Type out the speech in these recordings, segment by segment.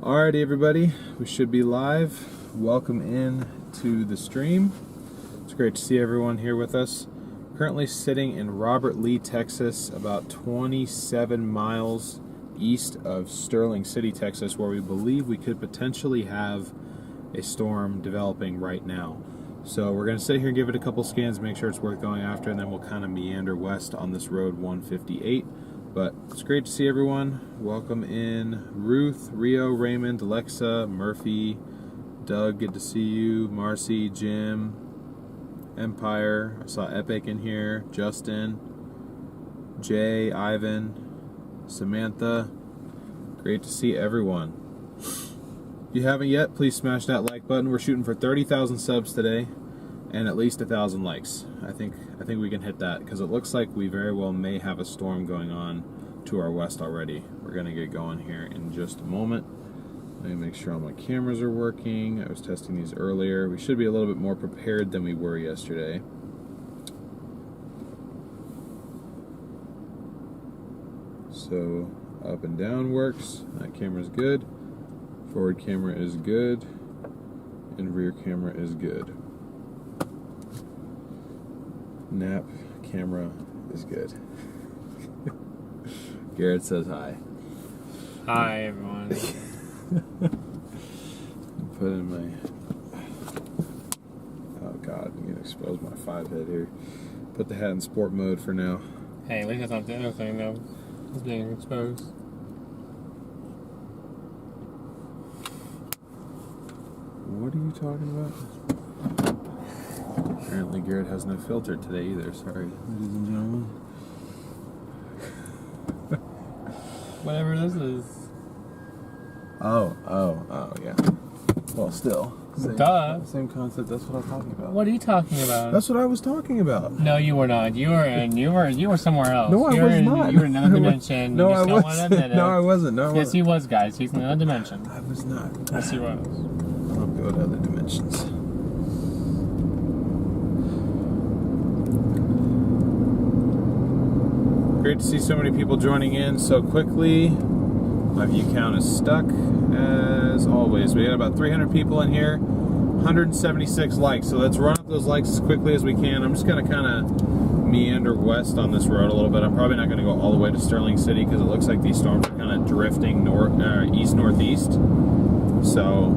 Alrighty, everybody, we should be live. Welcome in to the stream. It's great to see everyone here with us. Currently sitting in Robert Lee, Texas, about 27 miles east of Sterling City, Texas, where we believe we could potentially have a storm developing right now. So we're going to sit here and give it a couple scans, make sure it's worth going after, and then we'll kind of meander west on this road 158. But it's great to see everyone. Welcome in Ruth, Rio, Raymond, Alexa, Murphy, Doug, good to see you, Marcy, Jim, Empire, I saw Epic in here, Justin, Jay, Ivan, Samantha. Great to see everyone. If you haven't yet, please smash that like button. We're shooting for 30,000 subs today and at least 1,000 likes. I think we can hit that because it looks like we very well may have a storm going on to our west already. We're gonna get going here in just a moment. Let me make sure all my cameras are working. I was testing these earlier. We should be a little bit more prepared than we were yesterday. So up and down works. That camera's good. Forward camera is good. And rear camera is good. Nap camera is good. Garrett says hi. Hi, everyone. Put in my... Oh God, I'm gonna expose my 5-head here. Put the hat in sport mode for now. Hey, at least that's not the other thing, though. It's being exposed. What are you talking about? Apparently Garrett has no filter today either. Sorry, ladies and gentlemen. Whatever this is. Oh, yeah. Well, still. Same concept. That's what I'm talking about. What are you talking about? That's what I was talking about. No, you were not. You were somewhere else. No, I was not. You were in another dimension. No, I wasn't. No, I wasn't. Yes, he was, guys. He's in another dimension. I was not. Yes, he was. I don't go to other dimensions. Great to see so many people joining in so quickly. My view count is stuck as always. We got about 300 people in here, 176 likes. So let's run up those likes as quickly as we can. I'm just gonna kind of meander west on this road a little bit. I'm probably not gonna go all the way to Sterling City because it looks like these storms are kind of drifting east-northeast. So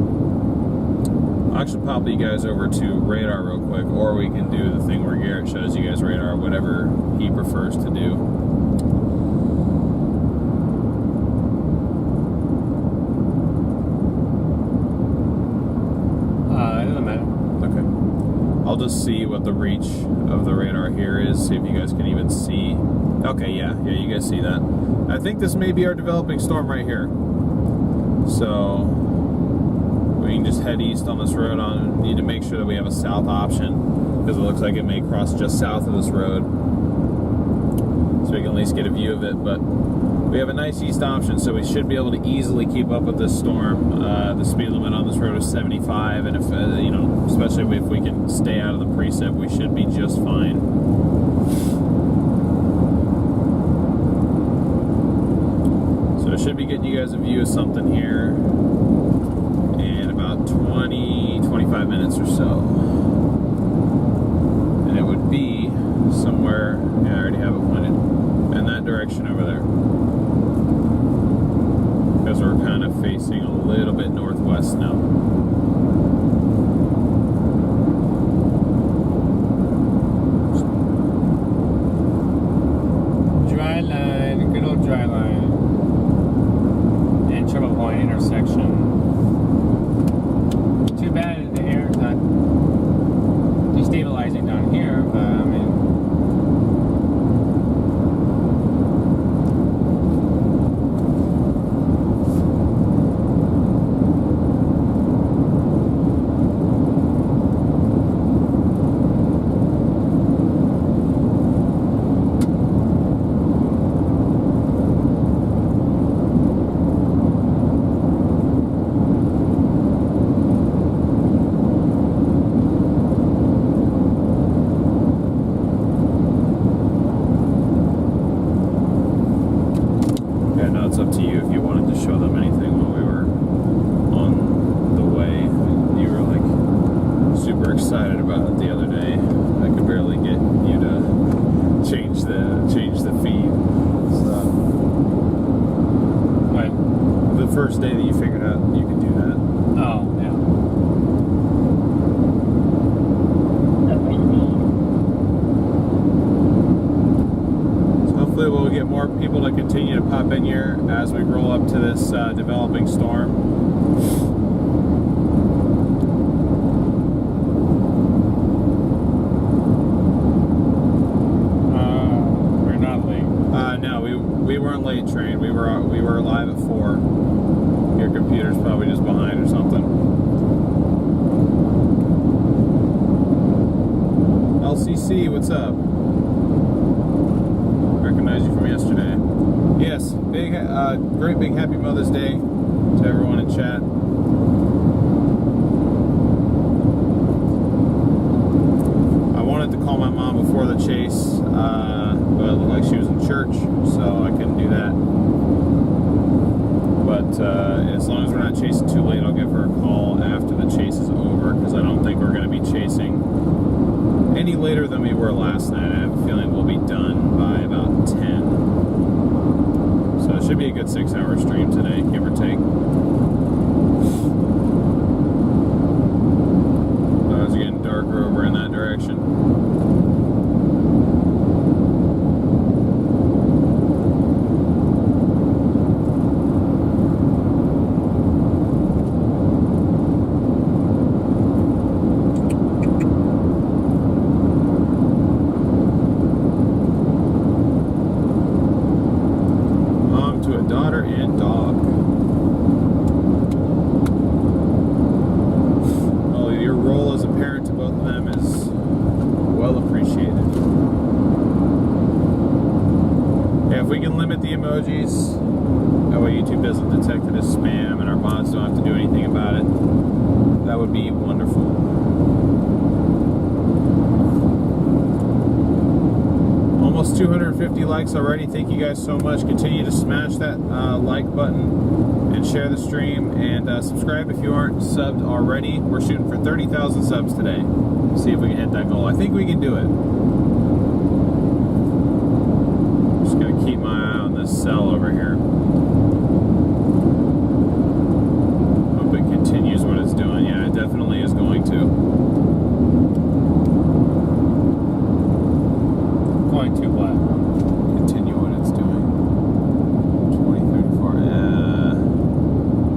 I'll actually pop you guys over to radar real quick, or we can do the thing where Garrett shows you guys radar, whatever he prefers to do. It doesn't matter. Okay. I'll just see what the reach of the radar here is, see if you guys can even see. Okay, yeah, you guys see that. I think this may be our developing storm right here. So we can just head east on this road. Need to make sure that we have a south option because it looks like it may cross just south of this road, so we can at least get a view of it. But we have a nice east option, so we should be able to easily keep up with this storm. The speed limit on this road is 75, and if especially if we can stay out of the precip, we should be just fine. So I should be getting you guys a view of something here in about 20-25 minutes or so, and it would be somewhere. Yeah, I already have it pointed in that direction over there, because we're kind of facing a little bit northwest now. Dry line, good old dry line. And Triple Point intersection. Too bad the air is not destabilizing down here, but I mean. it's up to you if you wanted to show them anything while we were on the way. You were like super excited about it the other day. I could barely get you to change the feed. So, What? the first day that you figured out you could do that. Oh, yeah. So hopefully we'll get more people to continue to pop in here as we roll up to this developing storm. We're not late. No, we weren't late, train. We were live at 4. Your computer's probably just behind or something. LCC, what's up? Recognize you from yesterday. Yes, great big happy Mother's Day to everyone in chat. I wanted to call my mom before the chase, but it looked like she was in church, so I couldn't do that. But as long as we're not chasing too late, I'll give her a call after the chase is over, because I don't think we're going to be chasing any later than we were last night. I have a feeling we'll be done by about 10. So it should be a good 6-hour stream today, give or take. So it's getting darker over in that direction. Daughter and dog. Well, your role as a parent to both of them is well appreciated. Yeah, if we can limit the emojis, that way YouTube doesn't detect it as spam and our bots don't have to do anything about it, that would be wonderful. Almost 250 likes already. Thank you guys so much. Continue to smash that like button and share the stream, and subscribe if you aren't subbed already. We're shooting for 30,000 subs today. See if we can hit that goal. I think we can do it. Just gonna keep my eye on this cell over here. Hope it continues what it's doing. Yeah, it definitely is going to. Going too black. Continue what it's doing. 2034.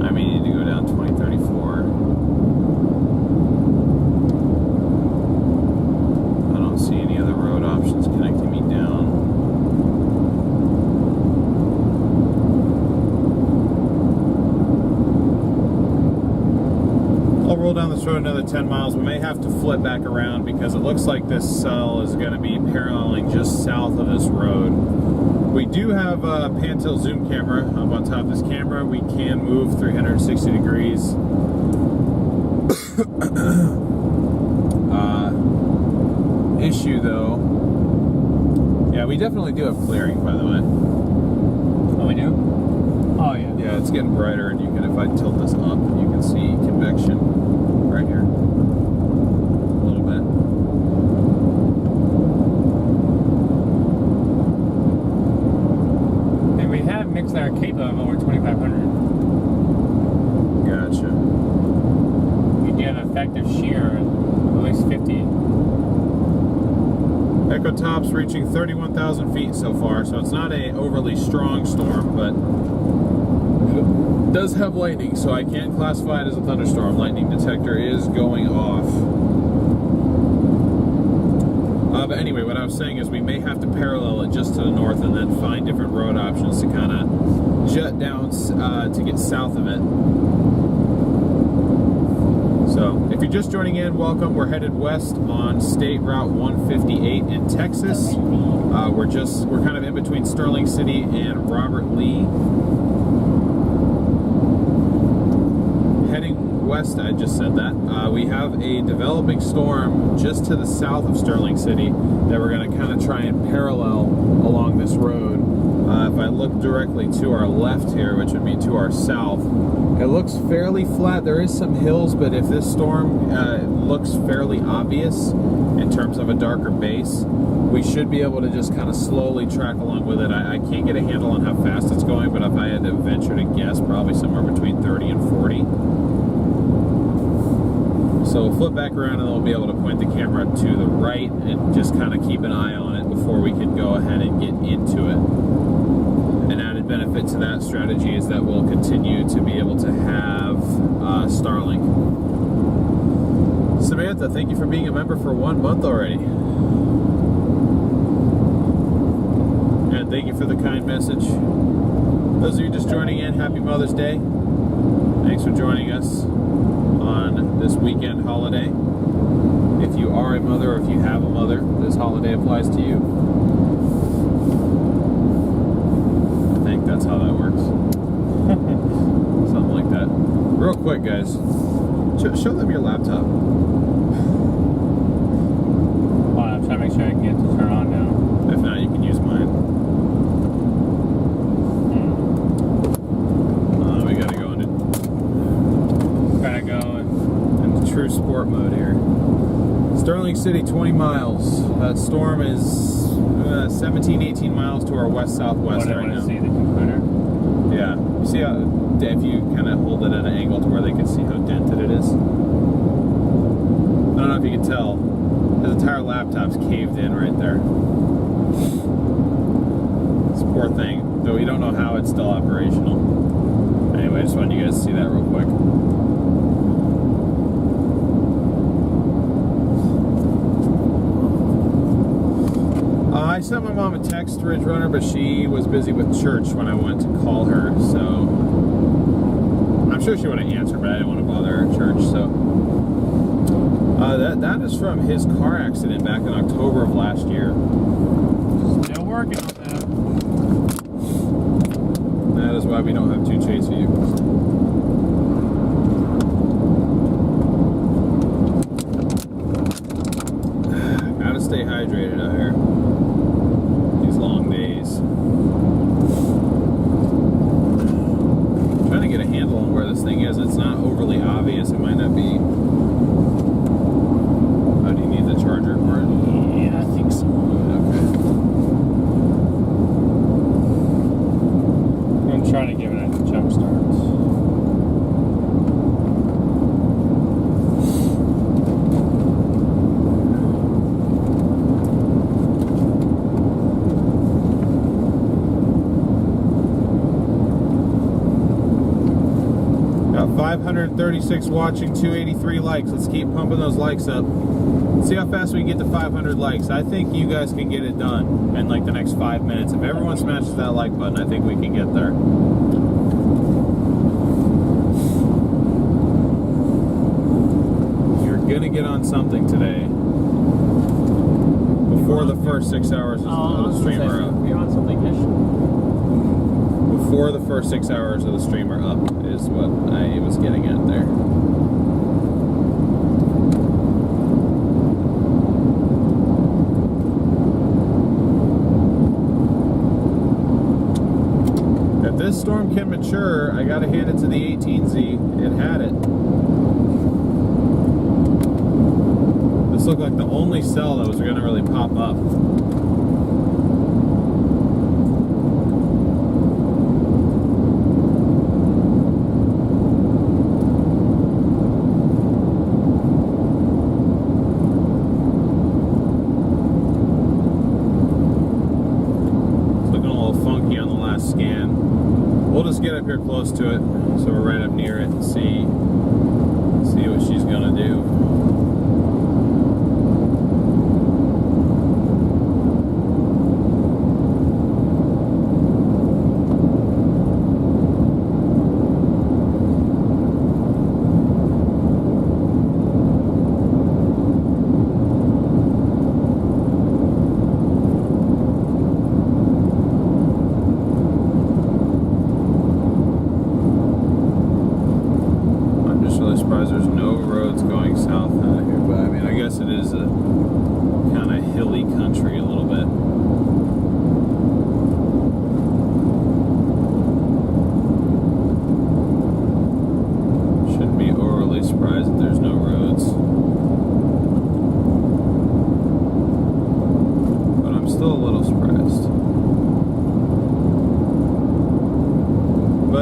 I may need to go down 2034. I don't see any other road options connecting me down. I'll roll down this road another 10 miles. We may have to flip back around because it looks like this cell is going to be paralleling just south of this road. We do have a pan tilt zoom camera up on top of this camera. We can move 360 degrees. Issue though, yeah, we definitely do have clearing, by the way. Oh, we do? Oh, yeah. Yeah, it's getting brighter, and you can, if I tilt this up, you can see convection right here. A little bit. And we have mixed our cape of over 2,500. Gotcha. We get an effective shear of at least 50. Echo tops reaching 31,000 feet so far, so it's not a overly strong storm, but it does have lightning, so I can't classify it as a thunderstorm. Lightning detector is going off. But anyway, what I was saying is we may have to parallel it just to the north and then find different road options to kind of jut down to get south of it. So, if you're just joining in, welcome. We're headed west on State Route 158 in Texas. We're kind of in between Sterling City and Robert Lee. Heading west, I just said that. We have a developing storm just to the south of Sterling City that we're going to kind of try and parallel along this road. If I look look directly to our left here, which would be to our south, it looks fairly flat. There is some hills, but if this storm looks fairly obvious in terms of a darker base, we should be able to just kind of slowly track along with it. I can't get a handle on how fast it's going, but if I had to venture to guess, probably somewhere between 30 and 40. So we'll flip back around and then we'll be able to point the camera to the right and just kind of keep an eye on it before we can go ahead and get into it. An added benefit to that strategy is that we'll continue to be able to have Starlink. Samantha, thank you for being a member for 1 month already. And thank you for the kind message. Those of you just joining in, happy Mother's Day. Thanks for joining us on this weekend holiday. If you are a mother or if you have a mother, this holiday applies to you. I think that's how that works. Something like that. Real quick, guys. Show them your laptop. Hold on, I'm trying to make sure I can get to turn on now. If not, you can use mine. We gotta go into true sport mode here. Sterling City, 20 miles. That storm is 17, 18 miles to our west-southwest right now. See the computer? Yeah. You see how, if you kind of hold it at an angle to where they can see how dented it is? I don't know if you can tell. His entire laptop's caved in right there. This poor thing, though we don't know how it's still operational. Anyway, I just wanted you guys to see that real quick. I sent my mom a text, Ridge Runner, but she was busy with church when I went to call her, so I'm sure she would have answered, but I didn't want to bother her at church, so that is from his car accident back in October of last year. Still working on that. That is why we don't have 2 chase vehicles. Gotta stay hydrated out here. Long days. I'm trying to get a handle on where this thing is. It's not overly obvious. It might not be. Oh, do you need the charger for it? Yeah, I think so. Okay. I'm trying to give it a jump start. Got 536 watching, 283 likes. Let's keep pumping those likes up. See how fast we can get to 500 likes. I think you guys can get it done in like the next 5 minutes. If everyone smashes that like button, I think we can get there. You're gonna get on something today before the first 6 hours of the stream are up. You're on something ish. Before the first 6 hours of the stream are up is what I was getting at there. If this storm can mature, I gotta hand it to the 18Z. It had it. This looked like the only cell that was gonna really pop up. We'll just get up here close to it, so we're right up near it and see what she's gonna do. There's no roads going south now.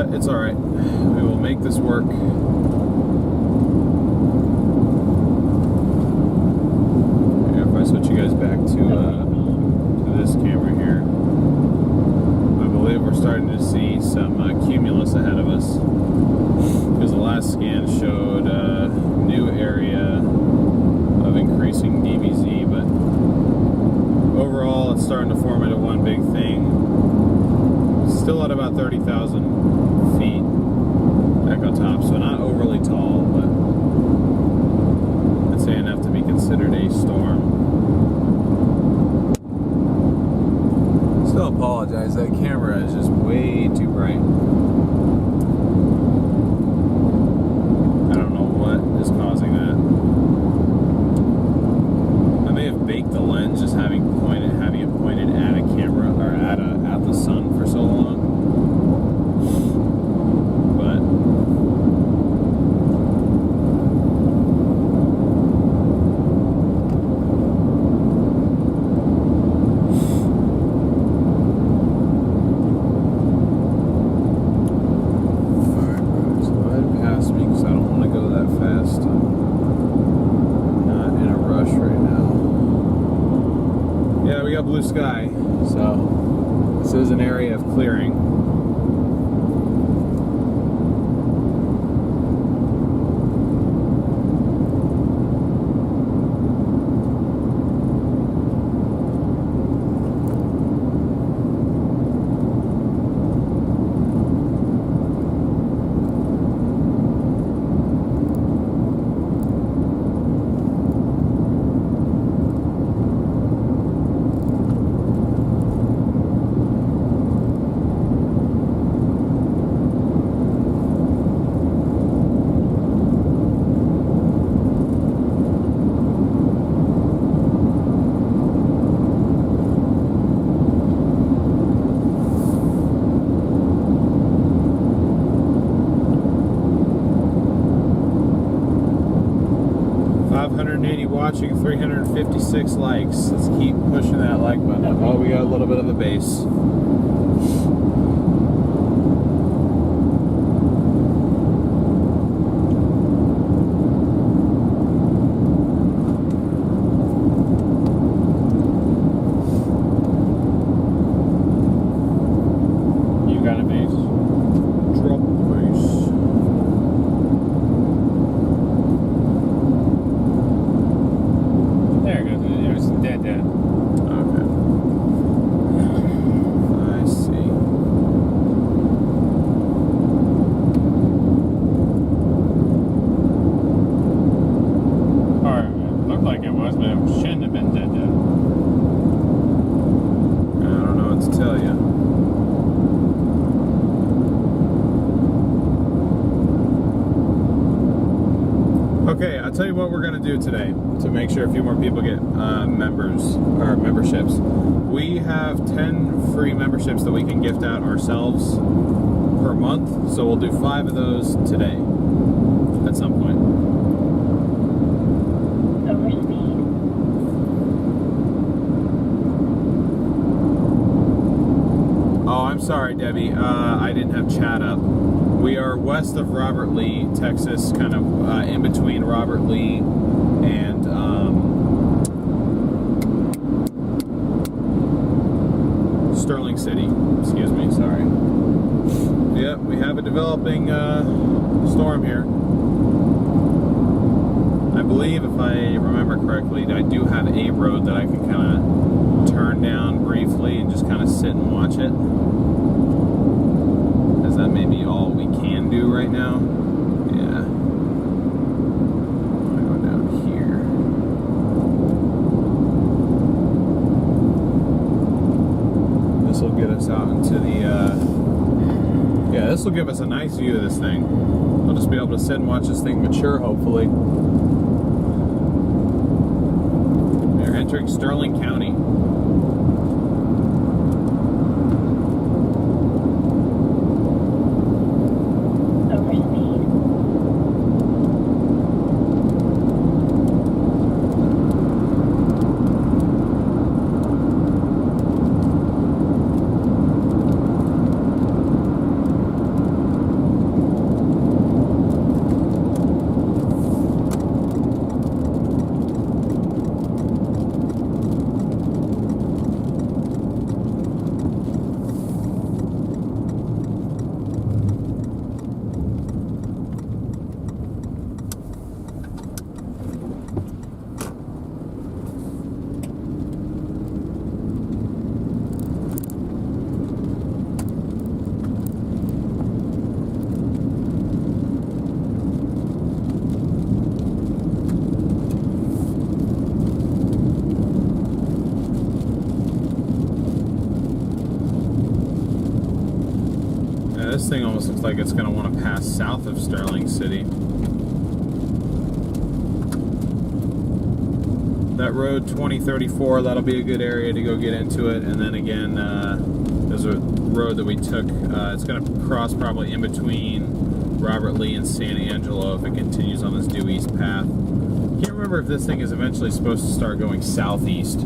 but it's all right. We will make this work. Here, if I switch you guys back to this camera here, I believe we're starting to see some cumulus ahead of us, because the last scan showed a new area of increasing DBZ, but overall it's starting to form into one big thing. Still at about 30,000 feet echo top, so not overly tall, but I'd say enough to be considered a storm. Still apologize, that camera is just way too bright. I don't know what is causing that. I may have baked the lens just having it pointed at a camera or at the sun for so long. But alright, so go ahead and pass me because I don't want to go that fast. I'm not in a rush right now. Yeah, we got blue sky, so this is an area of clearing. 580 watching, 356 likes. Let's keep pushing that like button up. Oh, we got a little bit of a base. You got a base? Drop base. There it goes. There's dead. Okay. I see. Or it looked like it was, but it shouldn't have been dead. I don't know what to tell you. Okay, I'll tell you what we're going to do today to make sure a few more people get members or memberships. We have 10 free memberships that we can gift out ourselves per month, so we'll do 5 of those today at some point. Oh, I'm sorry, Debbie. I didn't have chat up. We are west of Robert Lee, Texas, kind of in between Robert Lee and Sterling City. Excuse me, sorry. Yep, we have a developing storm here. I believe, if I remember correctly, I do have a road that I can kind of turn down briefly and just kind of sit and watch it. Because that may be all we can do right now. Yeah. I'm gonna go down here. This will get us out into the, yeah, this will give us a nice view of this thing. We'll just be able to sit and watch this thing mature, hopefully. We're entering Sterling County. this thing almost looks like it's going to want to pass south of Sterling City. That road 2034, that'll be a good area to go get into it. And then again, there's a road that we took. It's going to cross probably in between Robert Lee and San Angelo if it continues on this due east path. Can't remember if this thing is eventually supposed to start going southeast.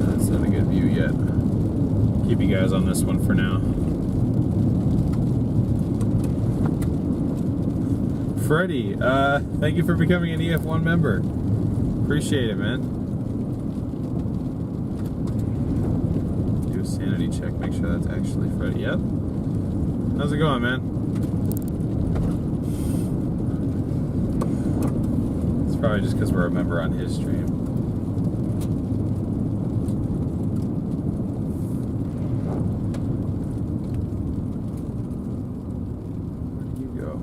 That's not a good view yet. Keep you guys on this one for now. Freddie, thank you for becoming an EF1 member. Appreciate it, man. Do a sanity check, make sure that's actually Freddie. Yep. How's it going, man? It's probably just because we're a member on his stream.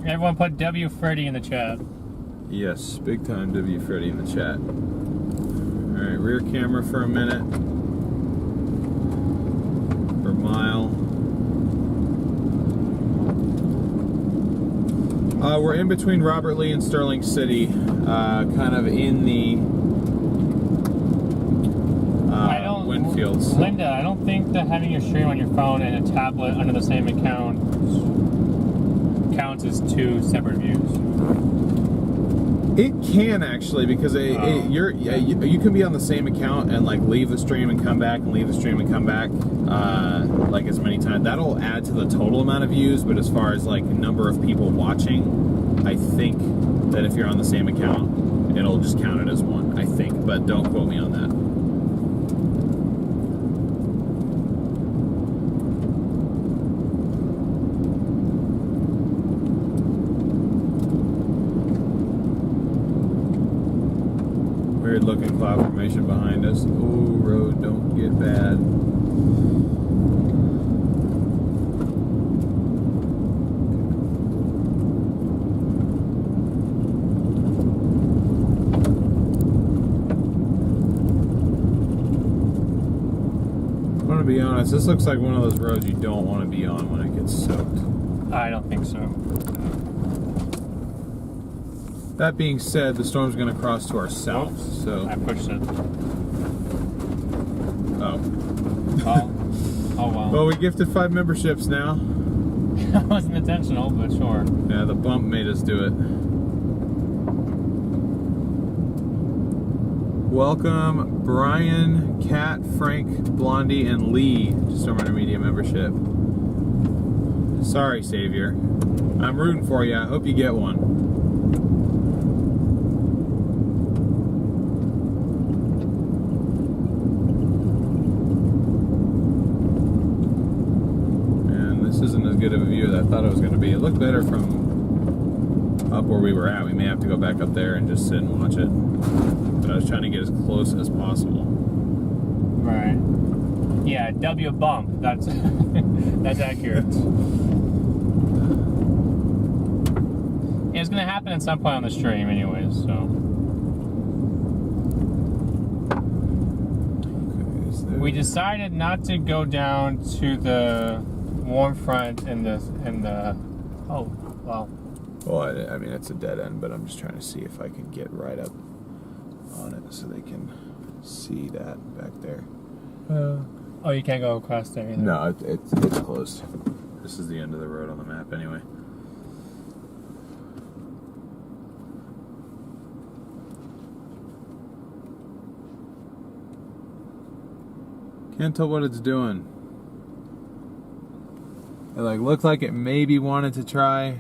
Everyone put W Freddy in the chat. Yes, big time W Freddy in the chat. Alright, rear camera for a minute. For a mile. We're in between Robert Lee and Sterling City. Kind of in the Windfields. Linda, I don't think that having your stream on your phone and a tablet under the same account counts as two separate views. It can actually, because you can be on the same account and like leave the stream and come back and leave the stream and come back like as many times. That'll add to the total amount of views, but as far as like number of people watching, I think that if you're on the same account, it'll just count it as one. I think, but don't quote me on that. Weird looking cloud formation behind us. Oh, road, don't get bad. I'm gonna be honest, this looks like one of those roads you don't want to be on when it gets soaked. I don't think so. That being said, the storm's going to cross to our south, Oops, so... I pushed it. Oh. Oh well. Well, we gifted 5 memberships now. That wasn't intentional, but sure. Yeah, the bump made us do it. Welcome, Brian, Kat, Frank, Blondie, and Lee to StormRunner Media membership. Sorry, Savior. I'm rooting for you. I hope you get one. Isn't as good of a view as I thought it was going to be. It looked better from up where we were at. We may have to go back up there and just sit and watch it. But I was trying to get as close as possible. Right. Yeah, W bump. That's that's accurate. Yeah, it's going to happen at some point on the stream anyways, so. Okay, we decided not to go down to the warm front in the oh wow. Well, I mean it's a dead end, but I'm just trying to see if I can get right up on it so they can see that back there. Oh, you can't go across there either. No, it's closed. This is the end of the road on the map anyway. Can't tell what it's doing. It looked like it maybe wanted to try,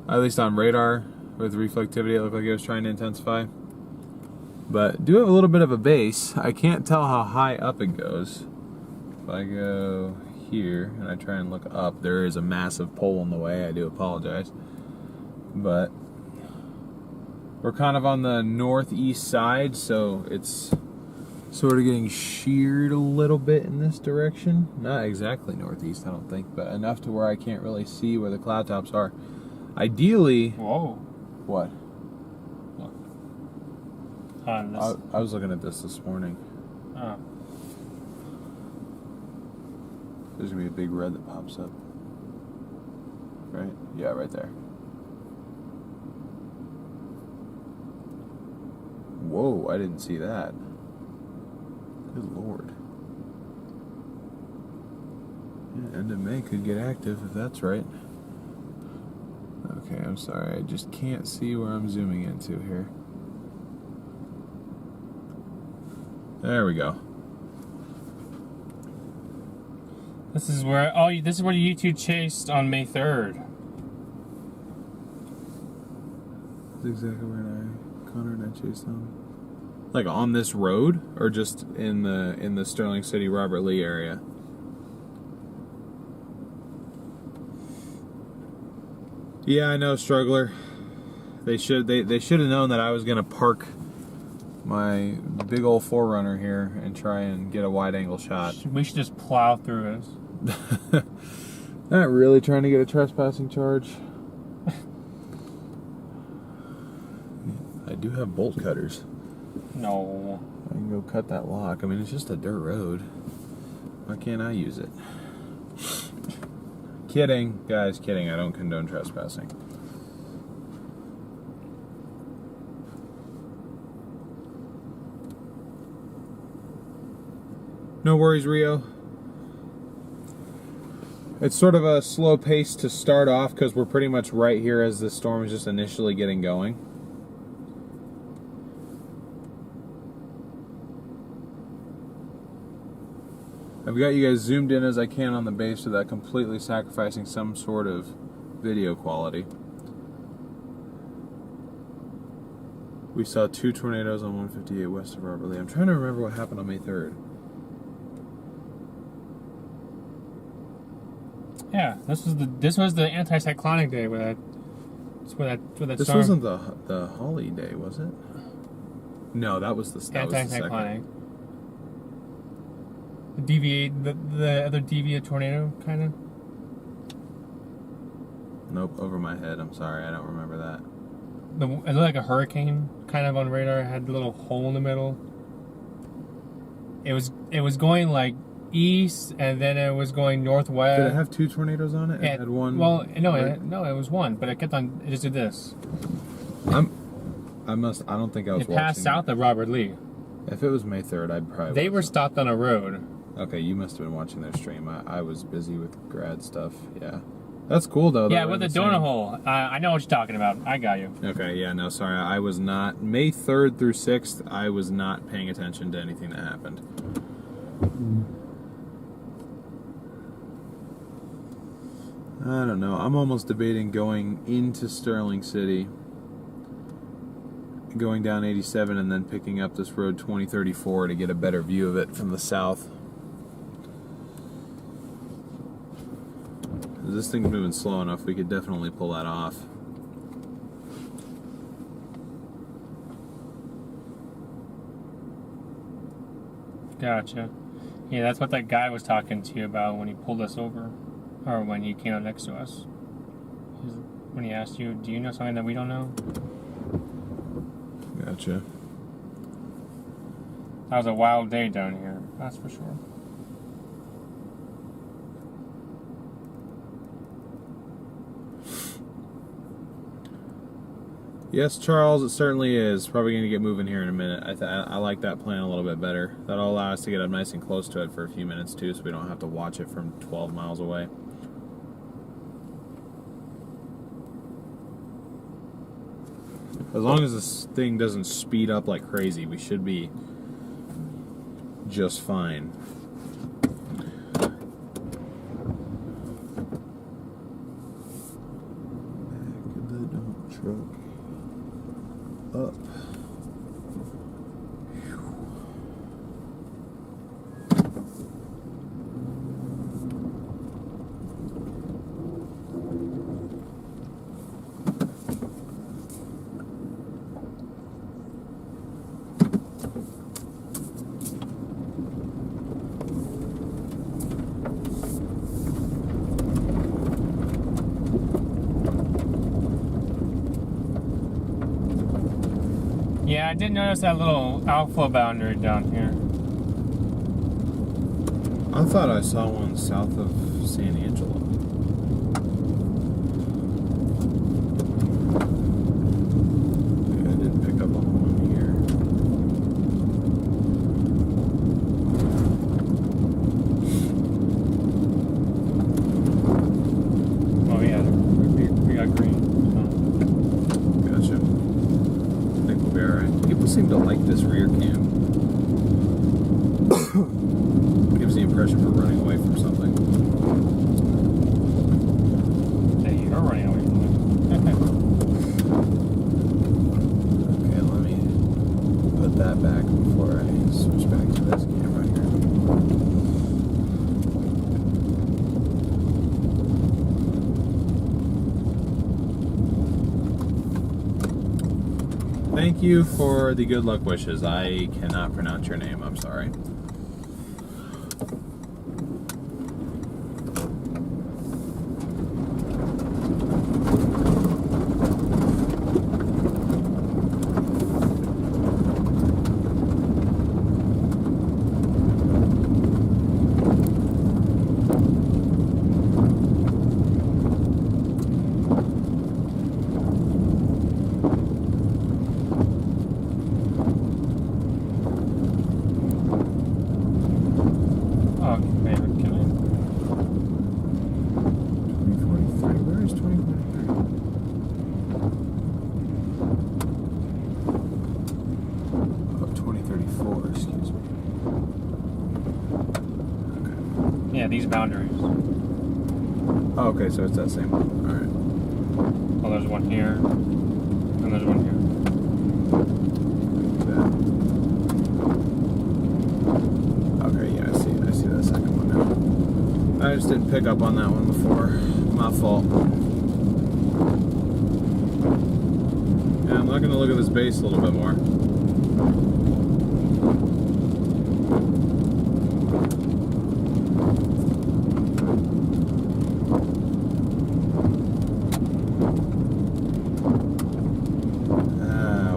at least on radar with reflectivity, it looked like it was trying to intensify. But do have a little bit of a base. I can't tell how high up it goes. If I go here and I try and look up, there is a massive pole in the way. I do apologize. But we're kind of on the northeast side, so it's sort of getting sheared a little bit in this direction. Not exactly northeast, I don't think, but enough to where I can't really see where the cloud tops are. Ideally... Whoa. What? on this. I was looking at this morning. Oh. There's gonna be a big red that pops up. Right? Yeah, right there. Whoa, I didn't see that. Good Lord. Yeah, end of May could get active if that's right. Okay, I'm sorry. I just can't see where I'm zooming into here. There we go. This is where this is where YouTube chased on May 3rd. That's exactly where Connor and I chased them. Like on this road, or just in the Sterling City, Robert Lee area? Yeah, I know, struggler. They should have known that I was gonna park my big old 4Runner here and try and get a wide angle shot. We should just plow through this. Not really trying to get a trespassing charge. I do have bolt cutters. No. I can go cut that lock. I mean, it's just a dirt road. Why can't I use it? Kidding, guys, kidding. I don't condone trespassing. No worries, Rio. It's sort of a slow pace to start off because we're pretty much right here as the storm is just initially getting going. I've got you guys zoomed in as I can on the base without completely sacrificing some sort of video quality. We saw 2 tornadoes on 158 west of Robert Lee. I'm trying to remember what happened on May 3rd. Yeah, this was the anti-cyclonic day where that This storm. wasn't the Holly day, was it? No, that was the Anti-cyclonic. The other deviate tornado, kind of. Nope, over my head. I'm sorry, I don't remember that. It looked like a hurricane, kind of on radar. It had a little hole in the middle. It was going like east, and then it was going northwest. Did it have 2 tornadoes on it? It had one. Well, no, right? it was one, but it kept on. It just did this. I don't think I was watching. It passed south of Robert Lee. If it was May 3rd, I'd probably. They were stopped on a road. Okay, you must have been watching their stream. I was busy with grad stuff. Yeah, that's cool though. Yeah, with the donut hole. I know what you're talking about. I got you. Okay, yeah, no, sorry, I was not. May 3rd through 6th, I was not paying attention to anything that happened. I don't know. I'm almost debating going into Sterling City, going down 87, and then picking up this road 2034 to get a better view of it from the south. This thing's moving slow enough, we could definitely pull that off. Gotcha. Yeah, that's what that guy was talking to you about when he pulled us over. Or when he came up next to us. When he asked you, do you know something that we don't know? Gotcha. That was a wild day down here, that's for sure. Yes, Charles, it certainly is. Probably going to get moving here in a minute. I like that plan a little bit better. That'll allow us to get up nice and close to it for a few minutes too, so we don't have to watch it from 12 miles away. As long as this thing doesn't speed up like crazy, we should be just fine. Back of the dump truck. Up. Yeah, I did notice that little outflow boundary down here. I thought I saw one south of San Angelo. Yeah, I didn't pick up on one here. Oh yeah, we got green. Gotcha. I think we'll be alright. People seem to like this rear cam. Gives the impression we're running away from something. Hey, you're running away from it. Okay, let me put that back before I switch back to this camera here. Thank you for the good luck wishes. I cannot pronounce your name, I'm sorry. These boundaries. Oh, okay, so it's that same one. Alright. Well, there's one here, and there's one here. Okay, yeah, I see that second one now. I just didn't pick up on that one before. My fault. Yeah, I'm looking to look at this base a little bit more.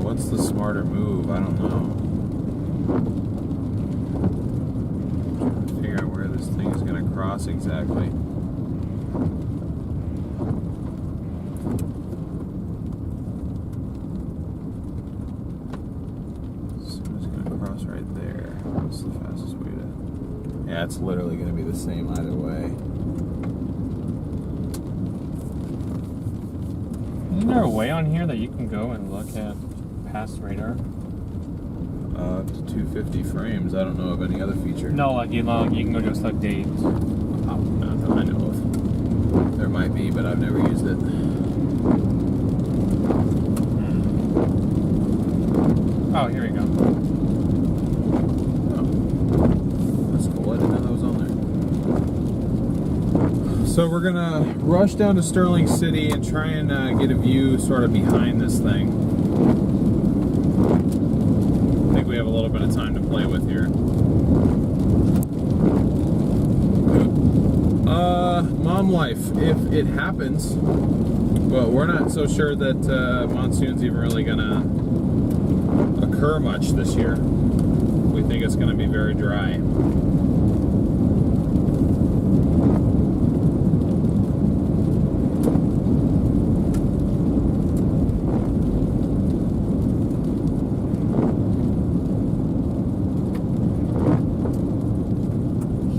What's the smarter move? I don't know. I'm trying to figure out where this thing is going to cross exactly. So it's going to cross right there. What's the fastest way to... Yeah, it's literally going to be the same either way. Isn't there a way on here that you can go and look at past radar? Up to 250 frames. I don't know of any other feature. No, like you can go just like dates. Oh, no, I know of. There might be, but I've never used it. Oh, here we go. Oh, that's cool. I didn't know that was on there. So we're gonna rush down to Sterling City and try and get a view sort of behind this thing. I think we have a little bit of time to play with here. Mom life, if it happens. Well, we're not so sure that monsoon's even really gonna occur much this year. We think it's gonna be very dry.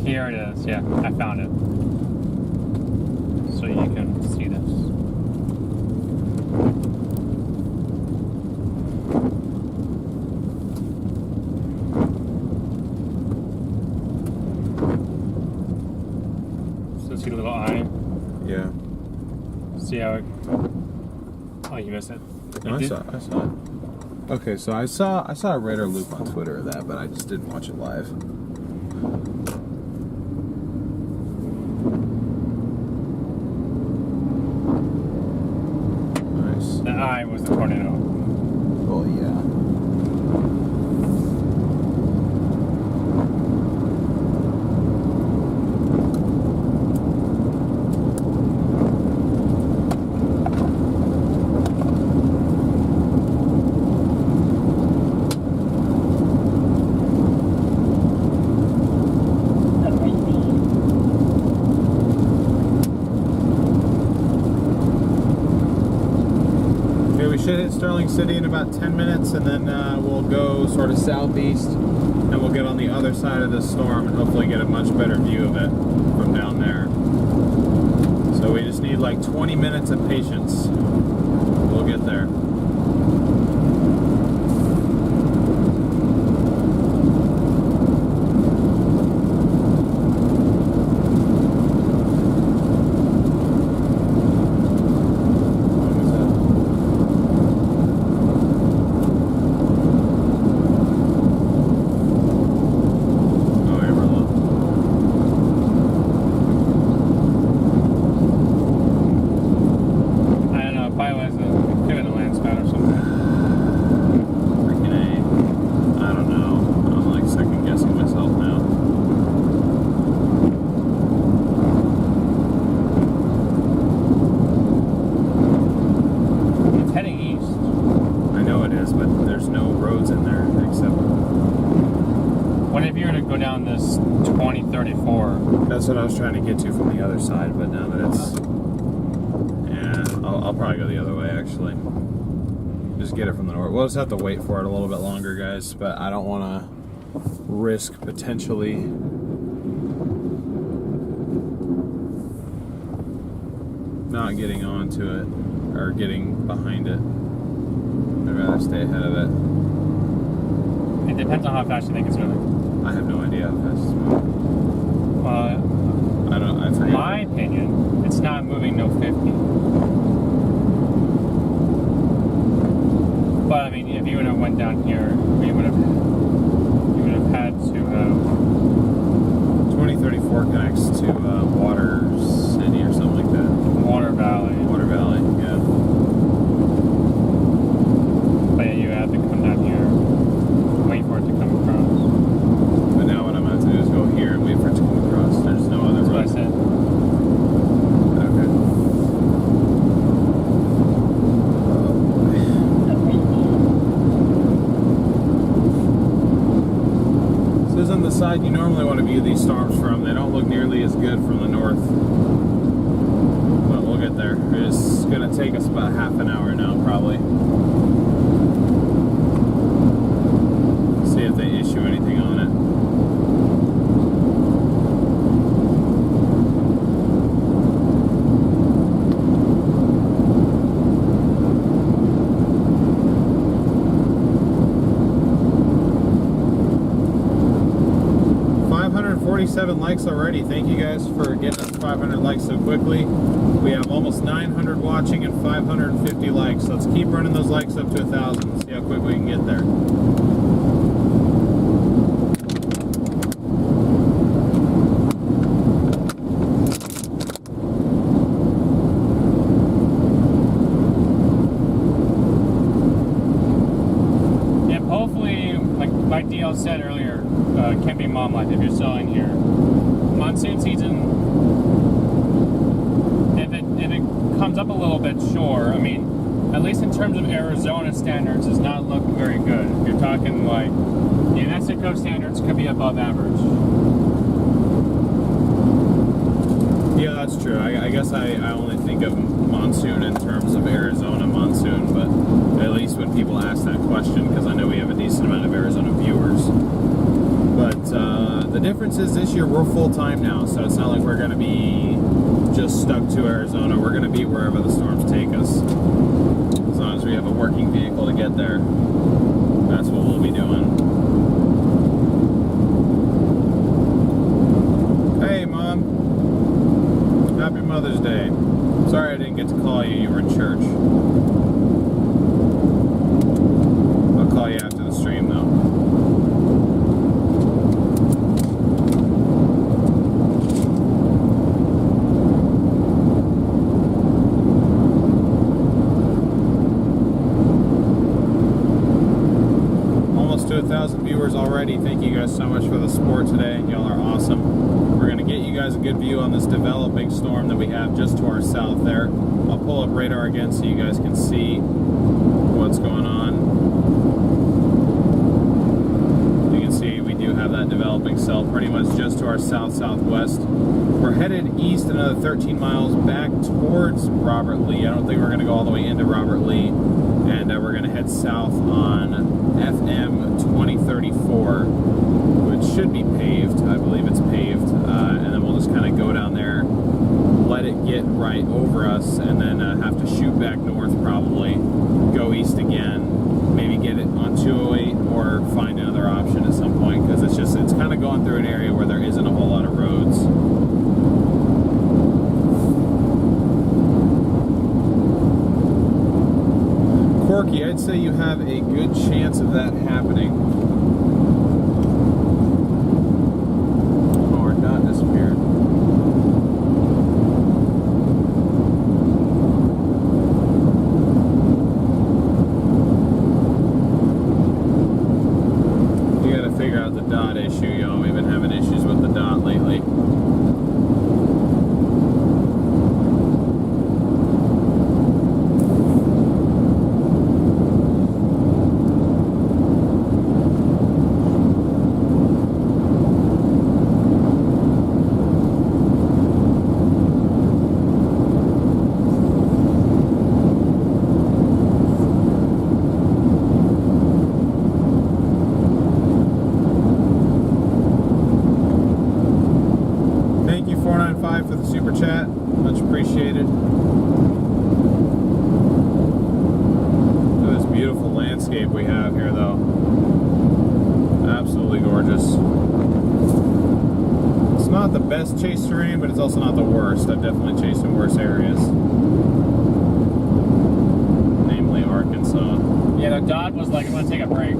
Here it is. Yeah, I found it. So you can see this. So see the little eye? Yeah. See how it... Oh, you missed it. No, I saw it. Okay, so I saw a radar loop on Twitter of that, but I just didn't watch it live. Nice. The eye was the tornado. Well, yeah. Sterling City in about 10 minutes, and then we'll go sort of southeast, and we'll get on the other side of this storm and hopefully get a much better view of it from down there. So we just need like 20 minutes of patience. We'll get there. That's what I was trying to get to from the other side, but now that it's... Yeah, I'll probably go the other way, actually. Just get it from the north. We'll just have to wait for it a little bit longer, guys, but I don't want to risk potentially... not getting onto it, or getting behind it. I'd rather stay ahead of it. It depends on how fast you think it's moving. I have no idea how fast it's moving. I forget. In my opinion, it's not moving no 50. But I mean, if you would have went down here, you would have had to have 2034 connects to Water City or something like that. Water Valley. Water Valley, yeah. But yeah, you have to come down here, wait for it to come across. But now what I'm going to have to do is go here and wait for it to come across. There's no other road. That's what I said. Side you normally want to view these storms from. They don't look nearly as good from the north, but we'll get there. It's going to take us about half an hour now, probably. See if they issue anything on it. Likes already. Thank you guys for getting us 500 likes so quickly. We have almost 900 watching and 550 likes. Let's keep running those likes up to 1,000. See how quick we can get there. Yep, hopefully, like DL said earlier, can be mom life if you're still in here. Monsoon season, if it comes up a little bit, sure. I mean, at least in terms of Arizona standards, does not look very good. If you're talking like New Mexico standards, could be above average. Yeah, that's true. I guess I only think of monsoon in terms of Arizona monsoon, but at least when people ask that question, because I know we have a decent amount of Arizona viewers. But the difference is this year we're full-time now, so it's not like we're going to be just stuck to Arizona. We're going to be wherever the storms take us. As long as we have a working vehicle to get there, that's what we'll be doing. Hey, Mom. Happy Mother's Day. Sorry I didn't get to call you. You were in church. I'll call you after the stream, though. To 1,000 viewers already. Thank you guys so much for the support today. Y'all are awesome. We're going to get you guys a good view on this developing storm that we have just to our south there. I'll pull up radar again so you guys can see what's going on. You can see we do have that that developing cell, pretty much just to our south-southwest. We're headed east another 13 miles back towards Robert Lee. I don't think we're going to go all the way into Robert Lee. And we're going to head south on FM 2034, which should be paved. I believe it's paved. And then we'll just kind of go down there, let it get right over us, and then have to shoot back north probably, go east again, maybe get it on 208 or find another option at some point, because it's kind of going through an area where there isn't a whole lot of roads. Corky, I'd say you have a good chance of that happening. Oh, our dot disappeared. You gotta figure out the dot issue, y'all. We've been having issues with the dot lately. For the super chat, much appreciated. Look at this beautiful landscape we have here, though. Absolutely gorgeous. It's not the best chase terrain, but it's also not the worst. I've definitely chased in worse areas, namely Arkansas. Yeah, the dot was like, I'm gonna take a break.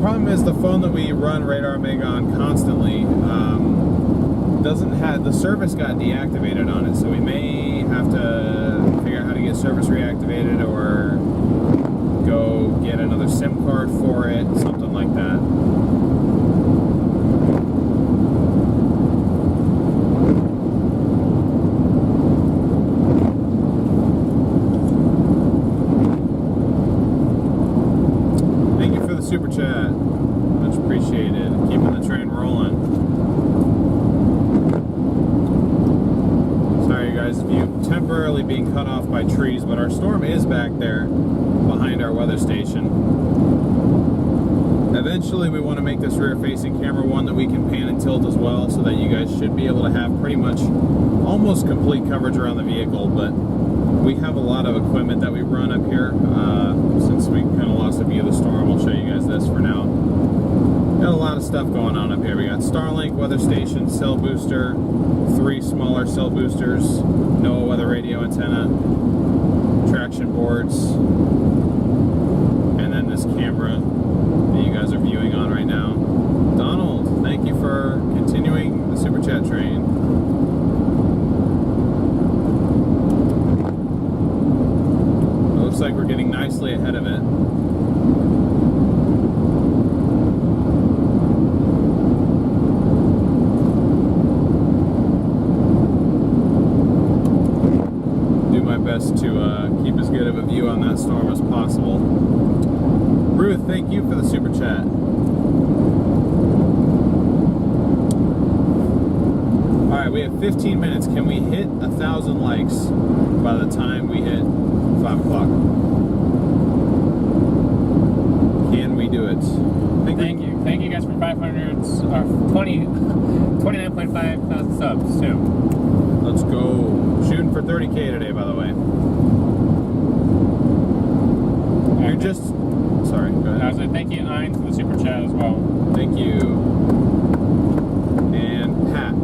Problem is, the phone that we run Radar Omega on constantly doesn't have, the service got deactivated on it, so we may have to figure out how to get service reactivated or go get another SIM card for it, something like that. Thank you for the super chat, much appreciated. Keeping the train rolling. View temporarily being cut off by trees, but our storm is back there behind our weather station. Eventually we want to make this rear facing camera one that we can pan and tilt as well, so that you guys should be able to have pretty much almost complete coverage around the vehicle. But we have a lot of equipment that we run up here. Since we kind of lost a view of the storm, I'll show you guys this for now. Got a lot of stuff going on up here. We got Starlink, weather station, cell booster, 3 smaller cell boosters, NOAA weather radio antenna, traction boards, and then this camera that you guys are viewing on right now. Donald, thank you for continuing the super chat train. It looks like we're getting nicely ahead of it. Best to keep as good of a view on that storm as possible. Ruth, thank you for the super chat. Alright, we have 15 minutes. Can we hit 1,000 likes by the time we hit 5 o'clock? Can we do it? Thank you. Thank you guys for 29.5 thousand subs, too. Let's go. Shooting for 30K today, by the way. You're just... Sorry, go ahead. I was like, thank you, Ein, for the super chat as well. Thank you. And Pat,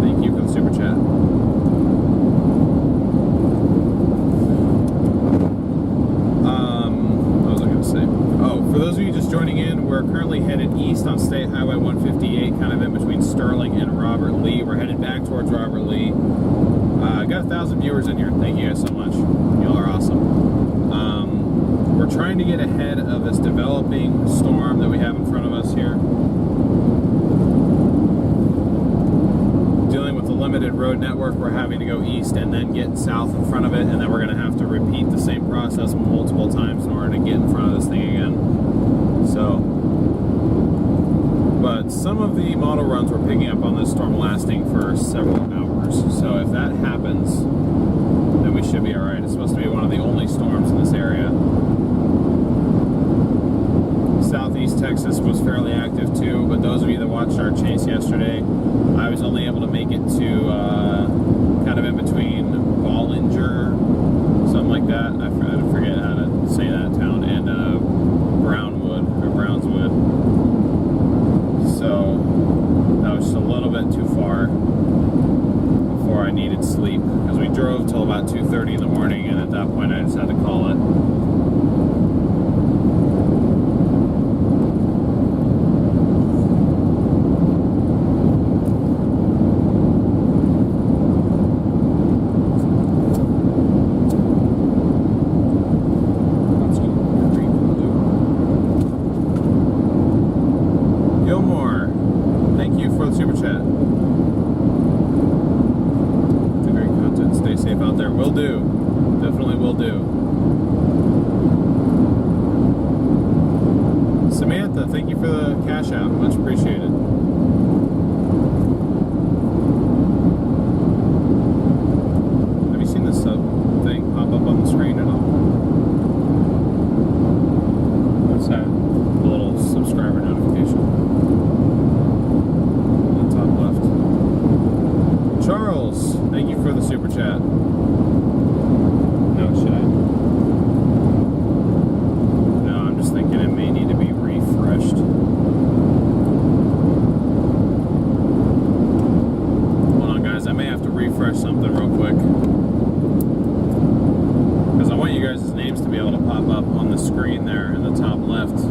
thank you for the super chat. What was I going to say? Oh, for those of you just joining in, we're currently headed east on State Highway 158, kind of in between Sterling and Robert Lee. We're headed back towards Robert Lee. Got 1,000 viewers in here. Thank you guys so much. Y'all are awesome. We're trying to get ahead of this developing storm that we have in front of us here. Dealing with the limited road network, we're having to go east and then get south in front of it, and then we're going to have to repeat the same process multiple times in order to get in front of this thing again. So, but some of the model runs we're picking up on this storm lasting for several hours. So if that happens, then we should be alright. It's supposed to be one of the only storms in this area. Southeast Texas was fairly active too, but those of you that watched our chase yesterday, I was only able to make it to kind of in between Bollinger, something like that. I forget how to say that town, and Brownswood. So that was just a little bit too far before I needed sleep, because we drove till about 2:30 in the morning, and at that point I just had to call it. Thank you for the cash out. Much appreciated. Have you seen the sub thing pop up on the screen at all? What's that? The little subscriber notification on the top left. Charles, thank you for the super chat. No shit. No, I'm just thinking it may need to be refreshed. Hold on, guys. I may have to refresh something real quick, because I want you guys' names to be able to pop up on the screen there in the top left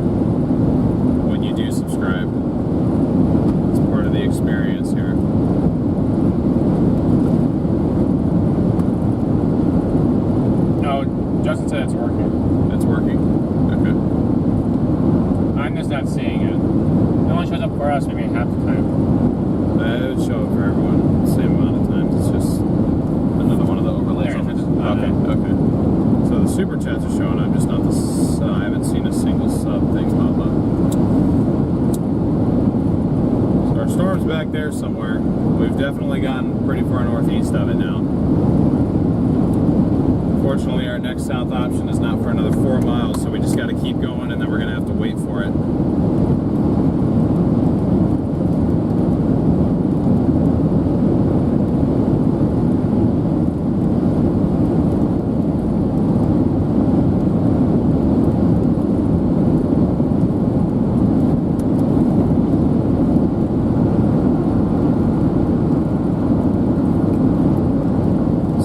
when you do subscribe. It's part of the experience here. No, Justin said it's working. It's working. Okay. I'm just not seeing it. It only shows up for us maybe half the time. It would show up for everyone the same amount of times. It's just another one of the overlays. There it is. Okay. So the super chats are showing up, just not the. I haven't seen a single sub thing pop up. So our storm's back there somewhere. We've definitely gotten pretty far northeast of it now. Fortunately, our next south option is not for another 4 miles, so we just got to keep going, and then we're going to have to wait for it.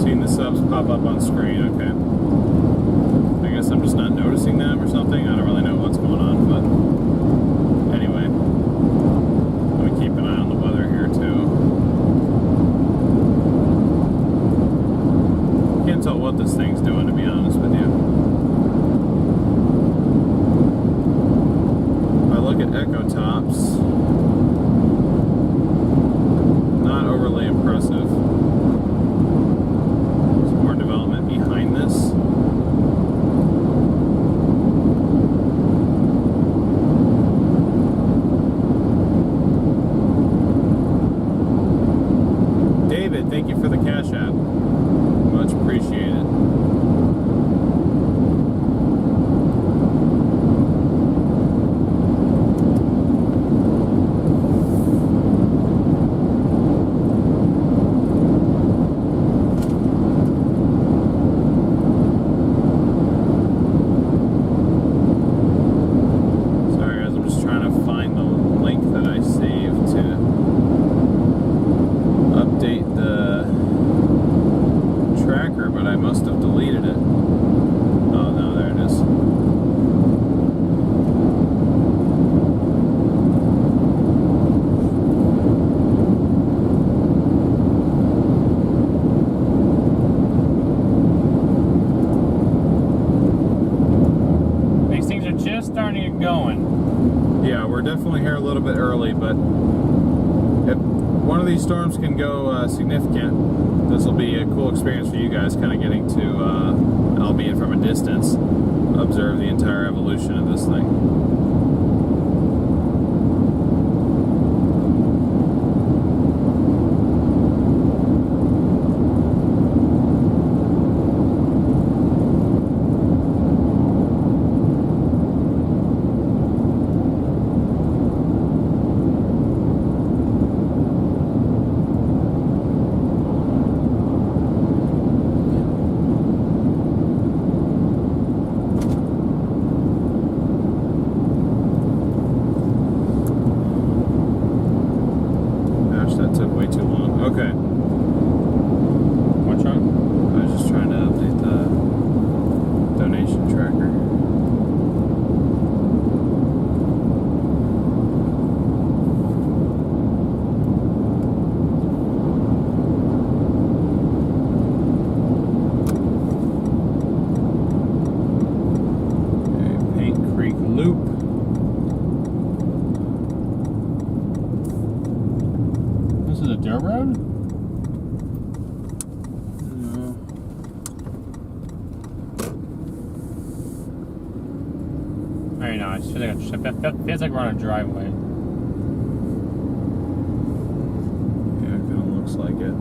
Seeing the subs pop up on screen, okay. I guess I'm just not noticing them or something. I don't really know what's going on, but anyway. Let me keep an eye on the weather here too. Can't tell what this thing's doing, to be honest with you. If I look at echo tops, not overly impressive. More development behind this. David, thank you for the cash app. Much appreciated. Definitely here a little bit early, but if one of these storms can go significant, this will be a cool experience for you guys, kind of getting to, albeit from a distance, observe the entire evolution of this thing. Okay. What's wrong? I was just trying to update the donation tracker. Okay, Paint Creek Loop. This is a dirt road? No. I don't know, it feels like we're on a driveway. Yeah, it kind of looks like it.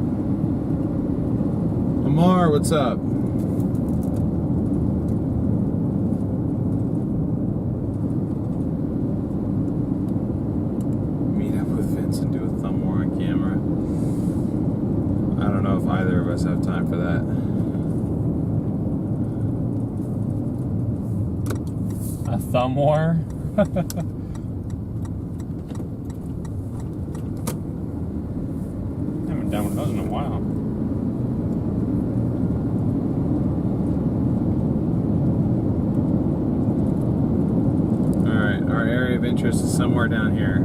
Amar, what's up? Meet up with Vince and do a thumb war on camera. I don't know if either of us have time for that. A thumb war? I haven't done one of those in a while. Alright, our area of interest is somewhere down here.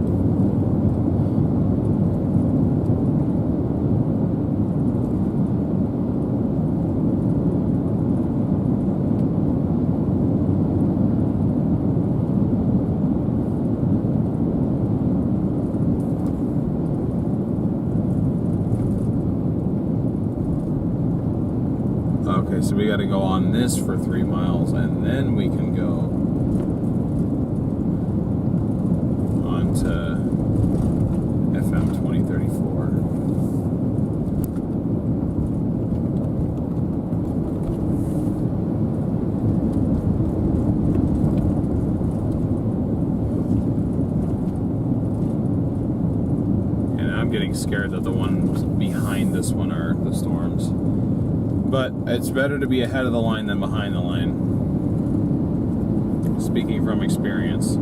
Okay, so we got to go on this for 3 miles, and then we can go on to FM 2034. And I'm getting scared that the ones behind this one are the storms. But it's better to be ahead of the line than behind the line. Speaking from experience.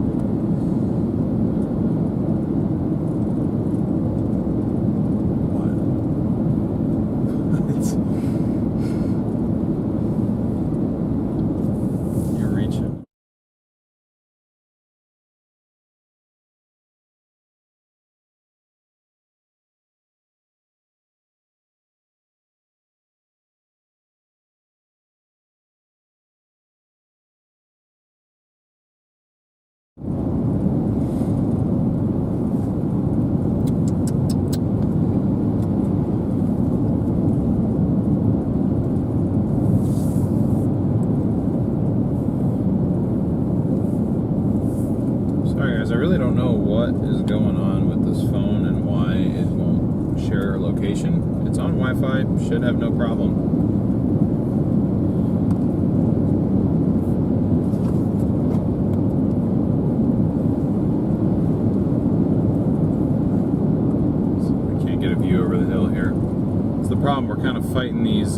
What? You're reaching. Sorry guys, I really don't know what is going on with this phone and why it won't share location. It's on Wi-Fi, should have no problem. So I can't get a view over the hill here. It's the problem, we're kind of fighting these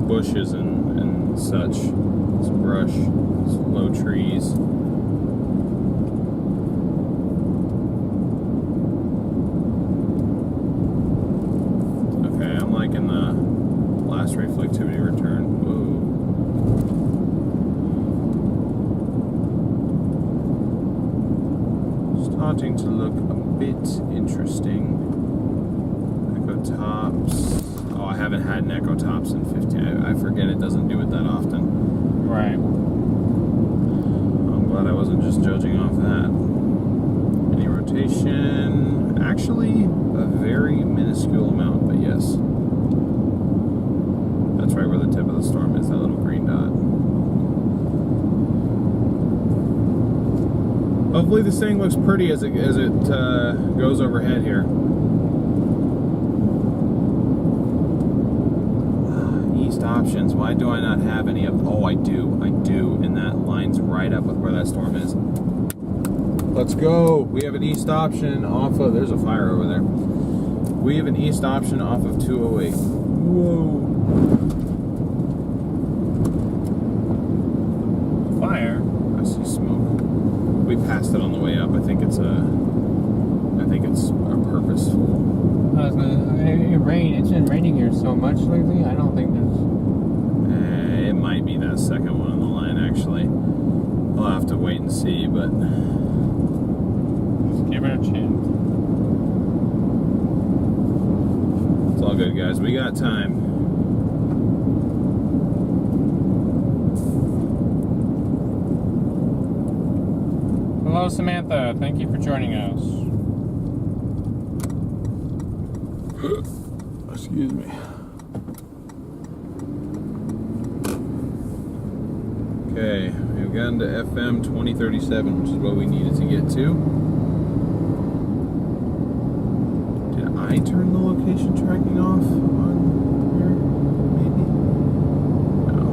bushes and such. This brush, these low trees. In the last reflectivity return. Whoa. Starting to look a bit interesting. Echo tops. Oh, I haven't had an echo tops in 15. I forget it doesn't do it that often. Right. I'm glad I wasn't just judging off that. Any rotation? Actually, a very minuscule amount, but yes. That's right where the tip of the storm is, that little green dot. Hopefully this thing looks pretty as it goes overhead here. East options, why do I not have any of... Oh, I do, and that lines right up with where that storm is. Let's go! We have an east option off of... There's a fire over there. We have an east option off of 208. Whoa! Fire? I see smoke. We passed it on the way up. I think it's a purposeful. I was gonna so much lately. I don't think there's. It might be that second one on the line, actually. I'll have to wait and see, but Just give it a chance. it's all good, guys. We got time. Hello, Samantha. Thank you for joining us. Excuse me. Okay, we've gotten to FM 2037, which is what we needed to get to. Did I turn the location tracking off on here? Maybe? No.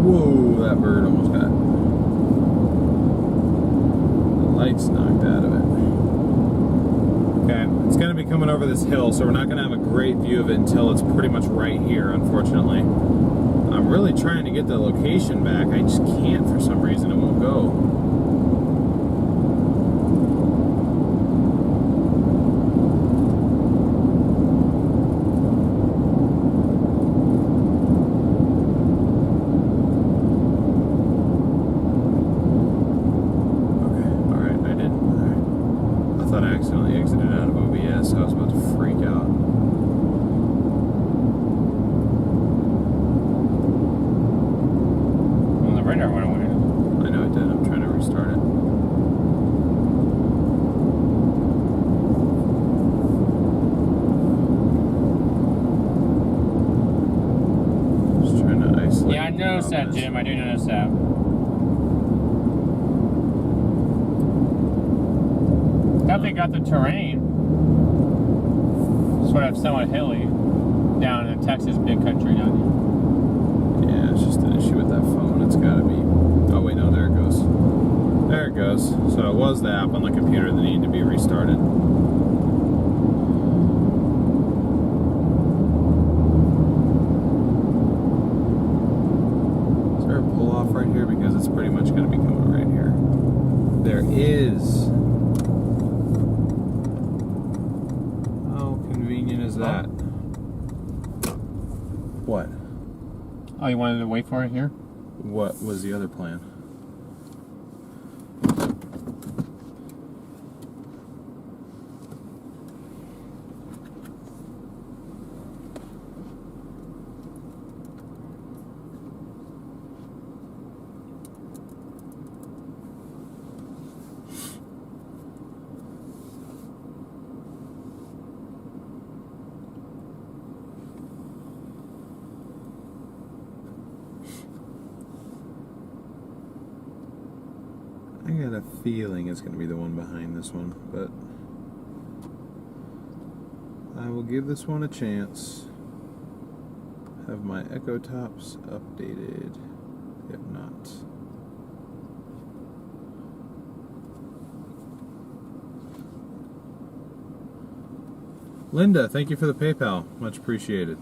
Whoa, that bird almost got the lights knocked out of it. Okay, it's going to be coming over this hill, so we're not going to have a great view of it until it's pretty much right here, unfortunately. I'm really trying to get the location back. I just can't for some reason. It won't go. I accidentally exited out of OBS, so I was about to freak out. Well, the radar went away. I know it did. I'm trying to restart it. Just trying to isolate. Yeah, I noticed that, Jim. I do notice that. Definitely got the terrain. Sort of somewhat hilly down in Texas, big country down here. Yeah, it's just an issue with that phone. It's gotta be. Oh wait, no, there it goes. There it goes. So it was the app on the computer that needed to be restarted. Is there a pull off right here? Because it's pretty much gonna be coming right here. There is. That what? Oh, you wanted to wait for it here? What was the other plan? I got a feeling it's going to be the one behind this one, but I will give this one a chance. Have my echo tops updated, if not. Linda, thank you for the PayPal. Much appreciated.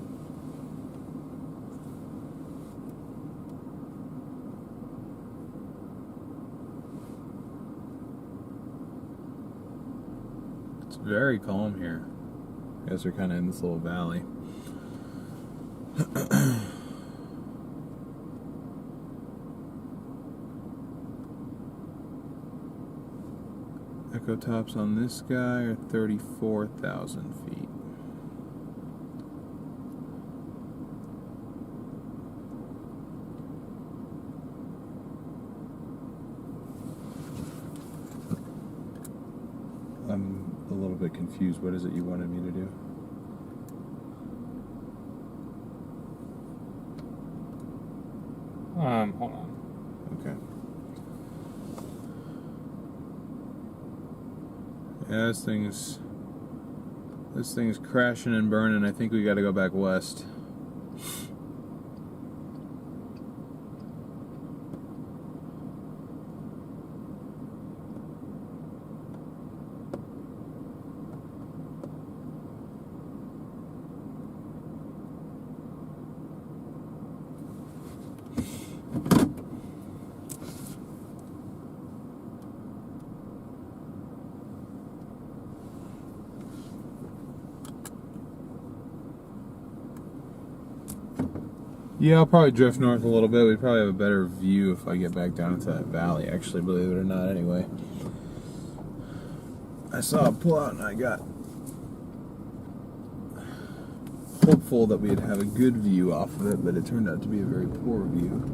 Very calm here. I guess we're kind of in this little valley. Echo tops on this guy are 34,000 feet. I'm a little bit confused. What is it you wanted me to do? Hold on. Okay. Yeah, this thing's crashing and burning. I think we got to go back west. Yeah, I'll probably drift north a little bit. We'd probably have a better view if I get back down into that valley, actually, believe it or not, anyway. I saw it pull out and I got hopeful that we'd have a good view off of it, but it turned out to be a very poor view.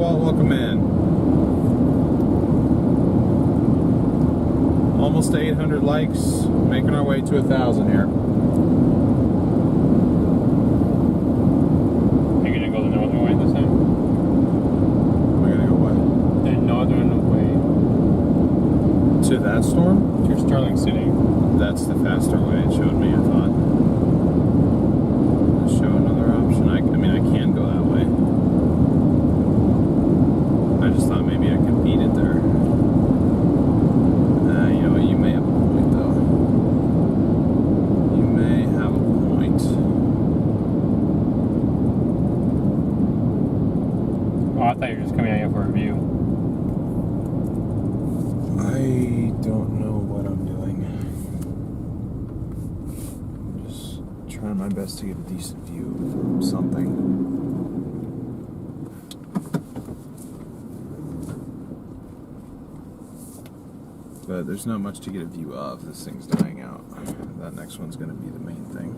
Welcome in. Almost to 800 likes, making our way to 1,000 here. Are you gonna go the northern way this time? We're gonna go what? The northern way. To that storm? To Sterling City. That's the faster way, it showed me, I thought. Let's show another option. I mean, I can go that way. I just thought maybe I could beat it there. You know what, you may have a point though. You may have a point. Oh, I thought you were just coming out here for a view. I don't know what I'm doing. I'm just trying my best to get a decent view from something. But there's not much to get a view of. This thing's dying out. That next one's going to be the main thing.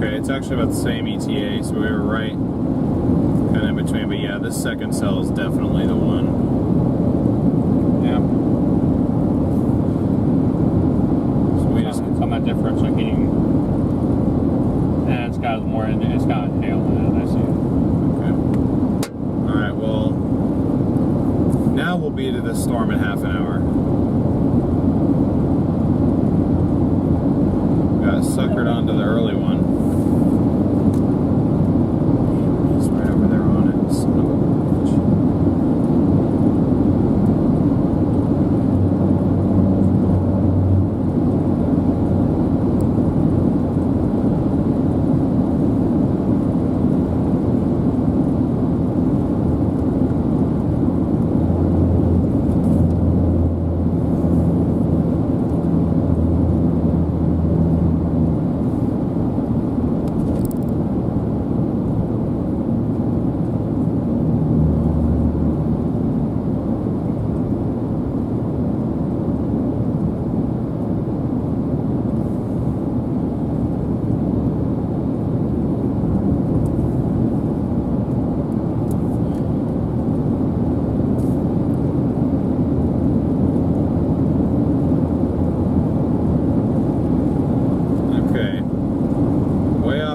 It's actually about the same ETA, so we were right kind of in between. But yeah, this second cell is definitely the one. Yeah. So we just some of that differential heating. And it's got more in it. It's got hail in it, I see. okay. All right. Well, now we'll be to this storm in half an hour. Got suckered onto the early one.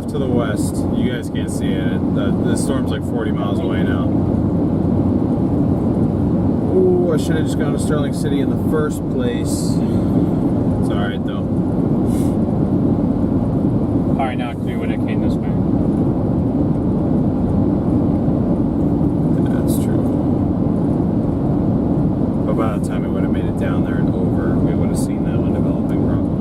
off to the west. You guys can't see it. The storm's like 40 miles away now. Ooh, I should have just gone to Sterling City in the first place. It's alright though. Probably not, because we would have came this way. That's true. But by the time we would have made it down there and over, we would have seen that one developing probably.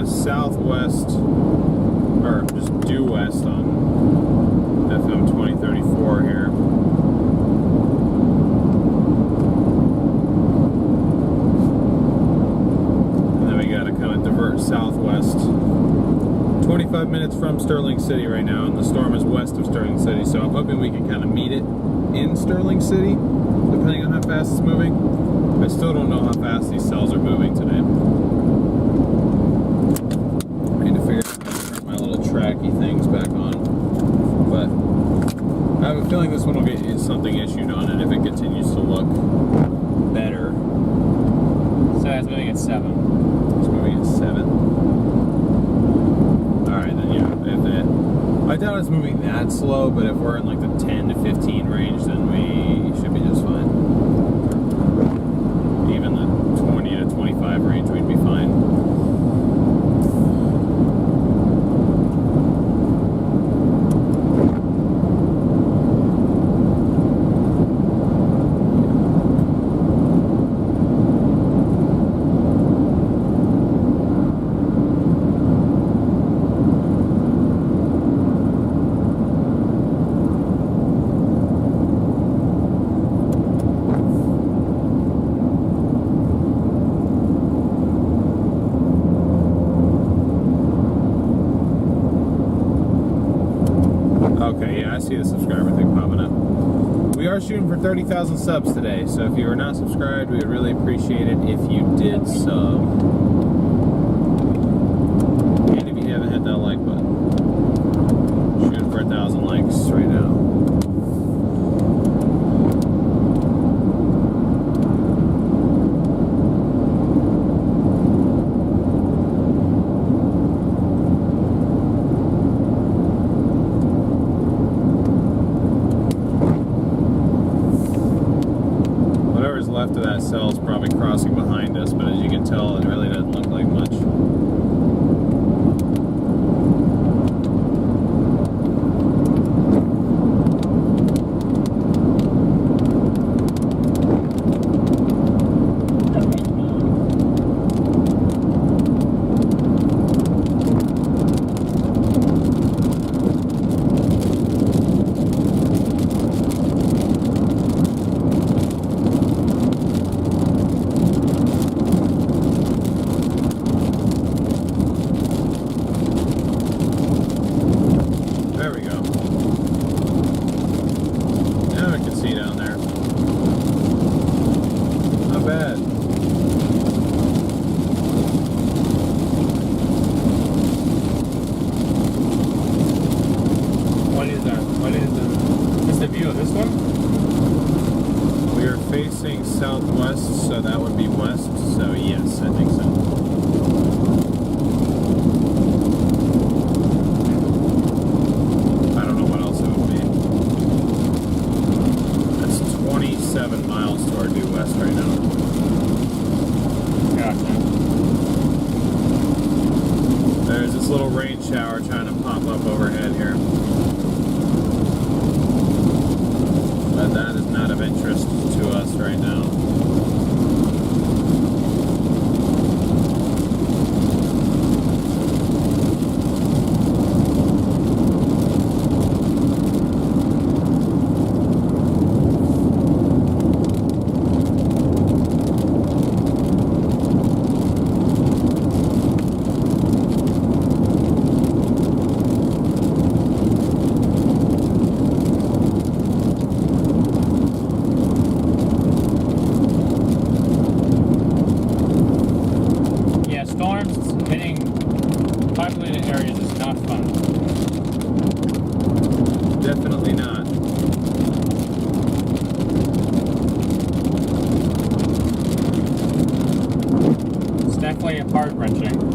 Southwest, or just due west on FM 2034 here. And then we got to kind of divert southwest. 25 minutes from Sterling City right now, and the storm is west of Sterling City, so I'm hoping we can kind of meet it in Sterling City, depending on how fast it's moving. I still don't know how fast these cells are moving today. Tracky things back on, but I have a feeling this one will get something issued on it if it continues to look better. So it's moving at 7. It's moving at 7. Alright, then yeah. I doubt it's moving that slow, but if we're in like the 10 to 15 range, then we should be just fine. Even the 20 to 25 range, we'd be fine. Okay, yeah, I see the subscriber thing popping up. We are shooting for 30,000 subs today, so if you are not subscribed, we would really appreciate it if you did sub. And if you haven't hit that like button. Shooting for 1,000 likes right now. Left of that cell is probably crossing behind us, but as you can tell, it really doesn't look like much. Facing southwest, so that would be west, so yes, I think so. I don't know what else it would be. That's 27 miles to our due west right now. Gotcha. There's this little rain shower trying to pop up overhead here. But that is not of interest to us right now. not fun. Definitely not. It's definitely heart-wrenching.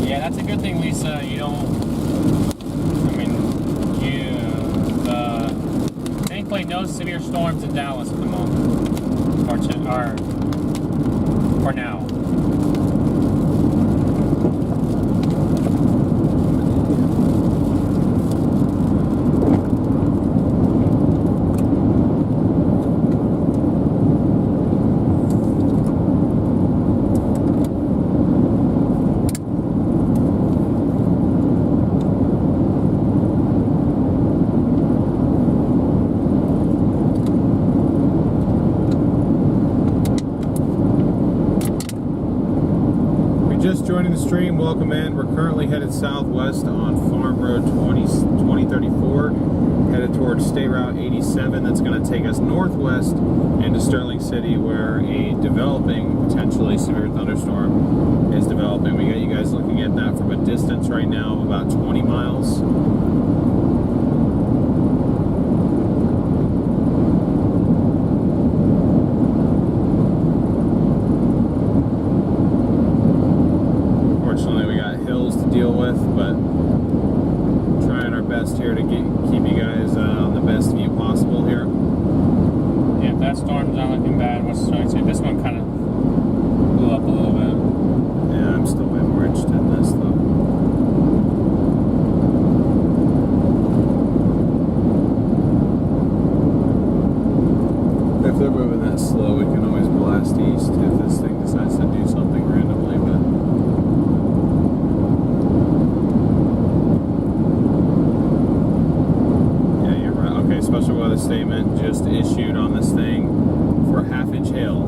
Yeah, that's a good thing, Lisa. You don't. I mean, thankfully no severe storms in Dallas at the moment, or for now. Just joining the stream, welcome in. We're currently headed southwest on Farm Road 2034, headed towards State Route 87. That's going to take us northwest into Sterling City, where a developing, potentially severe thunderstorm is developing. We got you guys looking at that from a distance right now of about 20 miles. Deal with, but trying our best here to keep you guys on the best view possible here. Yeah, if that storm's not looking bad, what's the story? This one kind of blew up a little bit. Yeah, I'm still way more interested in this though. If they're moving that slow, we can always blast east if this thing decides to do something randomly, but special weather statement just issued on this thing for half-inch hail.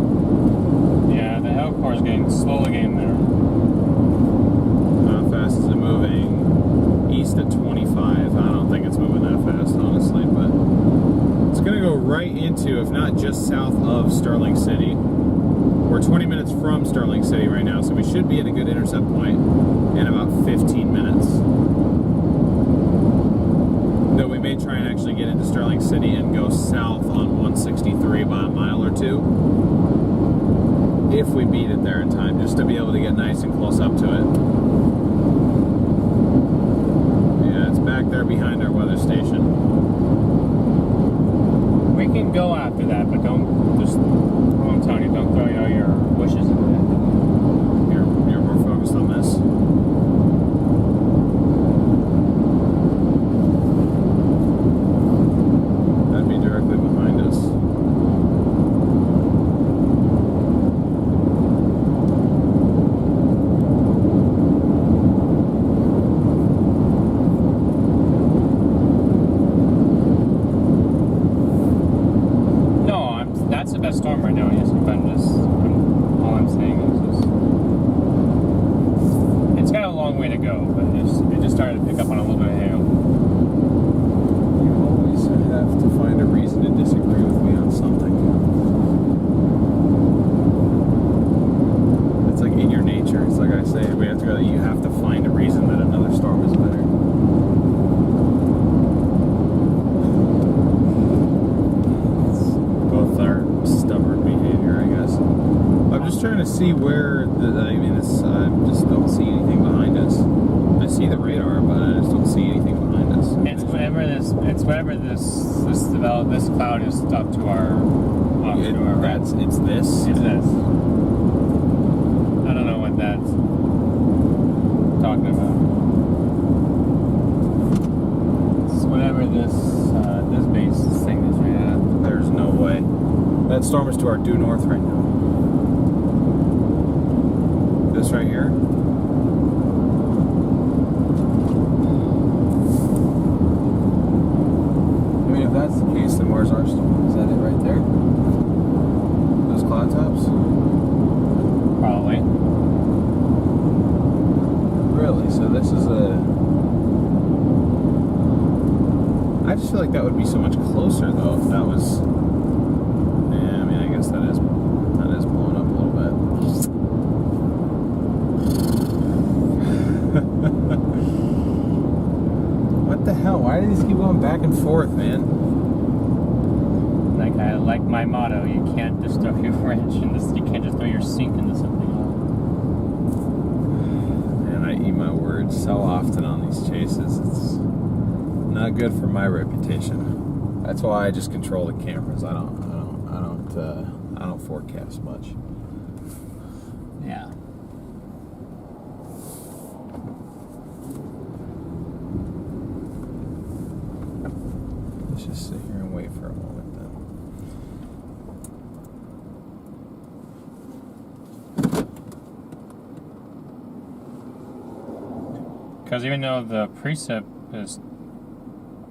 Yeah, the hail core is slowly getting there. How fast is it moving? East at 25. I don't think it's moving that fast, honestly, but it's going to go right into, if not just south of Sterling City. We're 20 minutes from Sterling City right now, so we should be at a good intercept point in about 15 minutes. Though we may try and actually get into Sterling City and go south on 163 by a mile or two, if we beat it there in time, just to be able to get nice and close up to it. Yeah, it's back there behind our weather station. We can go after that, but don't just, I'm telling you, don't throw your wishes in it. You're more focused on this. Storm right now, yes, but all I'm saying is it's got a long way to go, but it just started to pick up on a little bit of hail. You always have to find a reason to disagree with me on something. It's like in your nature. It's like I say, we have to go, you have to find a reason that another storm is better. Stubborn behavior, I guess. I'm just trying to see where I just don't see anything behind us. I see the radar, but I just don't see anything behind us. It's whatever this cloud is up to our right. It's this. It's this. I don't know what that's talking about. It's whatever this base thing is right now. There's no way. That storm is to our due north right now. This right here. I mean, if that's the case, then where's our storm? Is that it right there? I just feel like that would be so much closer, though, if that was... Yeah, I mean, I guess that is blowing up a little bit. What the hell? Why do these keep going back and forth, man? Like my motto, you can't just throw your wrench in this. You can't just throw your sink into something else. Man, I eat my words so often on these chases. It's not good for my reputation. That's why I just control the cameras. I don't forecast much. Yeah. Let's just sit here and wait for a moment then. Because even though the precip is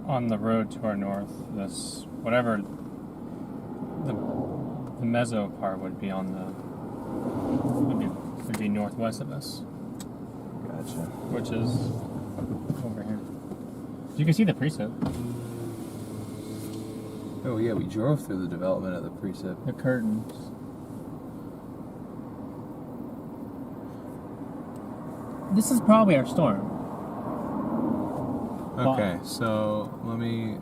on the road to our north, this whatever the mezzo part would be on the would be northwest of us, Gotcha. which is over here. You can see the precip, Oh yeah, we drove through the development of the precip. the curtains. This is probably our storm. Okay, so let me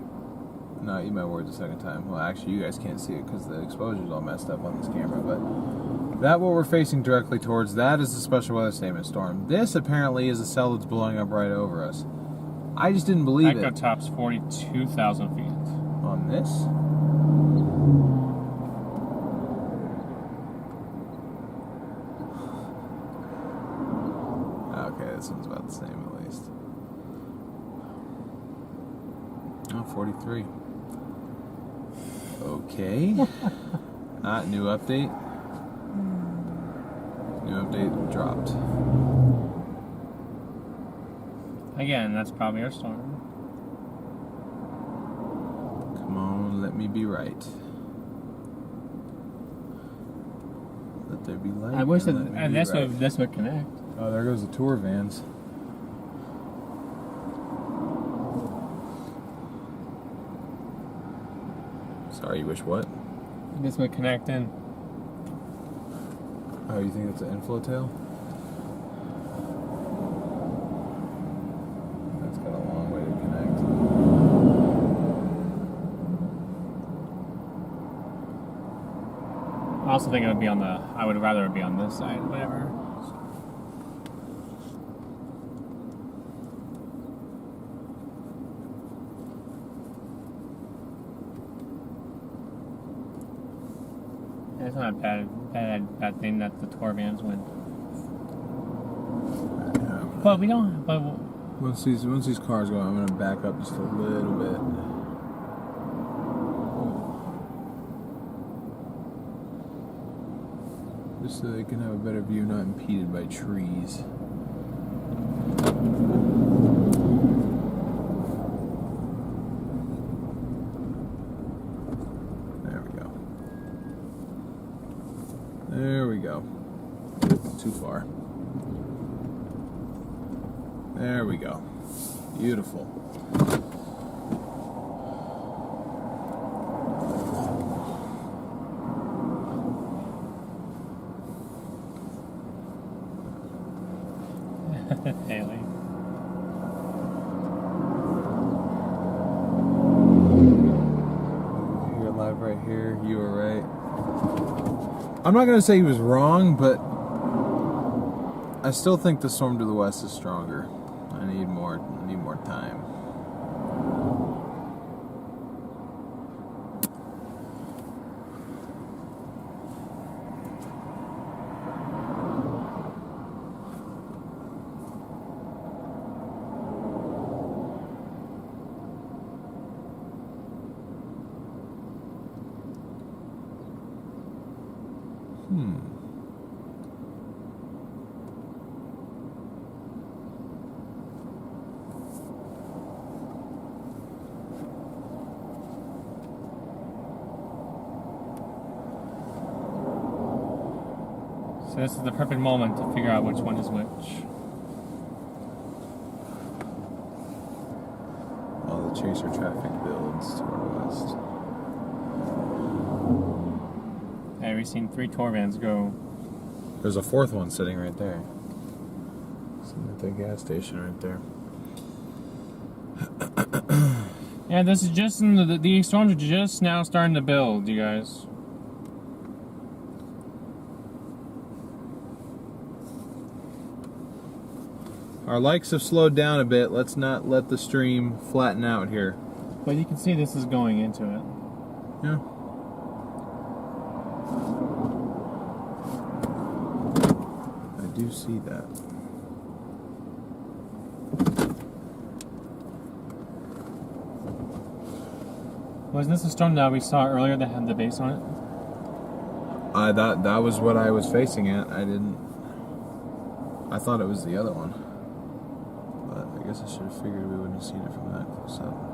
not eat my words a second time. Well, actually, you guys can't see it because the exposure's all messed up on this camera, but that what we're facing directly towards, that is the special weather statement storm. This apparently is a cell that's blowing up right over us. I just didn't believe Echo it. tops 42,000 feet. On this? Okay, this one's about the same at least. Oh, 43. Okay. New update. New update dropped. Again, that's probably our storm. Come on, let me be right. Let there be light. I wish that, let me and be this right. would connect. Oh, there goes the tour vans. Sorry, you wish what? This would connect in. Oh, you think it's an inflow tail? That's got a long way to connect. I also think it would be on the. I would rather it be on this side, whatever. Yeah, it's not a bad thing that the tour vans win. But we don't. But Once these cars go, I'm gonna back up just a little bit. Just so they can have a better view, not impeded by trees. There we go. There we go. Too far. There we go. Beautiful. Haley. You're live right here. You were right. I'm not gonna say he was wrong, but I still think the storm to the west is stronger. I need more time. So this is the perfect moment to figure out which one is which. All the chaser traffic builds to our west. Hey, we've seen 3 tour vans go. There's a 4th one sitting right there. Sitting at the gas station right there. Yeah, this is just the storms are just now starting to build, you guys. Our likes have slowed down a bit. Let's not let the stream flatten out here. But you can see this is going into it. Yeah. I do see that. Wasn't this the storm that we saw earlier that had the base on it? That was what I was facing at. I thought it was the other one. But I guess I should have figured we wouldn't have seen it from that close up.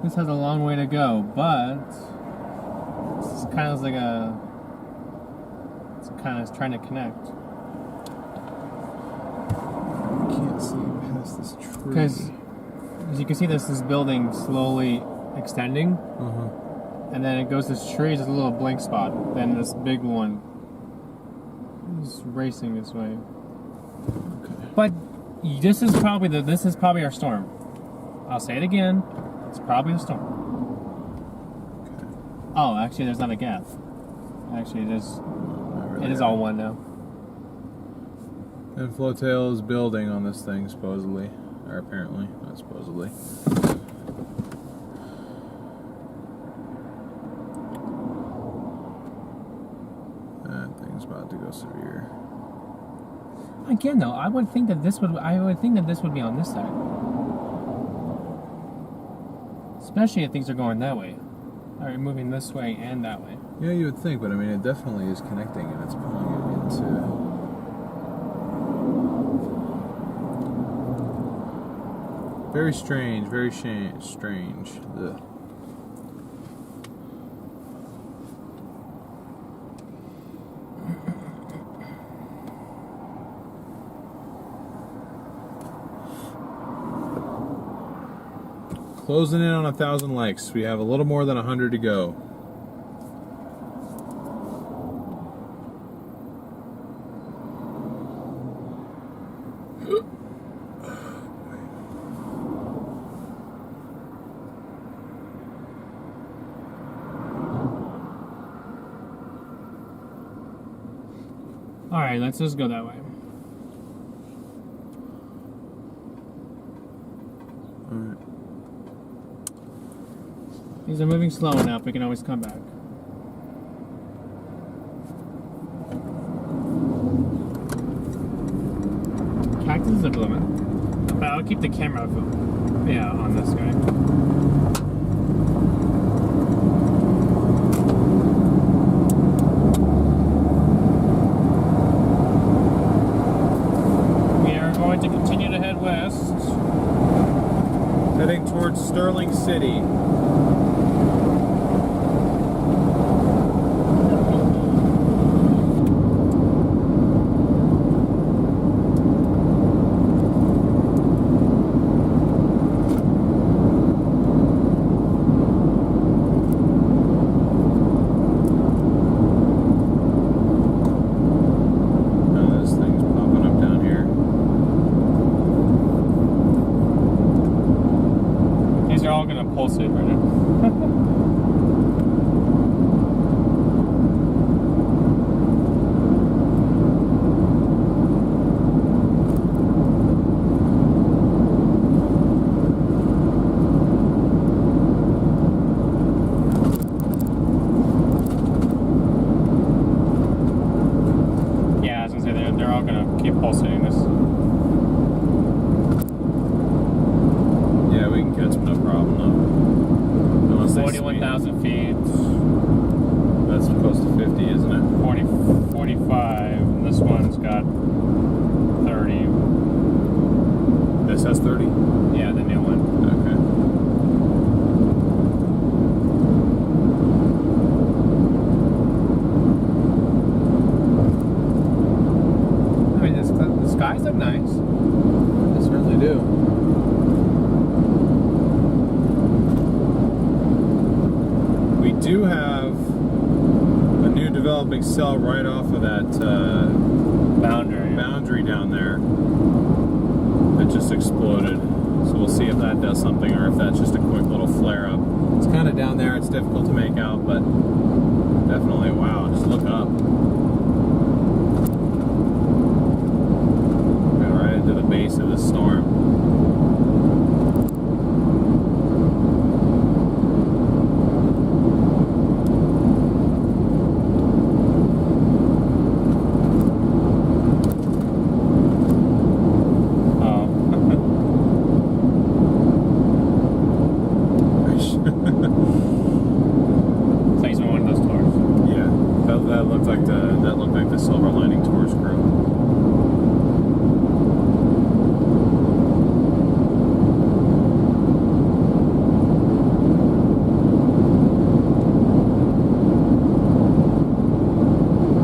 This has a long way to go, but it's kind of like it's kind of trying to connect. I can't see past this tree. Because, as you can see, this is building slowly extending, and then it goes this tree, there's a little blank spot. Then this big one is racing this way. Okay. But this is probably our storm. I'll say it again. It's probably the storm. Okay. Oh, actually, there's not a gap. Actually, it is. Really It is all one now. And Flowtail is building on this thing, supposedly. Or apparently, not supposedly. That thing's about to go severe. Again, though, I would think that this would be on this side. Especially if things are going that way. Or moving this way and that way. Yeah, you would think, but I mean, it definitely is connecting and it's pulling it into. Very strange, very strange. Ugh. Closing in on 1,000 likes. We have a little more than 100 to go. Alright, let's just go that way. Alright. These are moving slow enough, we can always come back. Cactus are blooming. But I'll keep the camera on this guy. We are going to continue to head west. Heading towards Sterling City. Pulsate right now. Yeah, I was gonna say not gonna keep pulsating this. Yeah, we can catch them, no problem, though. Unless they 41,000 feet. That's close to 50, isn't it? 45. And this one's got 30. This has 30? Yeah, the new one. Okay. I mean, the skies look nice. They certainly do. We do have a new developing cell right off of that boundary down there that just exploded. So we'll see if that does something or if that's just a quick little flare up. It's kind of down there, it's difficult to make out, but definitely, wow, just look up. Got right into the base of the storm. That looked like the Silver Lining Tours crew.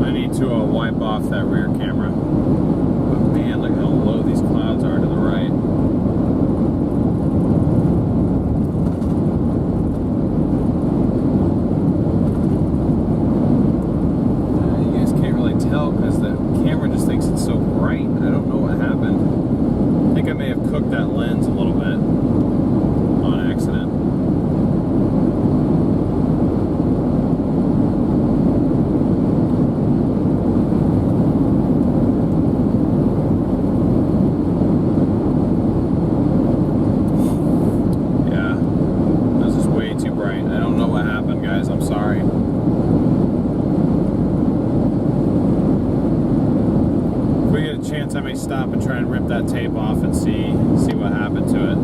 I need to wipe off that rear camera. But man, look how low these clouds are to the right. Because the camera just thinks it's so bright. I don't know what happened. I think I may have cooked that lens a little bit on accident. Yeah, this is way too bright. I don't know what happened, guys. I'm sorry. Chance I may stop and try and rip that tape off and see what happened to it.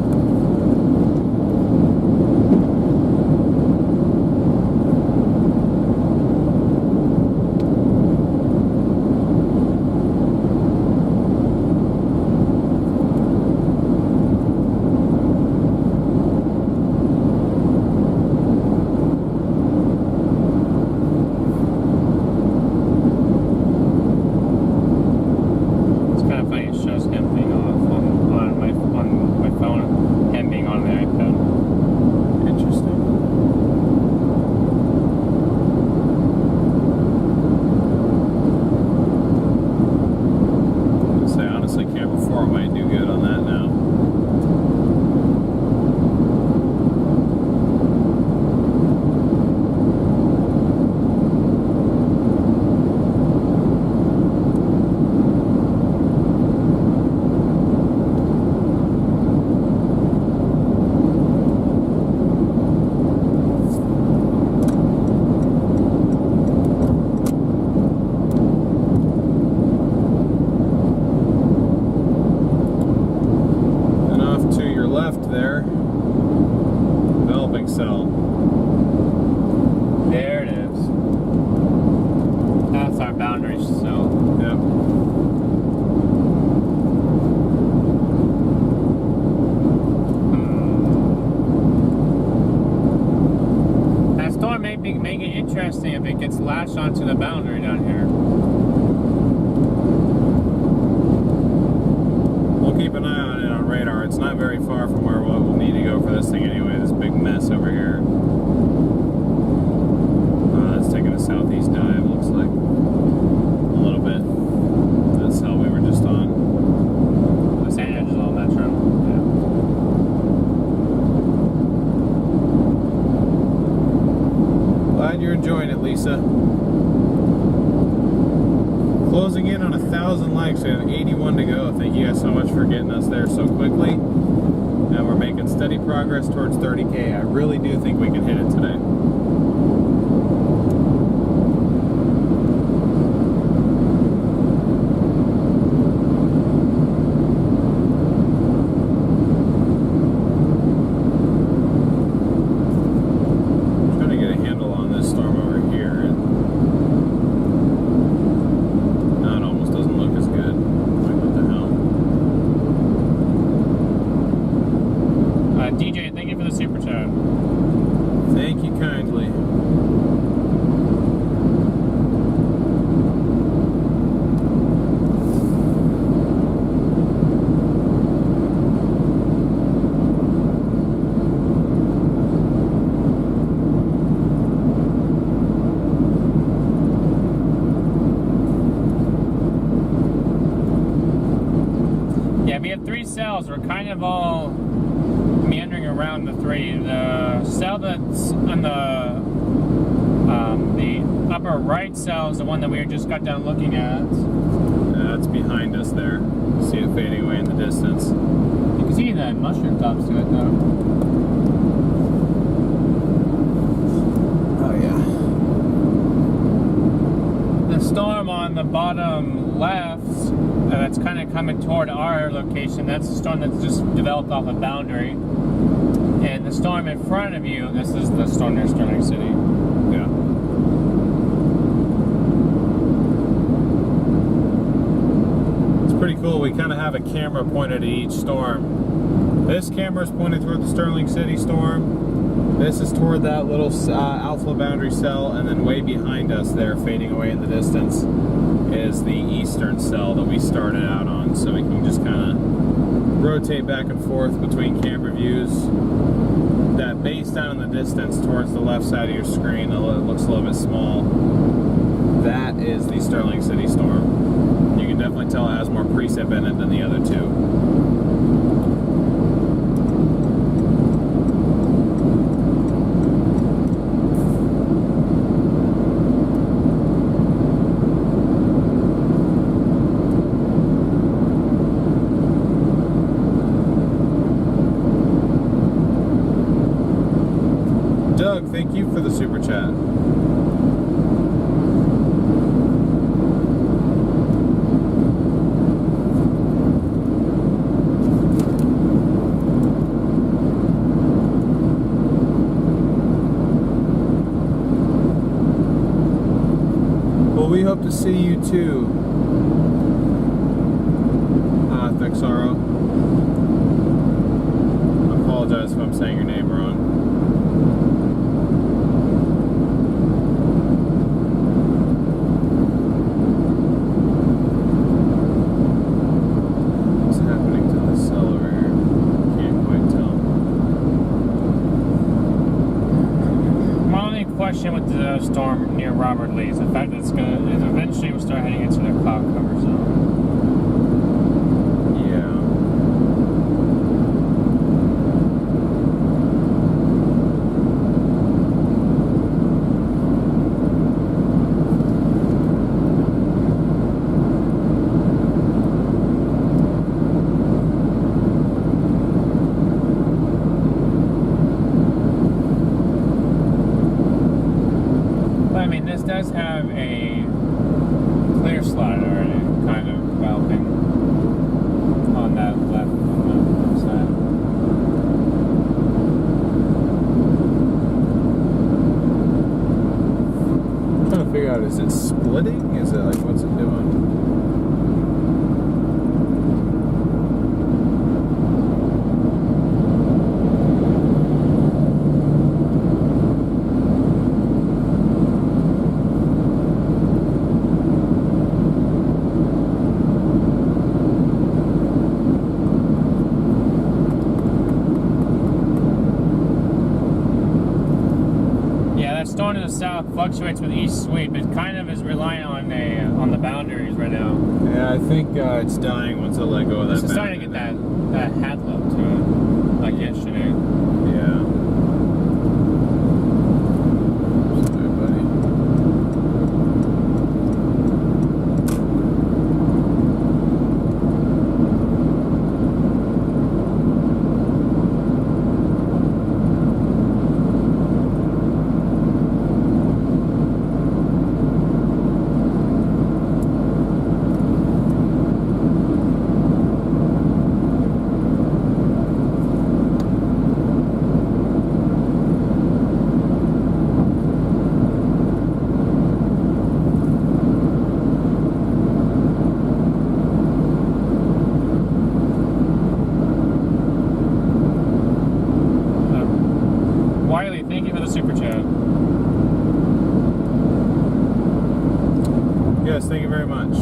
Interesting if it gets lashed onto the boundary down here. We'll keep an eye on it on radar. It's not very far from where we'll need to go for this thing anyway. This big mess over here. It's taking a southeast dive, looks like. A little bit. That's how we were just on. The San Angelo Metro. Glad you're enjoying it, Lisa. Closing in on 1,000 likes. We have 81 to go. Thank you guys so much for getting us there so quickly. And we're making steady progress towards 30K. I really do think we can hit it today. Yeah, we have 3 cells. We're kind of all meandering around the 3. The cell that's on the upper right cell is the one that we just got done looking at. That's behind us there. See it fading away in the distance. You can see the mushroom tops to it though. Oh yeah. The storm on the bottom left, that's kind of coming toward our location. That's the storm that's just developed off a boundary. And the storm in front of you, this is the storm near Sterling City. Yeah. It's pretty cool. We kind of have a camera pointed at each storm. This camera is pointed toward the Sterling City storm. This is toward that little outflow boundary cell, and then way behind us there, fading away in the distance, is the eastern cell that we started out on. So we can just kind of rotate back and forth between camera views. That base down in the distance towards the left side of your screen, it looks a little bit small. That is the Sterling City storm. You can definitely tell it has more precip in it than the other 2. Doug, thank you for the super chat. Well, we hope to see you too, Thexaro. I apologize if I'm saying your name wrong. With the storm near Robert Lee is the fact that it eventually will start heading into the cloud cover zone. This does have a clear slide already, kind of developing on that left side. I'm trying to figure out, is it splitting? Is it like, what's it doing? Storm to the south fluctuates with each sweep. It kind of is relying on the boundaries right now. Yeah, I think it's dying once I let go of that. It's starting to get that hat look to it, like yesterday. Yeah. Sorry, buddy. Yes, thank you very much.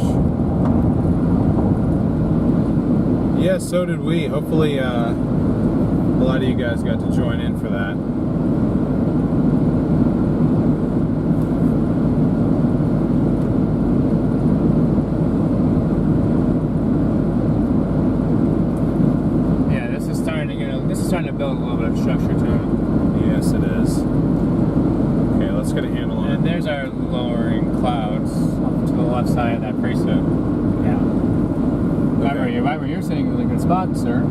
Yes, so did we. Hopefully, a lot of you guys got to join in for that. trying to build a little bit of structure to it. Yes, it is. Okay, let's get a handle on And it. there's our lowering clouds off to the left side of that precip. Yeah. Right where you're sitting in a really good spot, sir.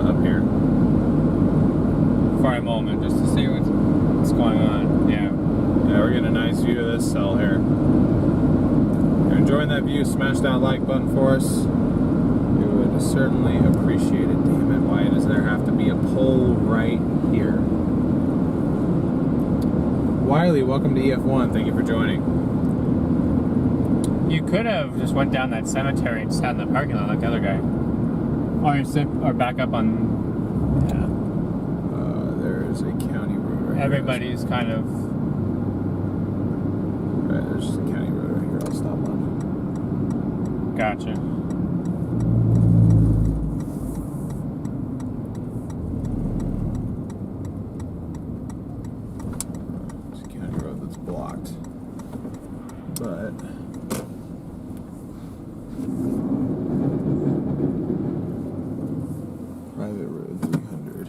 Up here. For a moment, just to see what's going on. Yeah. Yeah, we're getting a nice view of this cell here. If you're enjoying that view, smash that like button for us. We would certainly appreciate it. Damn it, why does there have to be a pole right here? Wiley, welcome to EF1. Thank you for joining. You could have just went down that cemetery and sat in the parking lot like the other guy. Or back up on... Yeah. There's a county road right here. Everybody's kind of... Right, there's just a county road right here. I'll stop on. Gotcha. It's a county road that's blocked. But... Private road 300.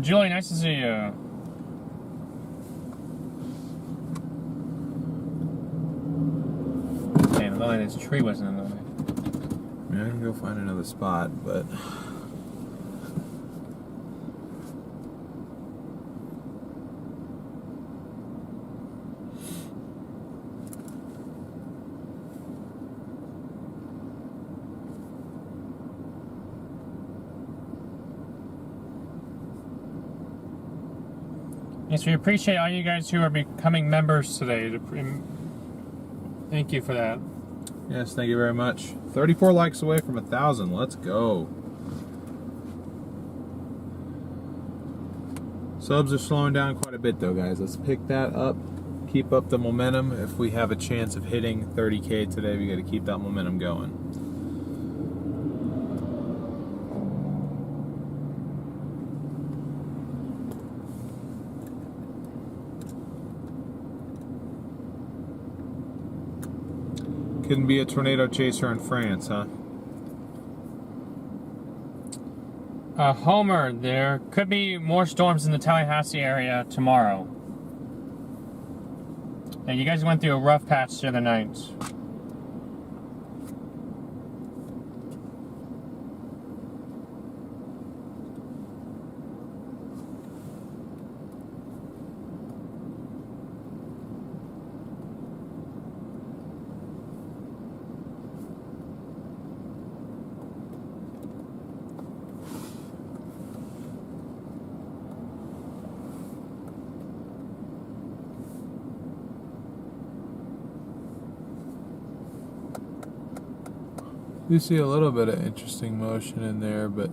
Julie, nice to see you. Damn, if only this tree wasn't in the way. Yeah, I can go find another spot, but... Yes, we appreciate all you guys who are becoming members today. Thank you for that. Yes, thank you very much. 34 likes away from 1,000. Let's go. Subs are slowing down quite a bit though, guys. Let's pick that up. Keep up the momentum. If we have a chance of hitting 30K today, we got to keep that momentum going. Couldn't be a tornado chaser in France, huh? Homer, there could be more storms in the Tallahassee area tomorrow. Yeah, you guys went through a rough patch the other night. You see a little bit of interesting motion in there, but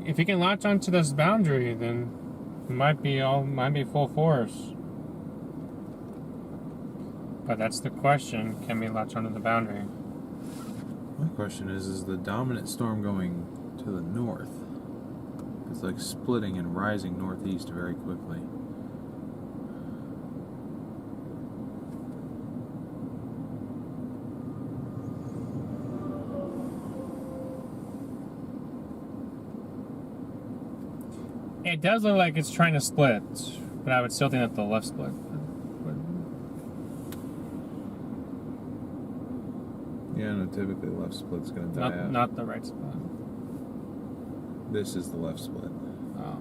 If you can latch onto this boundary, then it might be full force. But that's the question: can we latch onto the boundary? my question is the dominant storm going to the north? It's like splitting and rising northeast very quickly. It does look like it's trying to split, but I would still think that the left split. Yeah, no, typically left split's going to die out. Not the right split. This is the left split. Oh.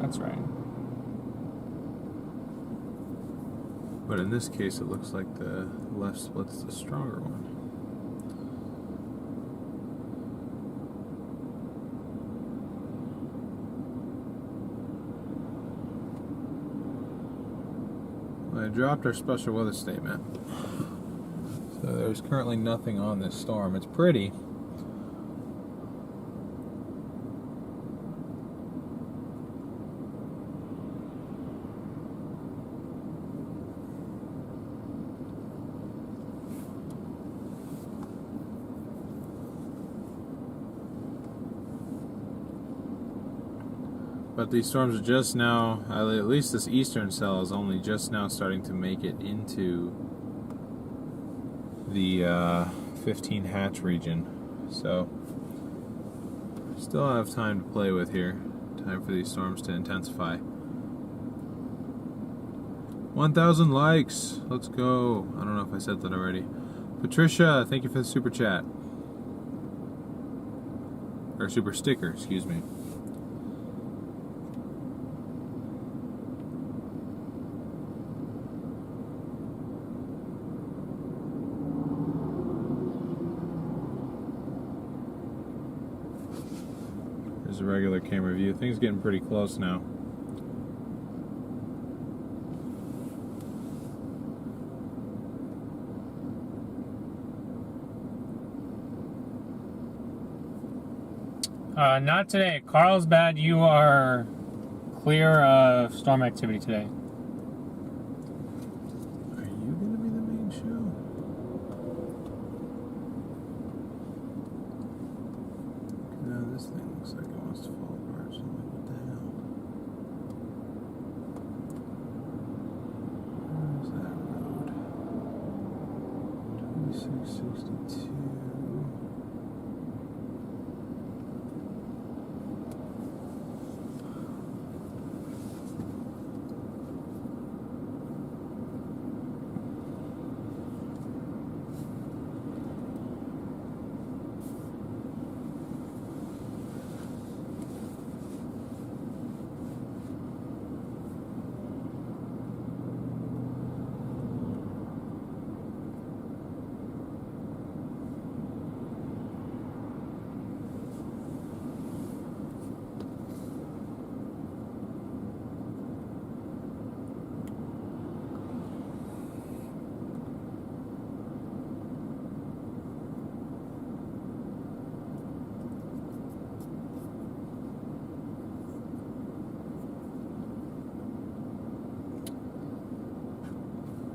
That's right. But in this case, it looks like the left split's the stronger one. I dropped our special weather statement. So there's currently nothing on this storm. It's pretty. But these storms are just now, at least this eastern cell is only just now starting to make it into the 15 hatch region. So, still have time to play with here. Time for these storms to intensify. 1,000 likes. Let's go. I don't know if I said that already. Patricia, thank you for the super chat. Or super sticker, excuse me. Here's a regular camera view. Things getting pretty close now. Not today. Carlsbad, you are clear of storm activity today. Are you going to be the main show? No, this thing looks like it wants to fall apart. So I'm like, what the hell? Where's that road? 2662.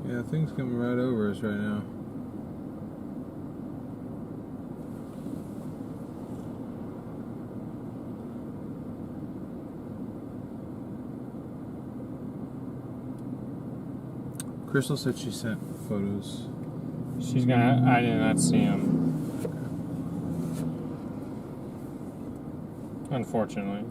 Yeah, things coming right over us right now. Crystal said she sent photos. She's gonna. I did not see him. Unfortunately.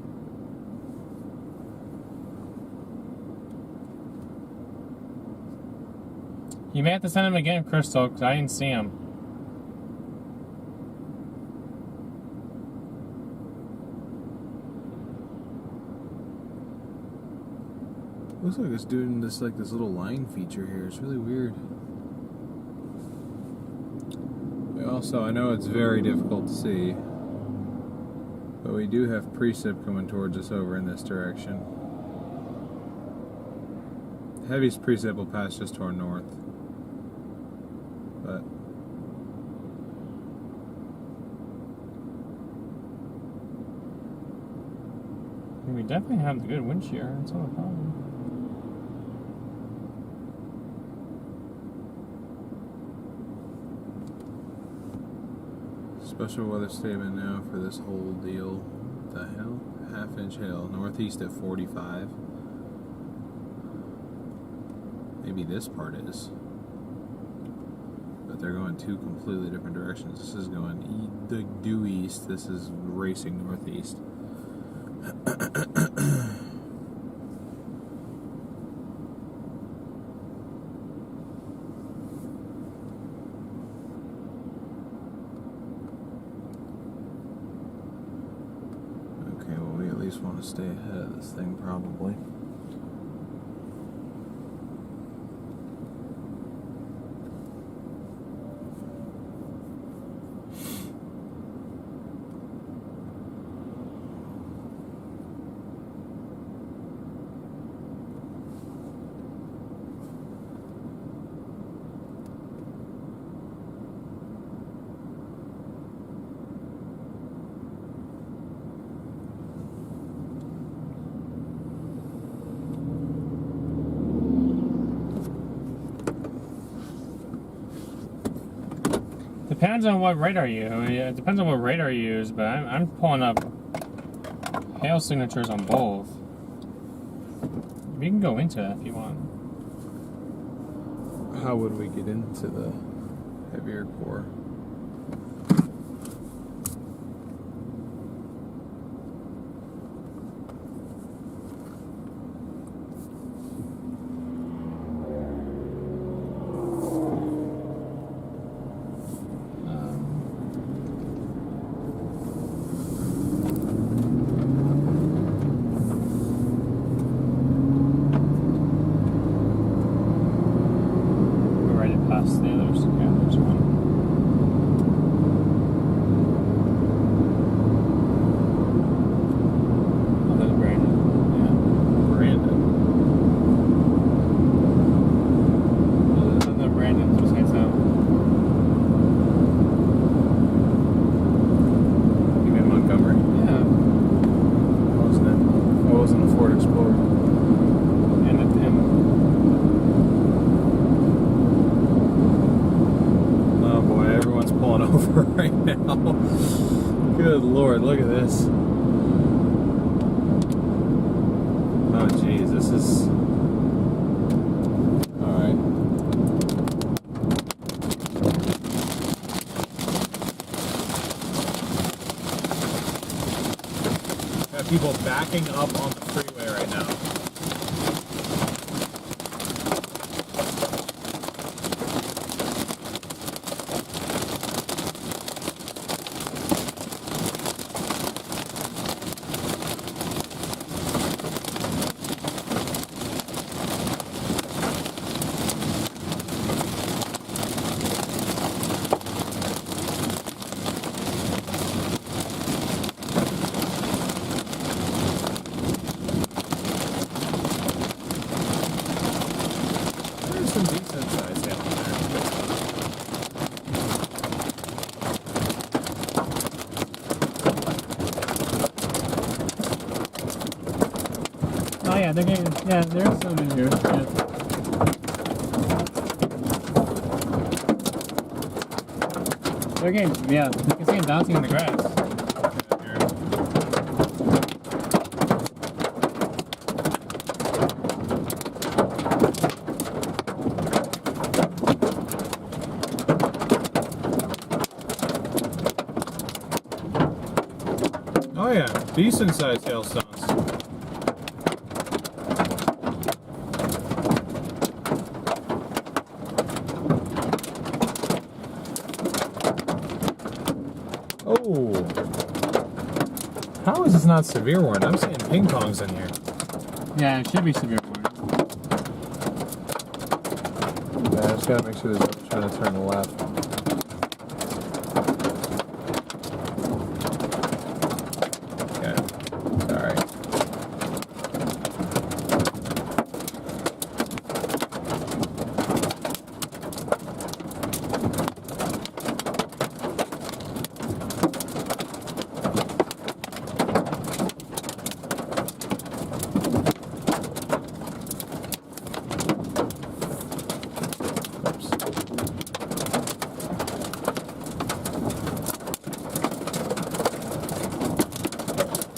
You may have to send him again, Crystal, because I didn't see him. Looks like it's doing this this little line feature here. It's really weird. Also, I know it's very difficult to see, but we do have precip coming towards us over in this direction. The heaviest precip will pass just to our north. But we definitely have the good wind shear. That's not a problem. special weather statement now for this whole deal. What the hell? Half-inch hail. Northeast at 45. Maybe this part is. But they're going two completely different directions. This is going due east. This is racing northeast. Okay, well, we at least want to stay ahead of this thing, probably. Depends on what radar you. It depends on what radar you use, but I'm pulling up hail signatures on both. We can go into it if you want. How would we get into the heavier core? Past the others. Yeah, there's one. Oh, there's Brandon. Yeah. Brandon. There's another Brandon besides that. You mean Montgomery? Yeah. Wasn't it? Oh, wasn't a Ford Explorer. And Oh boy, everyone's pulling over right now. Good Lord, look at this. Oh geez, this is... Alright. Got people backing up on the freeway right now. There's some decent size hail in there. oh yeah, they're getting. Yeah, there's some in here. Yeah. They're getting. Yeah, you can see them bouncing on the grass. Oh yeah, decent sized hailstones. Oh, how is this not severe warned? I'm seeing ping pongs in here. Yeah, it should be severe warning. Yeah, I just gotta make sure there's no trying to turn left. Okay, alright. Oops.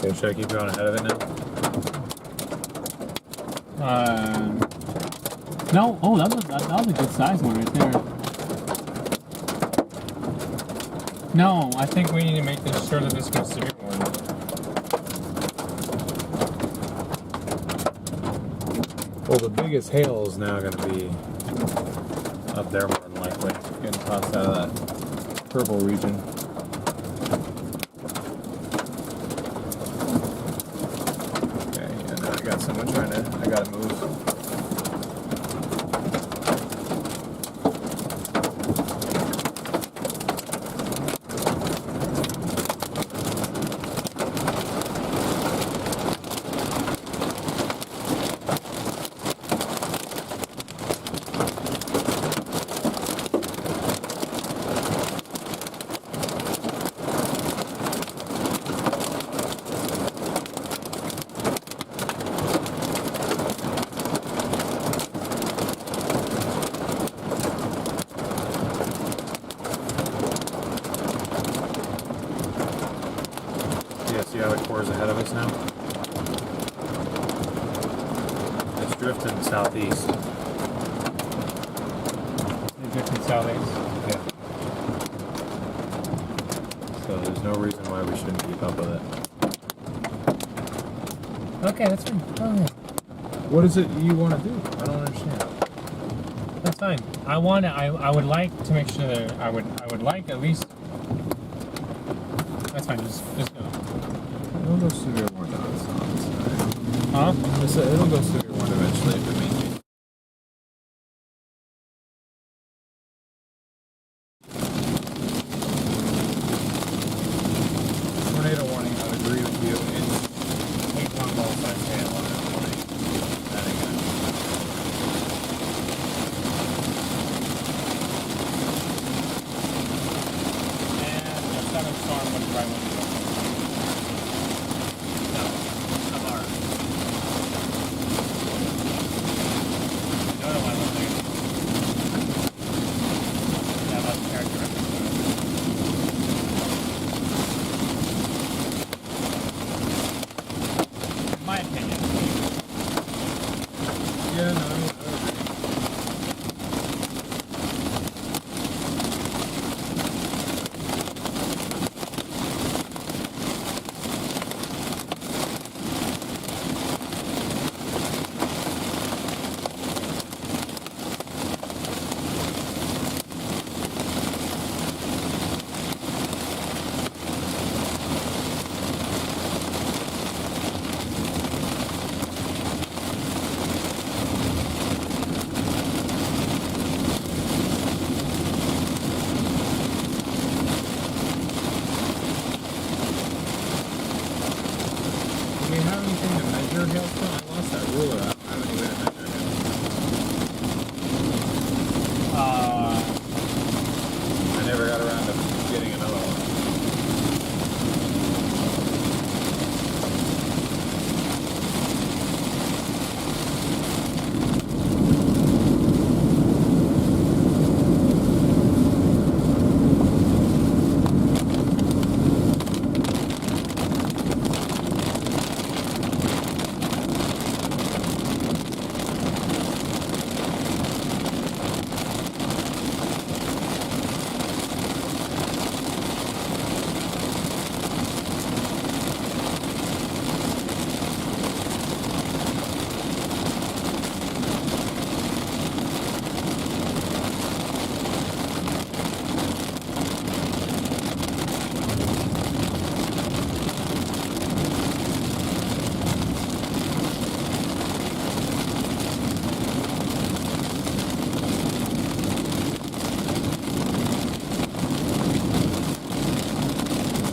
Okay, should I keep going ahead of it now? No. Oh, that was a good size one right there. No, I think we need to make this sure that this one's severe warning. Well, the biggest hail is now going to be up there more than likely. Getting tossed out of that purple region. Okay, yeah, now I got someone trying to... I gotta move. Yeah, see how the core's ahead of us now? It's drifting southeast. You're drifting southeast. Yeah. So there's no reason why we shouldn't keep up with it. Okay, that's fine. Oh, yeah. What is it you want to do? I don't understand. That's fine. I would like to make sure that I would like at least. That's fine. Just go. It'll go severe warning on its own. Huh? It'll go severe warning eventually if it means it. Tornado warning, I would agree with you. Ping pong ball size hail on that warning. That ain't good. And the southern storm was right when we go. No, Amara. No, I don't think. Yeah, that's characteristic. In my opinion. Yeah, no, I would agree. Do we have anything to measure hailstone? I lost that ruler. I don't have any way to measure hailstone. I never got around to getting another one.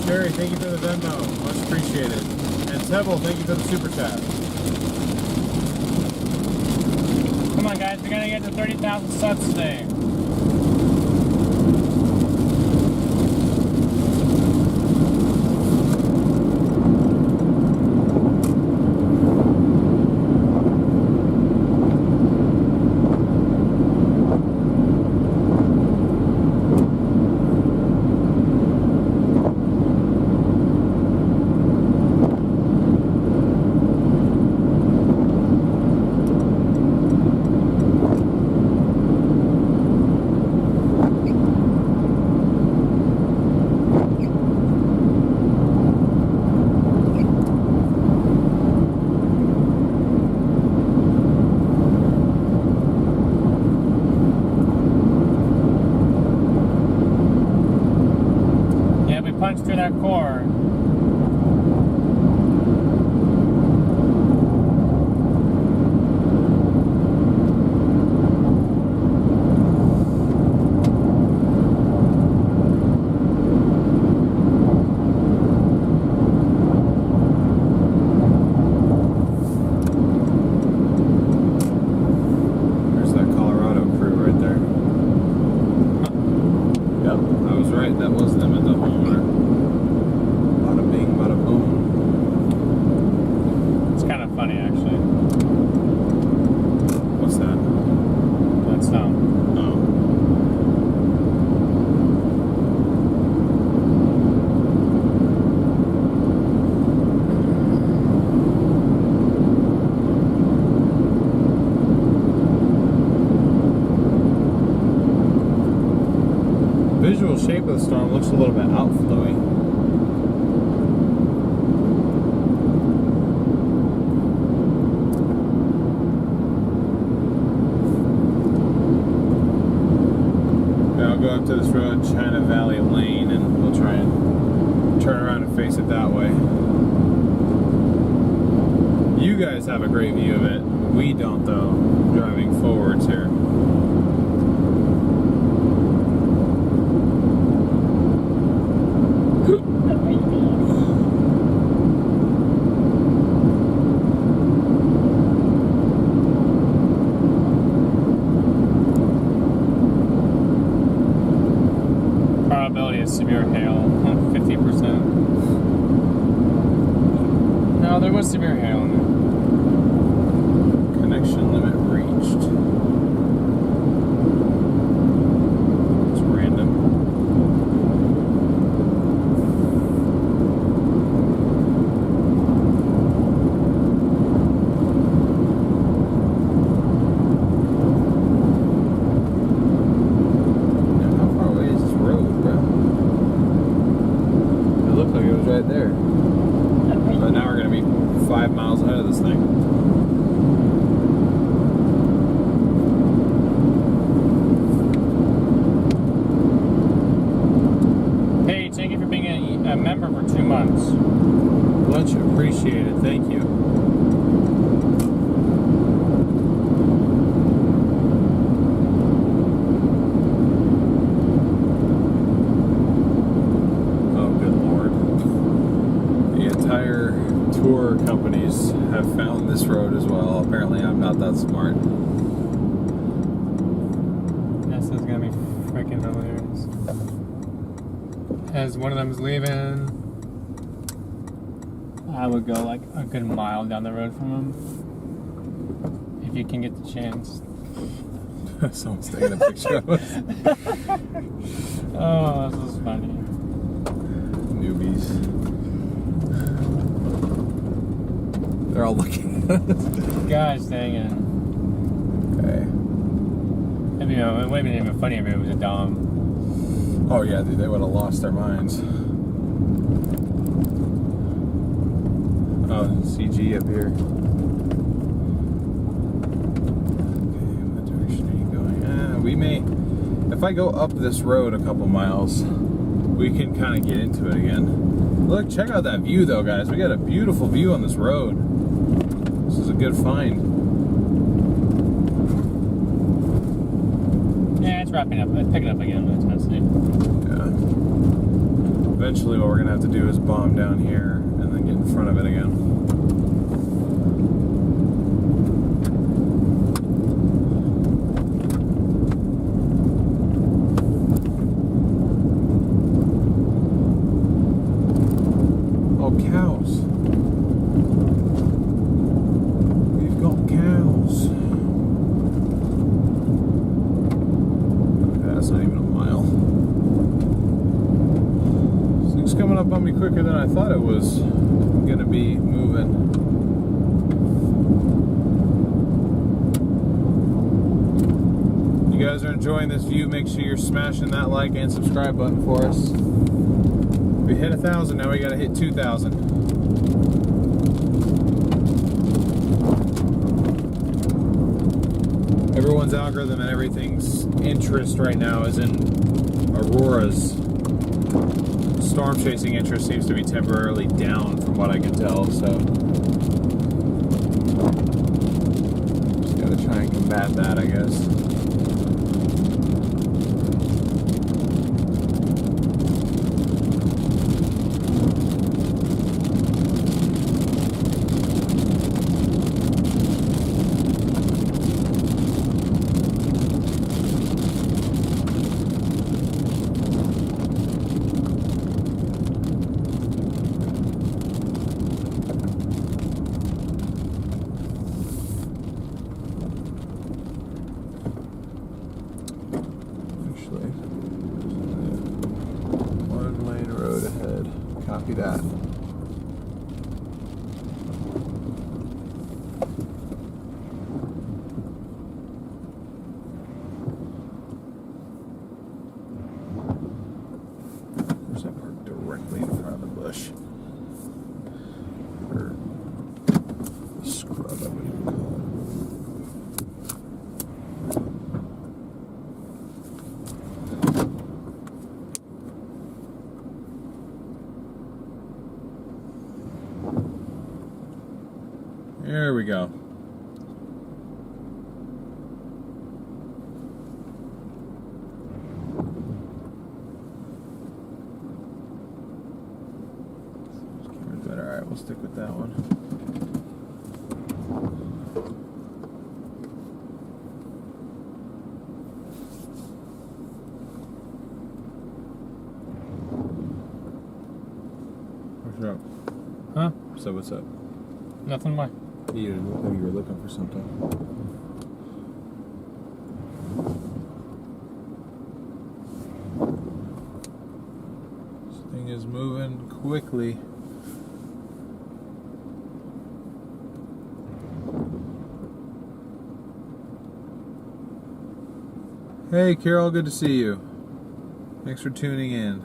Jerry, thank you for the Venmo. Much appreciated. And Tebble, thank you for the super chat. Come on, guys, we gotta get to 30,000 subs today. Punch through that core. There's that Colorado crew right there. Yep, I was right. That was them at the homeowner. Bada bing, bada boom. It's kind of funny, actually. What's that? That sound. Oh. of the storm. Looks a little bit outflowy. I'll go up to this road, China Valley Lane, and we'll try and turn around and face it that way. You guys have a great view of it. We don't, though, driving forwards here. Probability of severe hail, 50%. No, there was severe hail in there. Connection limit reached. It's random. Now, how far away is this road, bro? It looked like it was right there. But now we're going to be 5 miles ahead of this thing. Hey, thank you for being a member for 2 months. Much appreciated. Thank you. Oh, good Lord. The entire tour companies have found this road as well. Apparently, I'm not that smart. This is gonna be freaking hilarious. As one of them's leaving, I would go like a good mile down the road from him. If you can get the chance. Someone's taking a picture of us. Oh, this is funny. Newbies. They're all looking at us. Gosh dang it. Okay. I mean, it would have been even funnier if it was a Dom. Oh yeah, dude, they would have lost their minds. Oh, CG up here. Okay, what direction are you going? We may, if I go up this road a couple miles, we can kind of get into it again. Look, check out that view though, guys. We got a beautiful view on this road. This is a good find. Yeah, it's wrapping up. It's picking up again. That's Tennessee. Yeah. Eventually what we're going to have to do is bomb down here and then get in front of it again. Oh, cows. We've got cows. Okay, that's not even a mile. This thing's coming up on me quicker than I thought it was going to be moving. You guys are enjoying this view, make sure you're smashing that like and subscribe button for us. We hit 1,000, now we gotta hit 2,000. Everyone's algorithm and everything's interest right now is in Aurora's. Storm chasing interest seems to be temporarily down from what I can tell, so just gotta try and combat that, I guess. Actually, one lane road ahead. Copy that. directly in front of the bush. Or scrub, I would even call it. There we go. Alright, we'll stick with that one. What's up? Huh? So what's up? Nothing much. You were looking for something. This thing is moving quickly. Hey Carol, good to see you. Thanks for tuning in.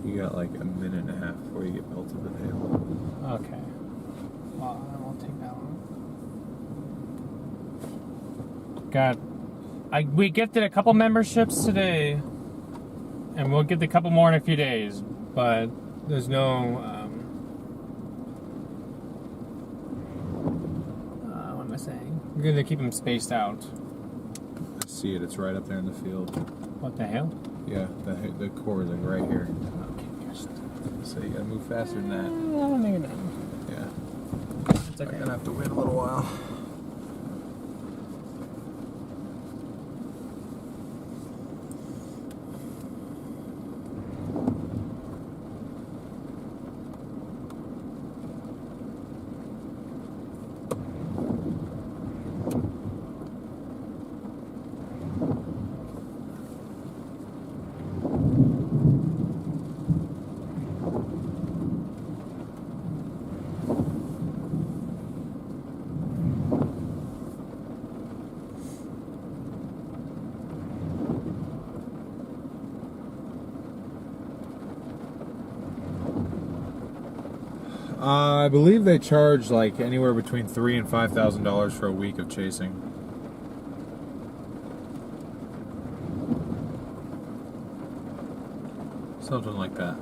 You got like a minute and a half before you get melted with hail. Okay. Well, I won't take that one. God, we gifted a couple memberships today, and we'll get a couple more in a few days. But there's no. What am I saying? We're gonna keep them spaced out. I see it. It's right up there in the field. What the hell? Yeah, the core is like right here. Okay, gosh. So you gotta move faster than that. Maybe not. Yeah. It's okay. I'm gonna have to wait a little while. I believe they charge like anywhere between $3,000 and $5,000 for a week of chasing. Something like that.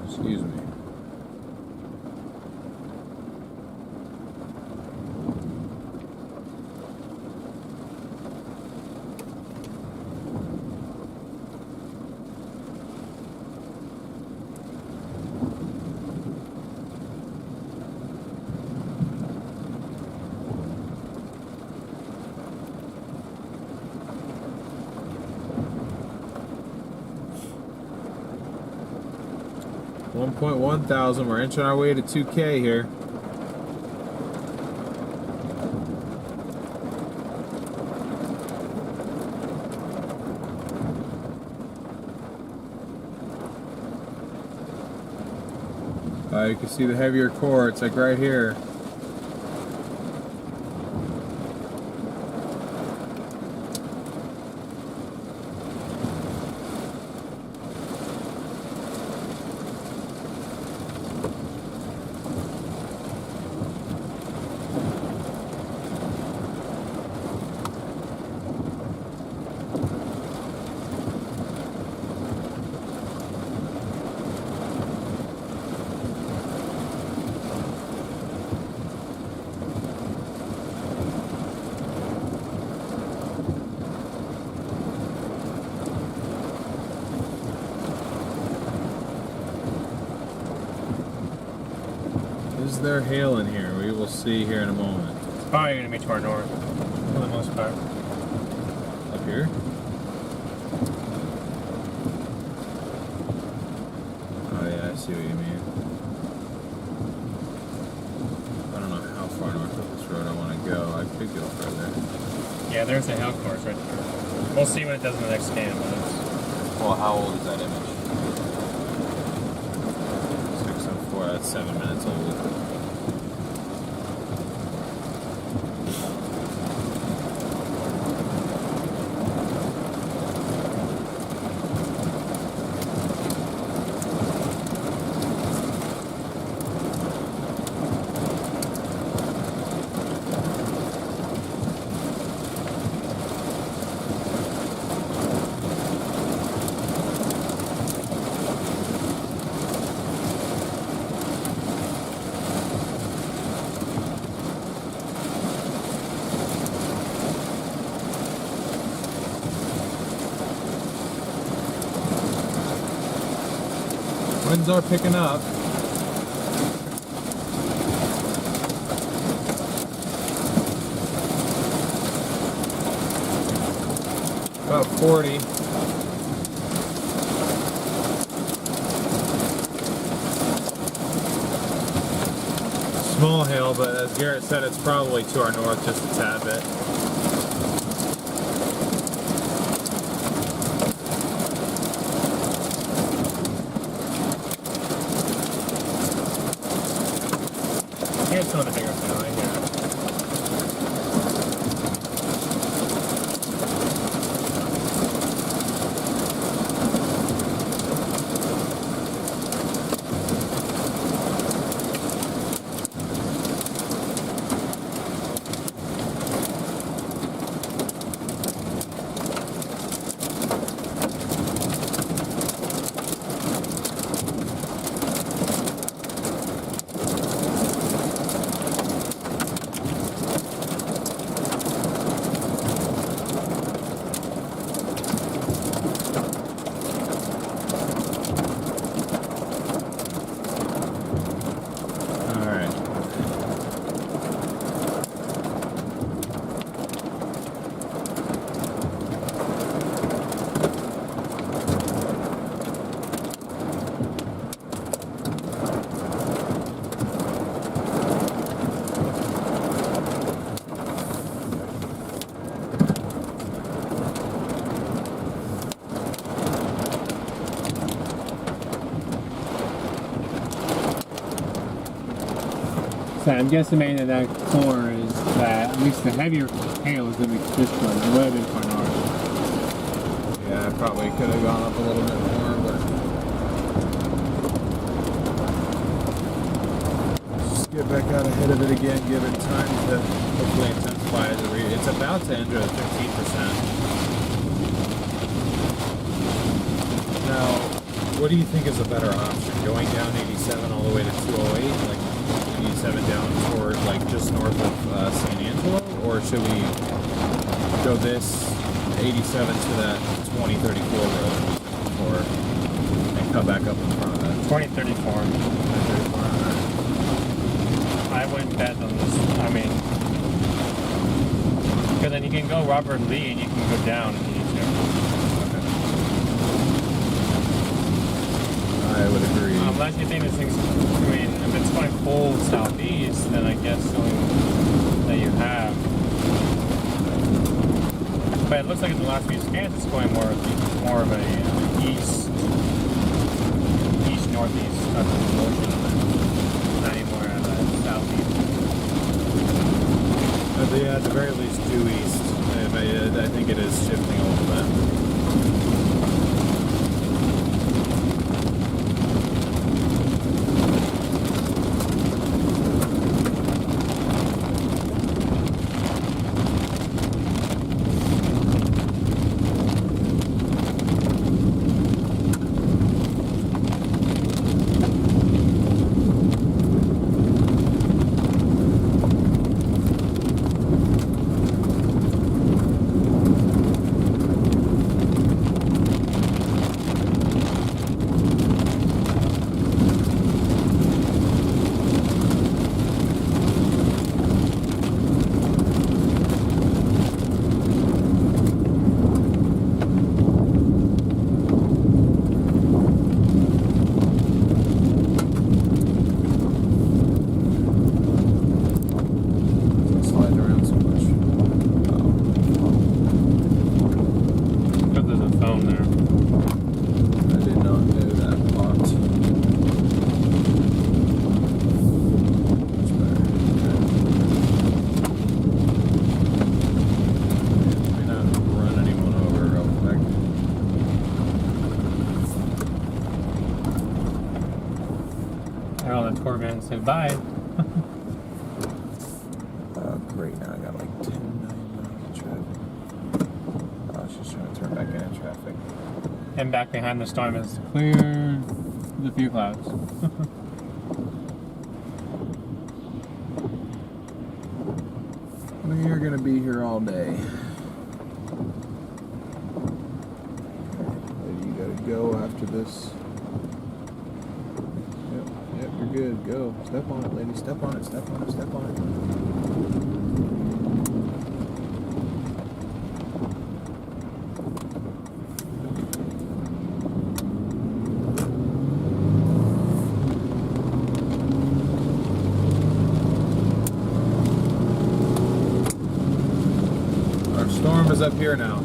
Excuse me. $1.1 thousand. We're inching our way to 2K here. You can see the heavier core. It's like right here. Is there hail in here? We will see here in a moment. It's probably going to be to our north, for the most part. Up here? Yeah, there's a hail course right there. We'll see what it does in the next scan. But it's... Well, how old is that image? 604. That's 7 minutes old. Winds are picking up. About 40. Small hail, but as Garrett said, it's probably to our north just a tad bit. Here's some of the bigger hail right here. So I'm guesstimating that that core is that at least the heavier hail is going to be this one. It would have been far north. Yeah, I probably could have gone up a little bit more, but just get back out ahead of it again, give it time to hopefully intensify as it's about to enter at 15%. Now, what do you think is a better option? Going down 87 all the way to 208, like 87 down toward like just north of San Angelo, or should we go this 87 to that 2034 road and come back up in front of that? 2034. I wouldn't bet on this. I mean, because then you can go Robert Lee and you can go down if you need to. I would agree. Unless you think this thing's, I mean, if it's going full southeast, then I guess the only that you have. But it looks like in the last few scans it's going more of a east-northeast type of motion, not anymore southeast. Yeah, at the very least due east. I think it is shifting a little bit. and say bye. Great, now I got like 10 miles of traffic. Oh, she's trying to turn back into traffic. And back behind the storm is clear the few clouds. We are going to be here all day. Okay, you got to go after this. Yep, you're good. Go. Step on it, lady. Step on it, step on it, step on it. Our storm is up here now.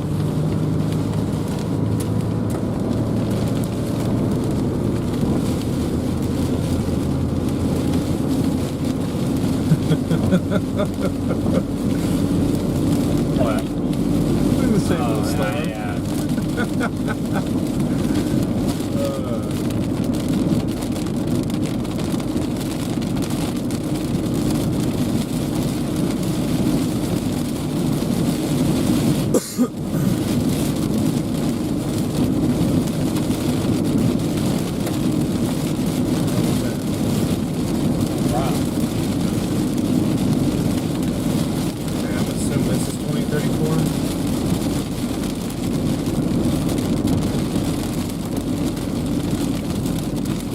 What? We're the same little storm. Yeah. Wow. Okay, I'm assuming this is 2034.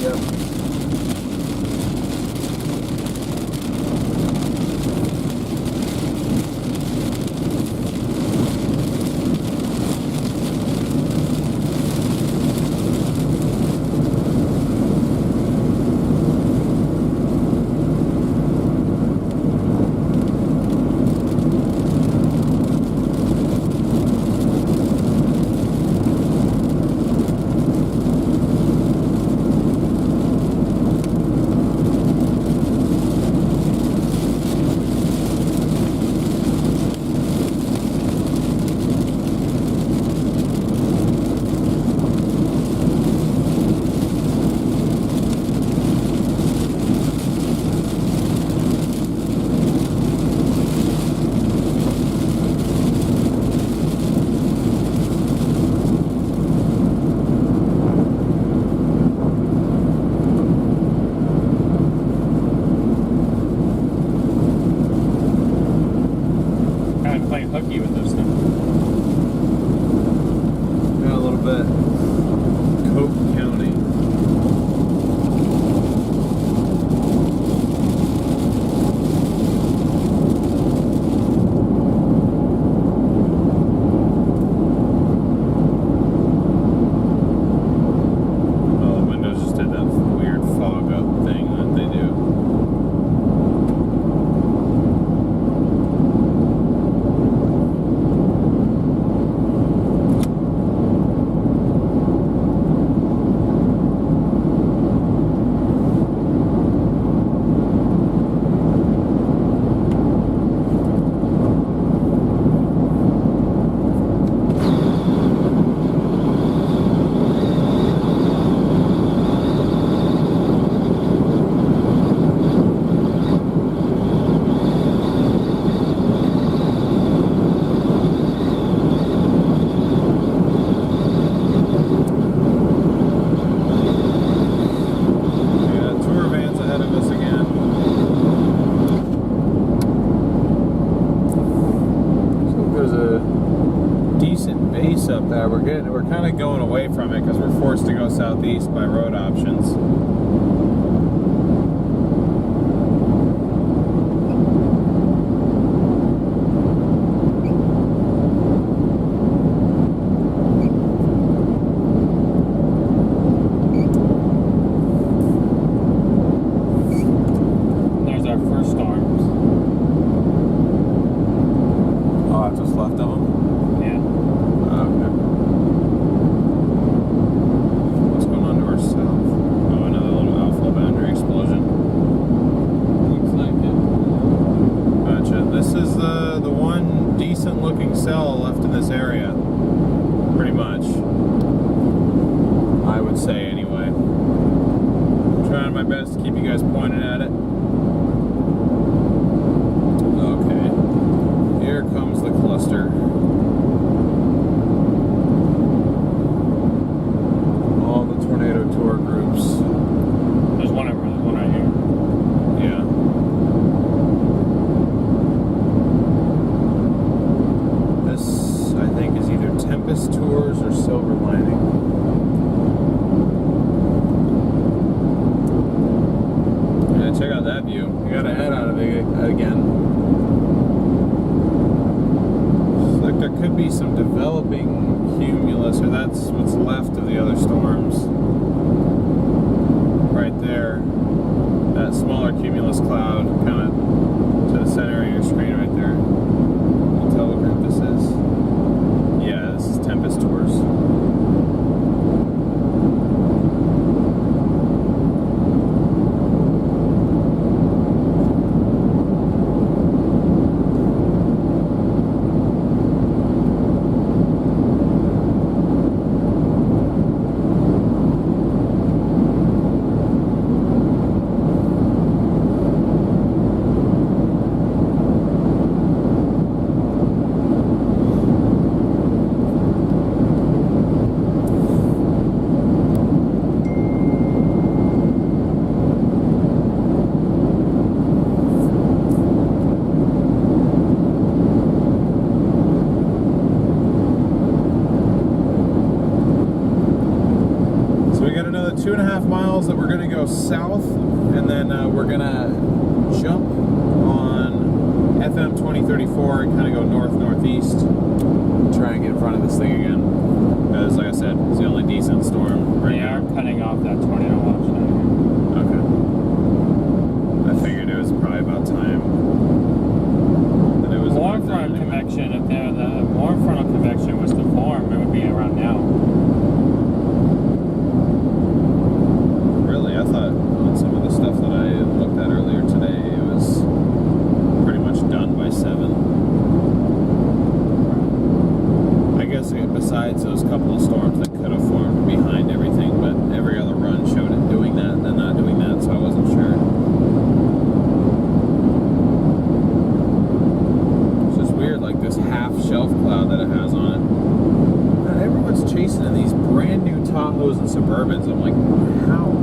Yep. Kind of playing hooky with this thing. Got a little bit. Coke County. Oh, the windows just did that weird fog up thing that they do. Up there, we're kind of going away from it because we're forced to go southeast by road options. There's our first storms. Oh, that's what's left of them? Yeah. Okay. What's going on to our south? Oh, another little alpha boundary explosion. Looks like it. Gotcha. This is the one decent looking cell left in this area. Pretty much. I would say anyway. I'm trying my best to keep you guys pointed at it. Okay. Here comes the cluster. All the tornado tour groups. There's one right here. Yeah. This, I think, is either Tempest Tours or Silver Lining. Yeah, check out that view. You gotta head out of it again. Looks like there could be some developing cumulus, or that's what's left of the other storms. Right there. That smaller cumulus cloud, kind of to the center of your screen right there. Can you tell what group this is? Yeah, this is Tempest Tours. We got another 2.5 miles that we're going to go south, and then we're going to jump on FM 2034 and kind of go north-northeast, try and get in front of this thing again. Because, like I said, it's the only decent storm right They now. are cutting off that tornado watch down Okay. I figured it was probably about time. That it was here. Warm about front time. convection, if the warm frontal convection was to form, it would be around now. Really, I thought on some of the stuff that I looked at earlier today, it was pretty much done by 7. I guess besides those couple of storms that could have formed behind everything, but every other run showed it doing that and then not doing that, so I wasn't sure. It's just weird, like this half shelf cloud that it has on it. God, everyone's chasing in these brand new Tahoes and Suburbans. I'm like, how?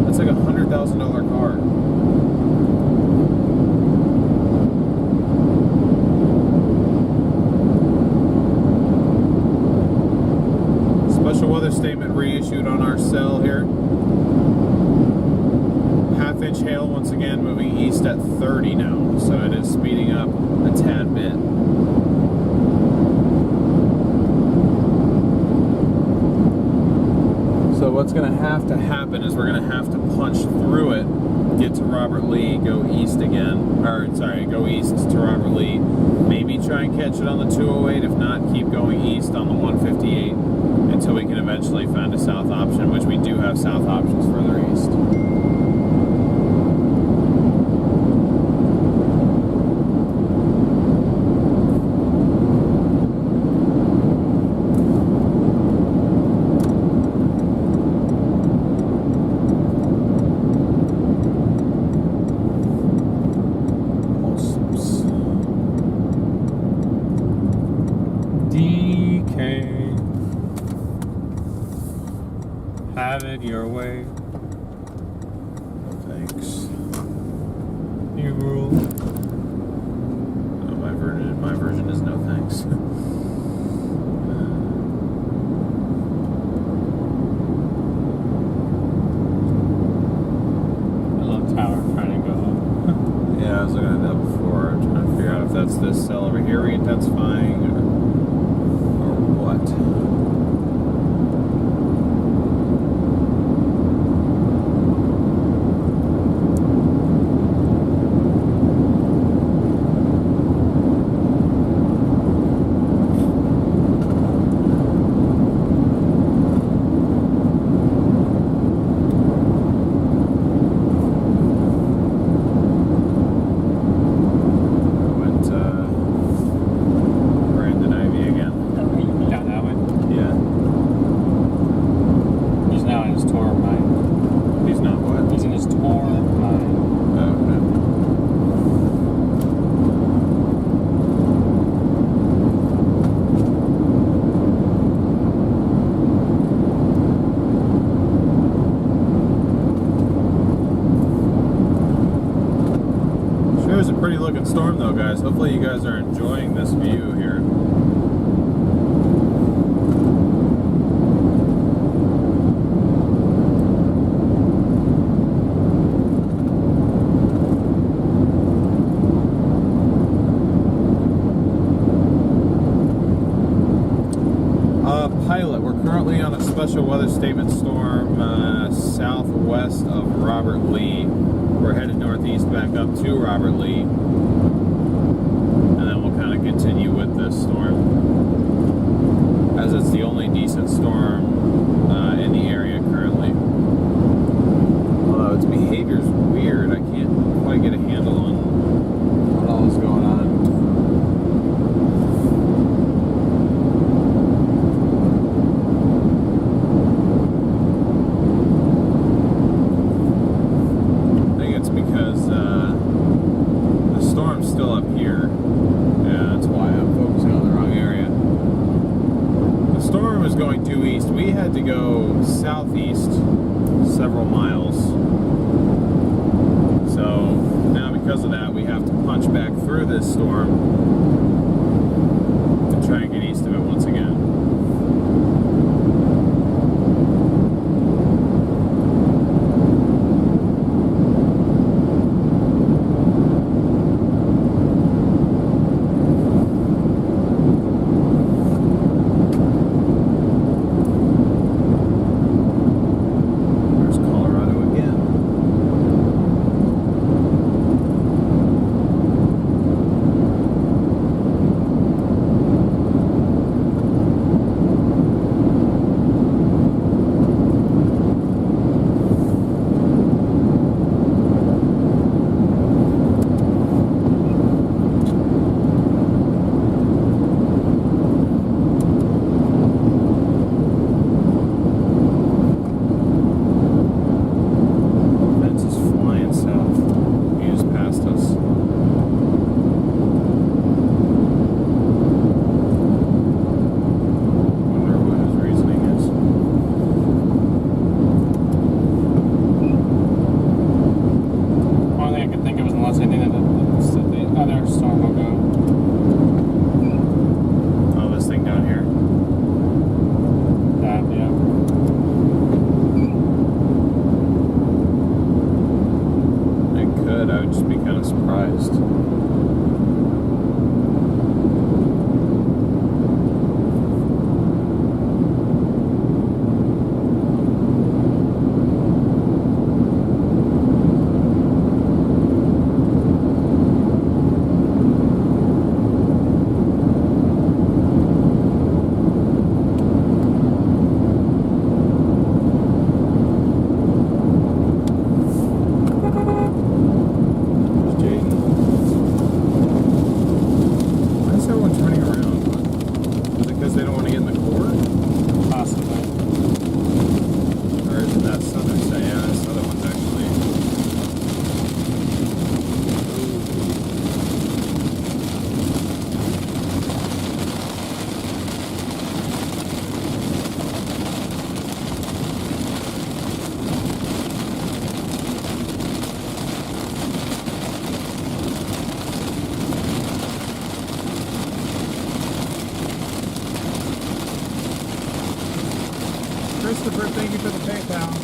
That's like $100,000 car. Special weather statement reissued on our cell here. Half-inch hail once again, moving east at 30 now, so it is speeding up a tad bit. So what's going to have to happen is we're going to have to punch through it, get to Robert Lee, go east again, or sorry, go east to Robert Lee, maybe try and catch it on the 208, if not, keep going east on the 158 until we can eventually find a south option, which we do have south options further east. Have it your way. Thanks. You rule. No, my version is no thanks. I love tower trying to go up. Yeah, I was looking at that before, trying to figure out if that's this cell over here re-intensifying or what. looking storm though, guys. Hopefully you guys are enjoying this view here. Pilot, we're currently on a special weather statement storm southwest of Robert Lee. We're headed northeast back up to Robert Lee, and then we'll kind of continue with this storm, as it's the only decent storm in the area currently. Although its behavior is weird, I can't quite get a handle on what all is going on. Going due east. We had to go southeast several miles. So now because of that, we have to punch back through this storm and try and get east of it once again. Christopher, thank you for the PayPal.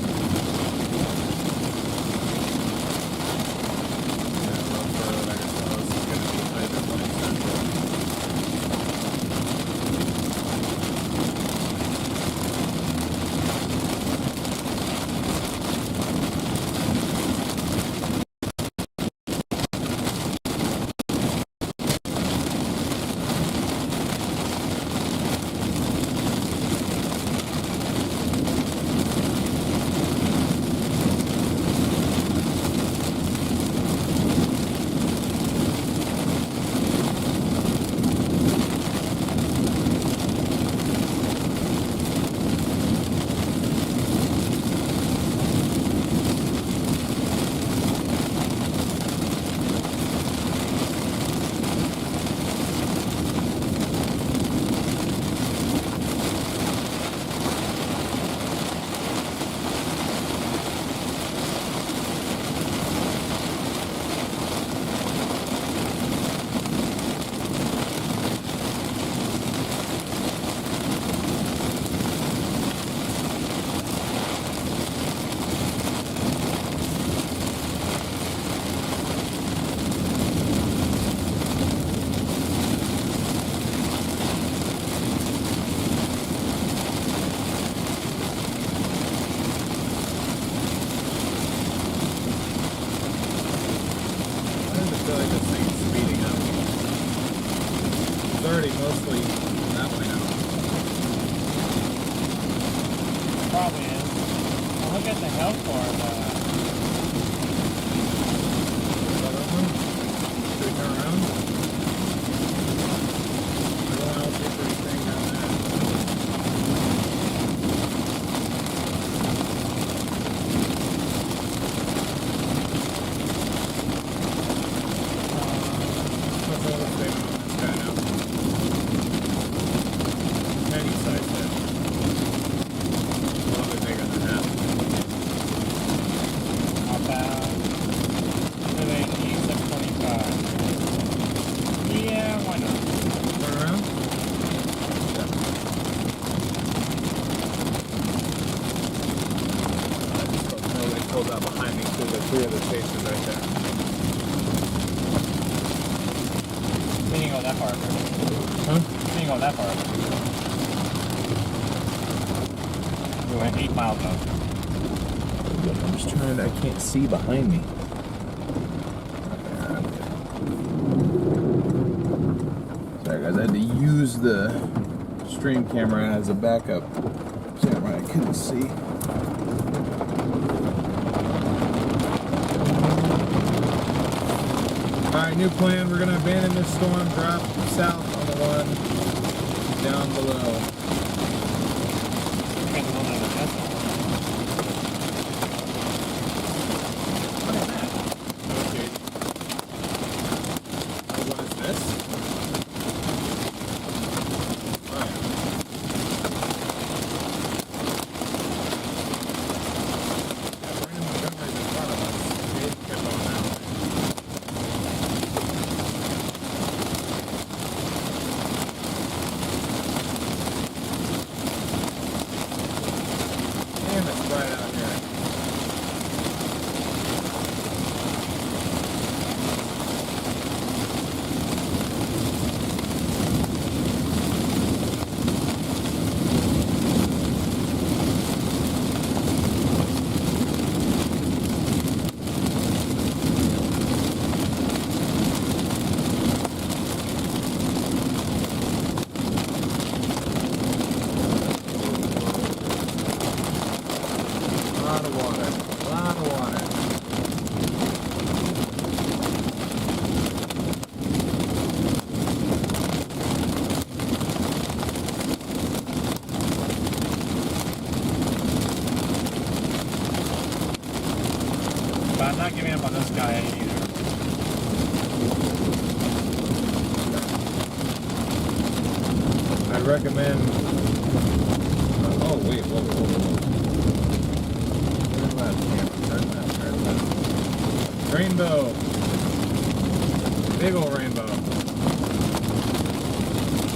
at the help for Should we turn around? Everyone else is pretty staying down there. Let's hold a statement on this guy now. Any size head. A little bit bigger than that. about ease of 25. Yeah, why not? Turn around. I just hope nobody pulls out behind me through the three other chases right there. We didn't go that far. Huh? We didn't go that far. We went 8 miles up. I'm just trying to, I can't see behind me. Sorry guys, I had to use the stream camera as a backup camera. I couldn't see. Alright, new plan. We're going to abandon this storm, drop south on the one down below. Depends on the vessel. What is that? Okay. What is this? Oh, yeah. Yeah, Brandon Montgomery's in front of us. Okay, kept going that way. Damn, it's bright out here. A lot of water. A lot of water. But I'm not giving up on this guy either. I'd recommend. Oh wait, whoa. Turn left, camera. Turn left, turn left. Rainbow. Big old rainbow. You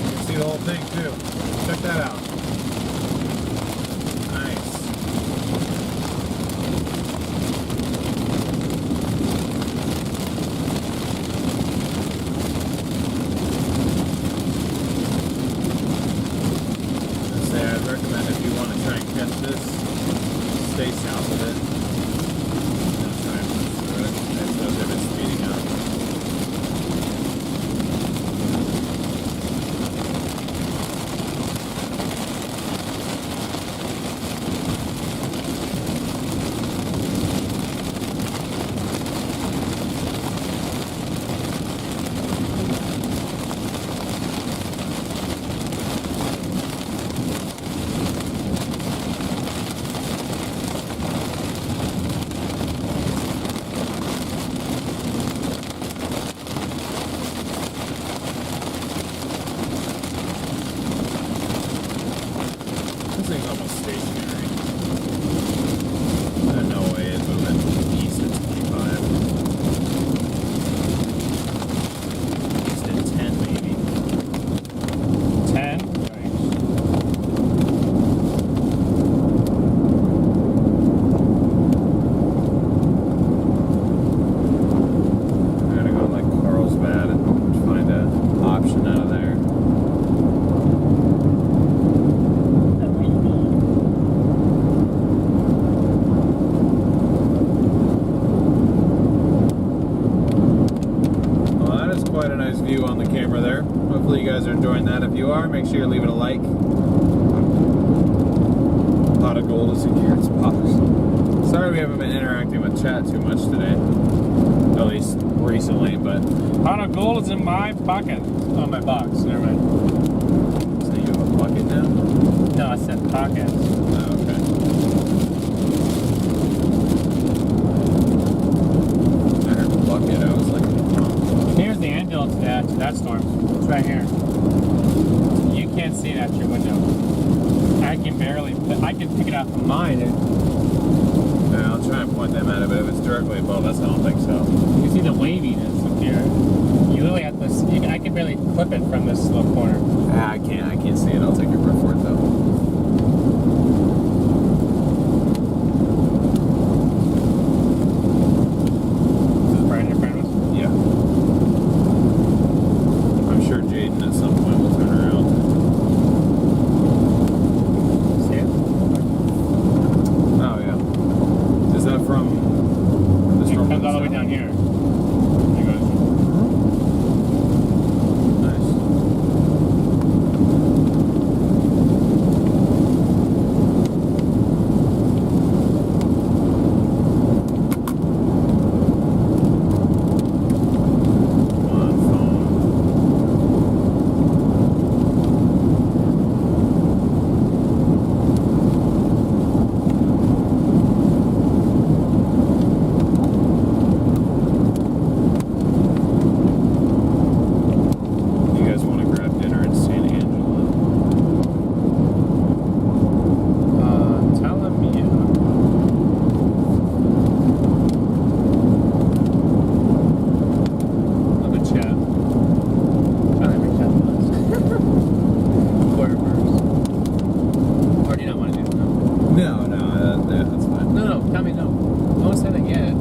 can see the whole thing too. Check that out. Nice. I'd recommend if you want to try and catch this, stay south of it. Don't try and push through it. Especially if it's speeding up. This thing's almost stationary. No way it's moving east at 25. East at 10 maybe. 10? I'm gonna go like Carlsbad and find an option out of there. Well, that is quite a nice view on the camera there. Hopefully you guys are enjoying that. If you are, make sure you leave it a like. pot of gold is in Garrett's box. Sorry we haven't been interacting with chat too much today. At least recently, but... Pot of gold is in my pocket. Oh, my box. Never mind. So you have a bucket now? No, I said pockets. Oh, okay. I heard bucket, I was like, oh. Here's the anvil to that storm. It's right here. You can't see it out your window. I can pick it out from mine. Yeah, I'll try and point them at it, but if it's directly above us, I don't think so. You can see the waviness up here. You literally have to. I can barely clip it from this little corner. I can't see it. I'll take your word for it though. Is this bright in your front of us? Yeah. I'm sure Jaden at some point will turn around. See it? Oh yeah. Is that from the It storm? comes all the way down here. It goes. Nice. Come on, phone. You guys want to grab dinner in San Angelo? Tell him yeah. Love a chat. Tell him your chat with us. Quarter verse. Or do you not want to do it? No. No, that's fine. No, tell me no. Don't say that yet.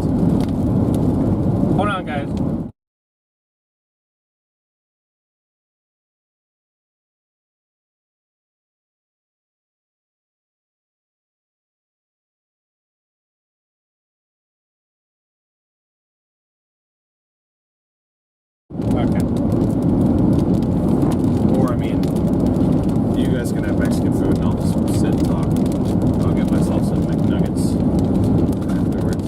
Hold on, guys. Okay. Or, I mean, you guys can have Mexican food and I'll just sit and talk. I'll get myself some McNuggets afterwards.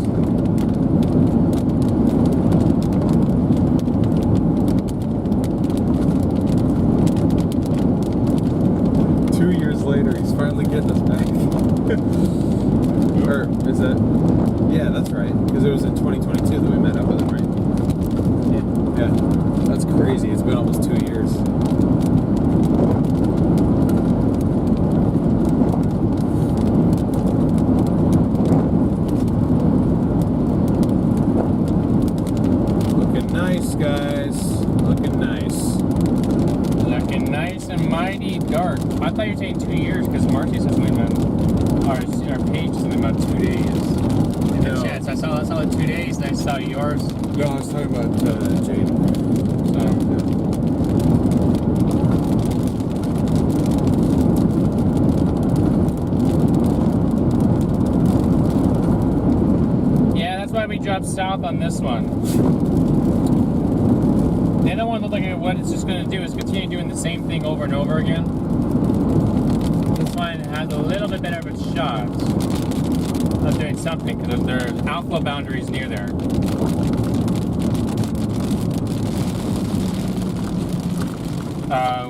2 years later, he's finally getting us back. Or, is that... Yeah, that's right. Because it was in 2022 that we met up with him, right? Yeah. That's crazy. It's been almost 2 years. Looking nice, guys. Looking nice. Looking nice and mighty dark. I thought you were saying 2 years because Marcy says something about our page something about 2 days. In the No. chats, I saw the 2 days and I saw yours. No, I was talking about Jaden. So. Yeah, that's why we dropped south on this one. The other one looked like what it's just going to do is continue doing the same thing over and over again. This one has a little bit better of a shot of doing something because there's outflow boundaries near there.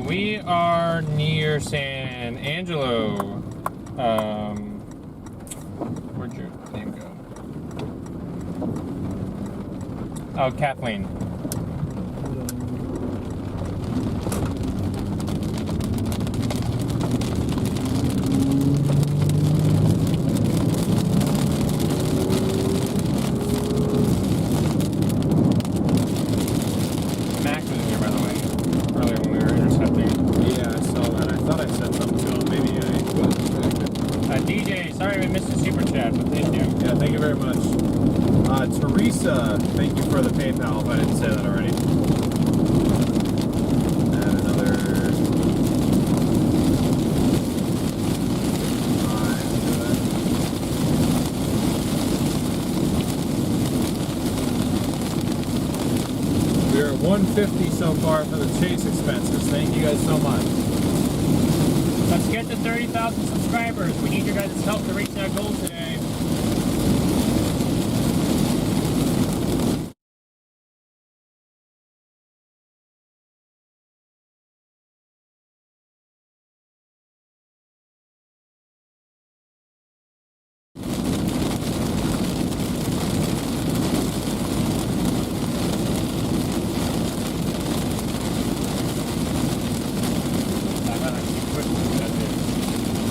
We are near San Angelo. Where'd your name go? Oh, Kathleen. Max was in here, by the way, earlier when we were intercepting. Yeah, I saw that. I thought I said something to him. Maybe I wasn't distracted. DJ, sorry we missed the super chat, but thank you. Yeah, thank you very much. Teresa, thank you for the PayPal, if I didn't say that already. And another... We're at $150 so far for the chase expenses. Thank you guys so much. Let's get to 30,000 subscribers. We need your guys' help to reach that goal today.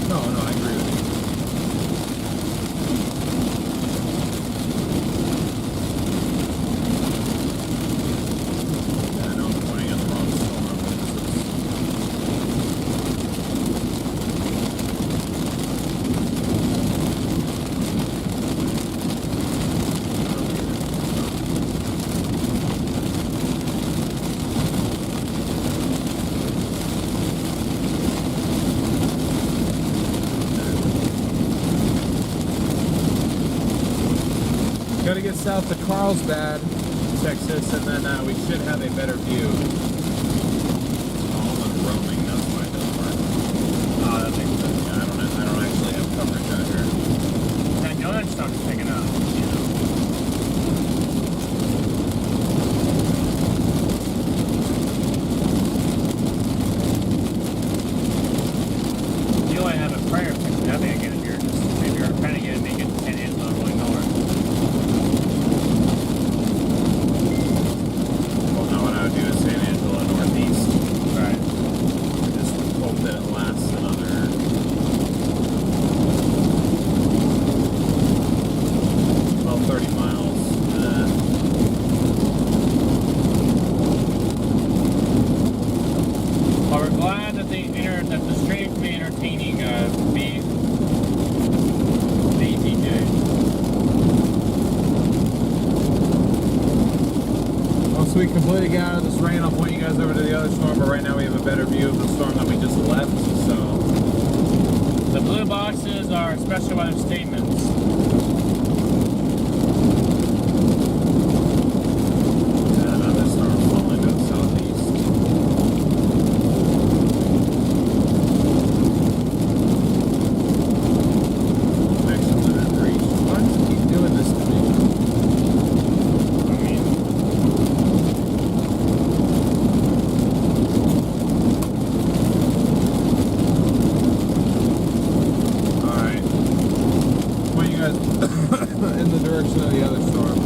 No, I agree with you. Yeah, I know I'm pointing at the wrong Gotta get south to Carlsbad, Texas, and then we should have a better view. Oh, I'm roaming, that's why it doesn't work. Oh, that makes sense. Yeah, I don't actually have coverage out here. I know that stuff's picking up, you know. You only have a prayer picture. Nothing again if you're just, maybe you're trying to get make it 10 inches on going north. Well, no, what I would do is San Angelo northeast. Right. Just hope that it lasts another 30 miles. Well, we're glad that the stream can be entertaining, BTJ. Once we completely get out of this rain, I'll point you guys over to the other storm, but right now we have a better view of the storm that we just left, so. The blue boxes are special weather statements. And another storm falling to the southeast. Next limit reached. Why does it keep doing this to me? I mean, Alright. Point you guys in the direction of the other storm.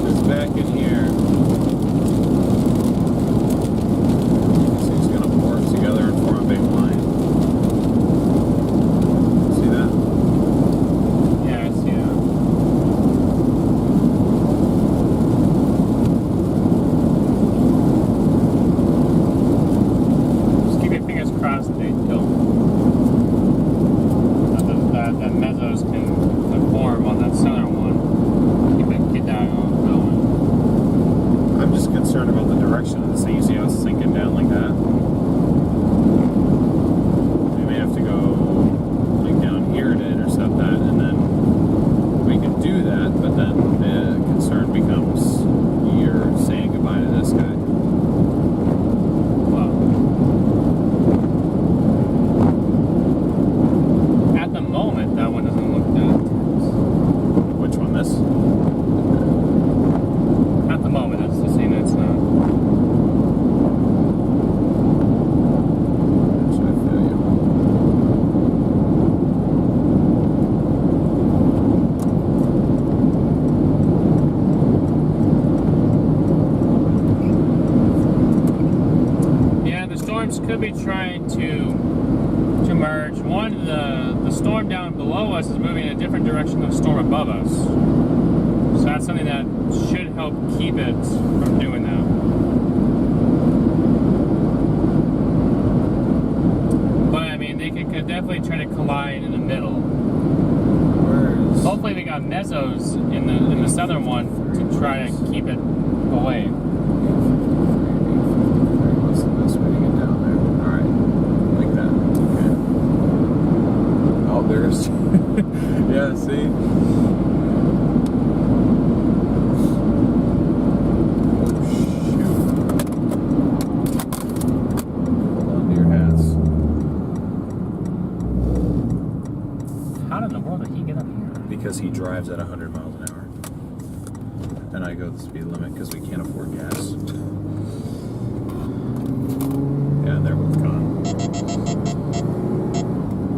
It's back in here. So it's gonna pour together and form a big line. See that? yeah, I see that. Just keep your fingers crossed that they don't. That mesos can form on that southern one. Keep that going. I'm just concerned about the direction of this thing. You see how it's sinking down like that? We may have to go like down here to intercept that, and then we can do that, but then the concern becomes you're saying goodbye to this guy. Well, at the moment, that one doesn't look that. Which one? This? At the moment, that's the same. It's not. Should I feel you? Yeah, the storms could be trying to merge. One, the storm down below us is moving in a different direction than the storm above us. So that's something that should help keep it from doing that. But I mean, they could definitely try to collide in the middle. Where is? Hopefully, they got mesos in the southern one to try to keep it away. What's the best way to get down there? Alright, like that. How in the world did he get up here? Because he drives at 100 miles an hour. And I go the speed limit because we can't afford gas. Yeah, they're both gone.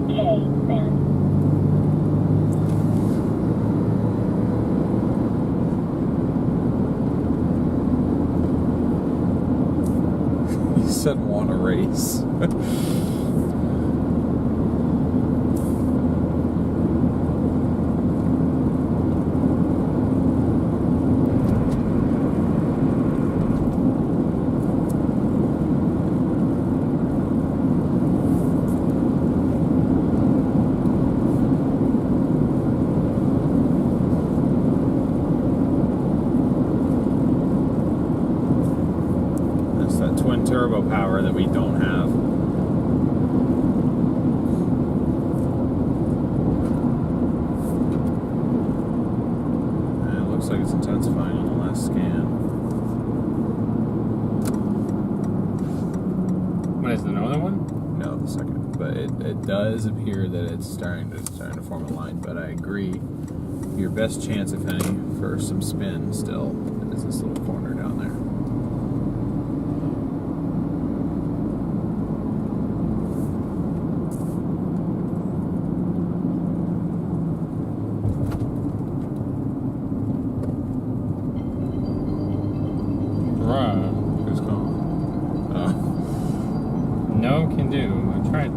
Hey, man. He said, want a race. Turbo power that we don't have. And it looks like it's intensifying on the last scan. What is another one? No, the second. But it does appear that it's starting to form a line. But I agree, your best chance, if any, for some spin still is this little corner down there. Who's calling? Oh. No can do. I tried.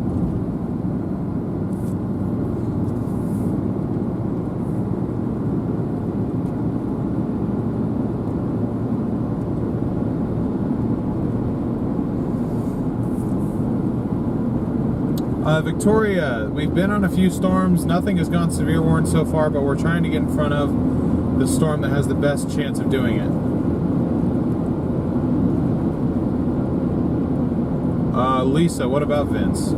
Victoria, we've been on a few storms. Nothing has gone severe warned so far, but we're trying to get in front of the storm that has the best chance of doing it. Lisa, what about Vince?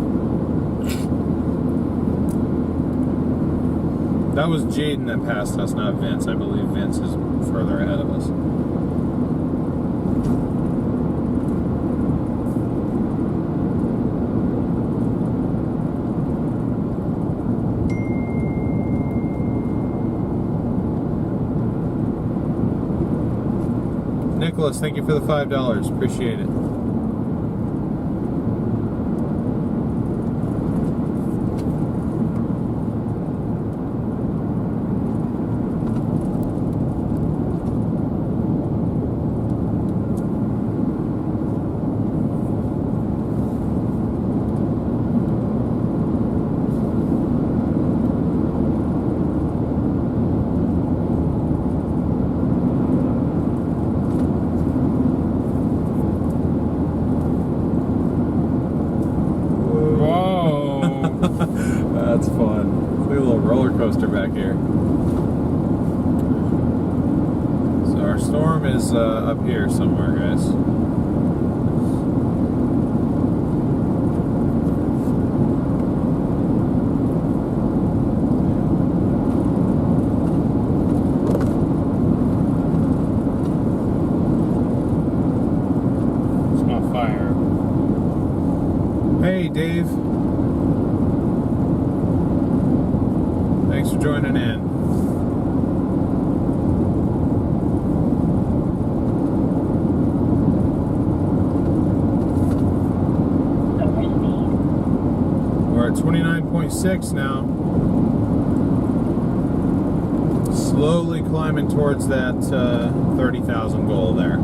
That was Jaden that passed us, not Vince. I believe Vince is further ahead of us. Nicholas, thank you for the $5. Appreciate it. That's fun. Look at a little roller coaster back here. So our storm is up here somewhere, guys. Small fire. Hey, Dave. Thanks for joining in. We're at 29.6 now. Slowly climbing towards that 30,000 goal there.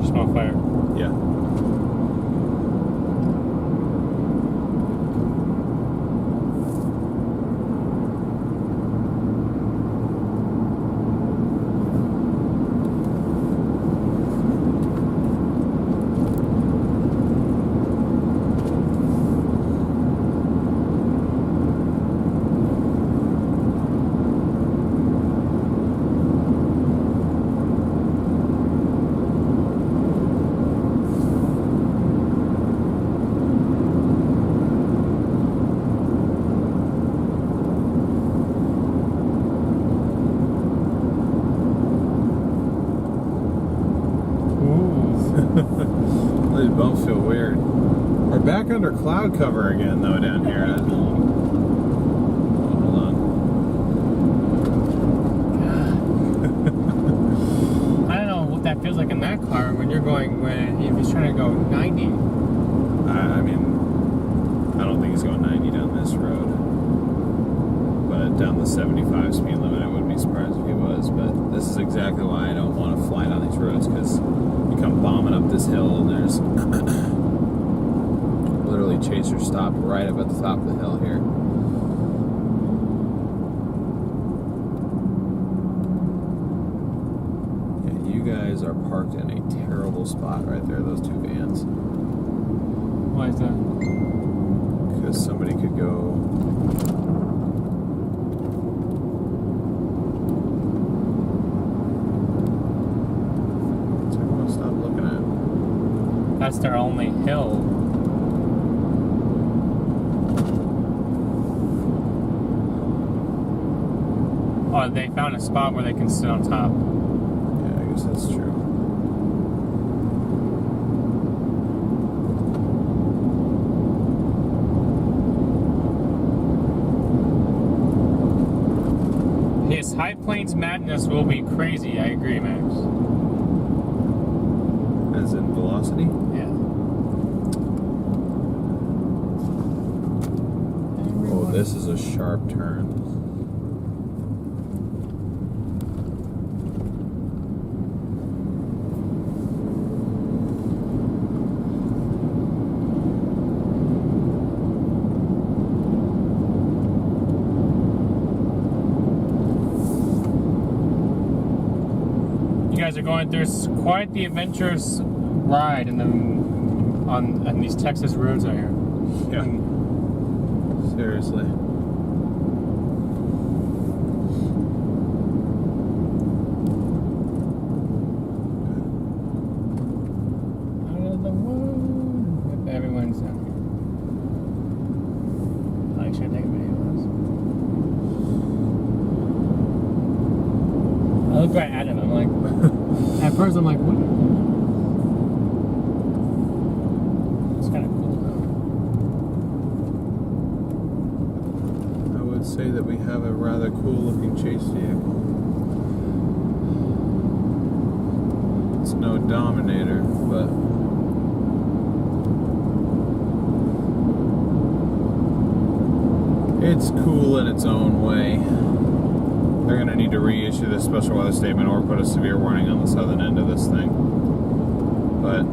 Small fire. Yeah. These bumps feel weird. We're back under cloud cover again, though, down here. Hold on. I don't know what that feels like in that car when you're going, when he's trying to go 90. I mean, I don't think he's going 90 down this road. But down the 75 speed limit, I wouldn't be surprised if he was. But this is exactly why I don't want to fly down these roads, because you come bombing up this hill and there's literally chaser stopped right up at the top of the hill here. Yeah, you guys are parked in a terrible spot right there, those two vans. Why is that? Because somebody could go. What's everyone stop looking at? That's their only hill. Oh, they found a spot where they can sit on top. Yeah, I guess that's true. His High Plains madness will be crazy. I agree, Max. As in velocity? Yeah. Oh, this is a sharp turn. You guys are going through quite the adventurous ride in the on these Texas roads out here. Yeah. Seriously. Out of the wood. Everyone's down here. I should take a video of this. I look right at him. I'm like, at first I'm like, what? It's kind of cool though. I would say that we have a rather cool looking chase vehicle. It's no Dominator, but it's cool in its own way. They're going to need to reissue this special weather statement or put a severe warning on the southern end of this thing. But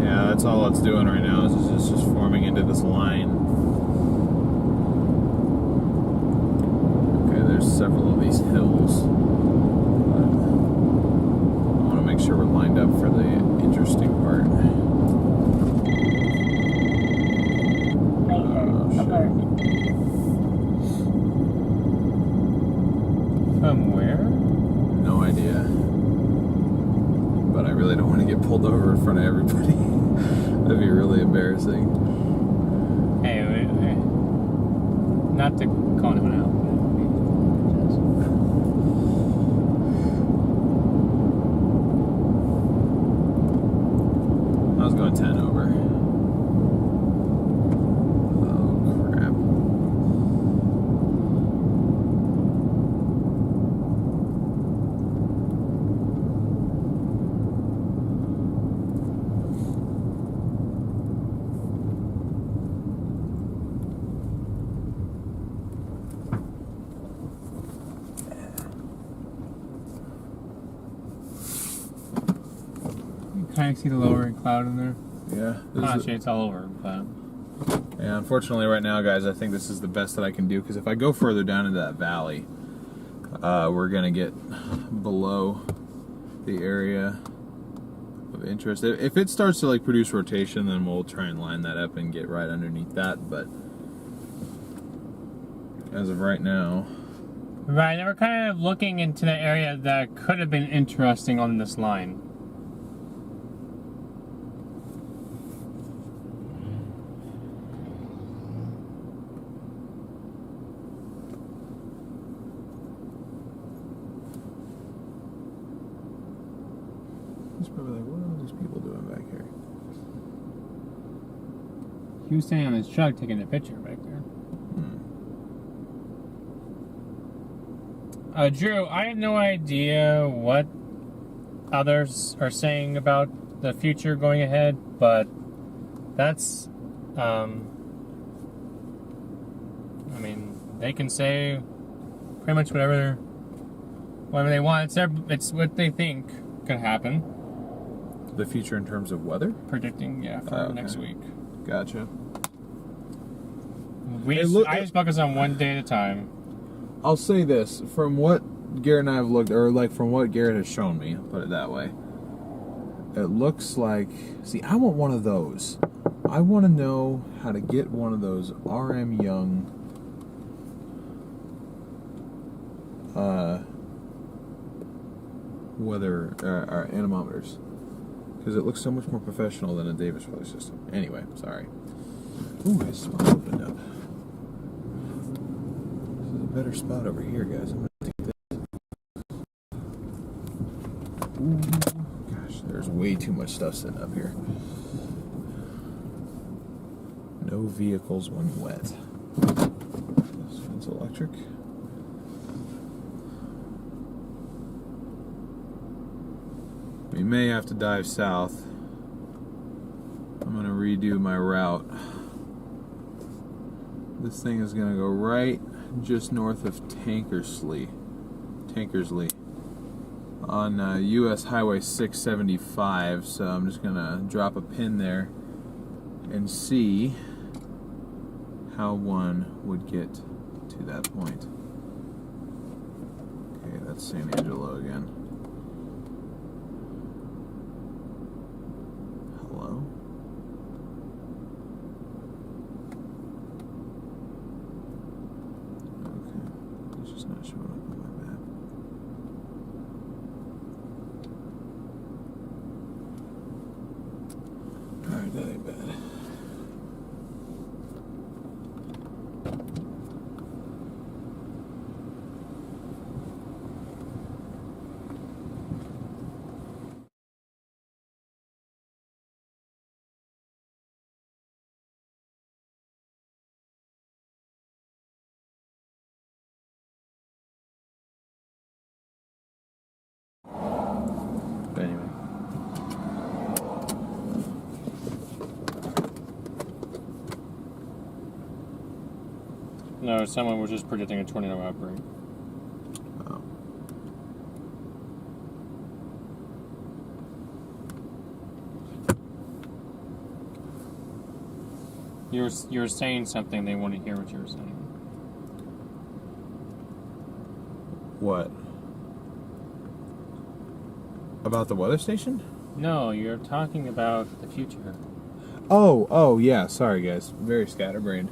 yeah, that's all it's doing right now, is it's just forming into this line. Okay, there's several of these hills. But I want to make sure we're lined up for the interesting part. From where? No idea. But I really don't want to get pulled over in front of everybody. That'd be really embarrassing. Hey, not to call anyone out. I was going 10 over. Oh, crap. Kind of see the lowering cloud in there. Yeah. Actually, it's all over, but Yeah, unfortunately right now, guys, I think this is the best that I can do, because if I go further down into that valley, we're going to get below the area of interest. If it starts to like produce rotation, then we'll try and line that up and get right underneath that, but as of right now... right, and we're kind of looking into the area that could have been interesting on this line. He's probably like, what are all these people doing back here? He was standing on his truck taking a picture back there. Drew, I have no idea what others are saying about the future going ahead, but that's, I mean, they can say pretty much whatever they want. It's what they think could happen. The future in terms of weather? Predicting, yeah, for next week. Gotcha. I just focus on one day at a time. I'll say this, from what Garrett and I have looked, or like from what Garrett has shown me, put it that way, it looks like, see, I want one of those. I want to know how to get one of those RM Young weather anemometers, because it looks so much more professional than a Davis weather system. Anyway, sorry. Ooh, I spot opened up. This is a better spot over here, guys. I'm gonna take this. Ooh, gosh, there's way too much stuff sitting up here. No vehicles when wet. This one's electric. We may have to dive south. I'm gonna redo my route. This thing is gonna go right just north of Tankersley on US Highway 675. So I'm just gonna drop a pin there and see how one would get to that point. Okay, that's San Angelo again. Hello? Okay, it's just not showing up on my map. Alright, that ain't bad. But anyway. No, someone was just predicting a tornado outbreak. Oh. You were saying something. They want to hear what you were saying. What? About the weather station? No, you're talking about the future. Oh, yeah. Sorry, guys. Very scatterbrained.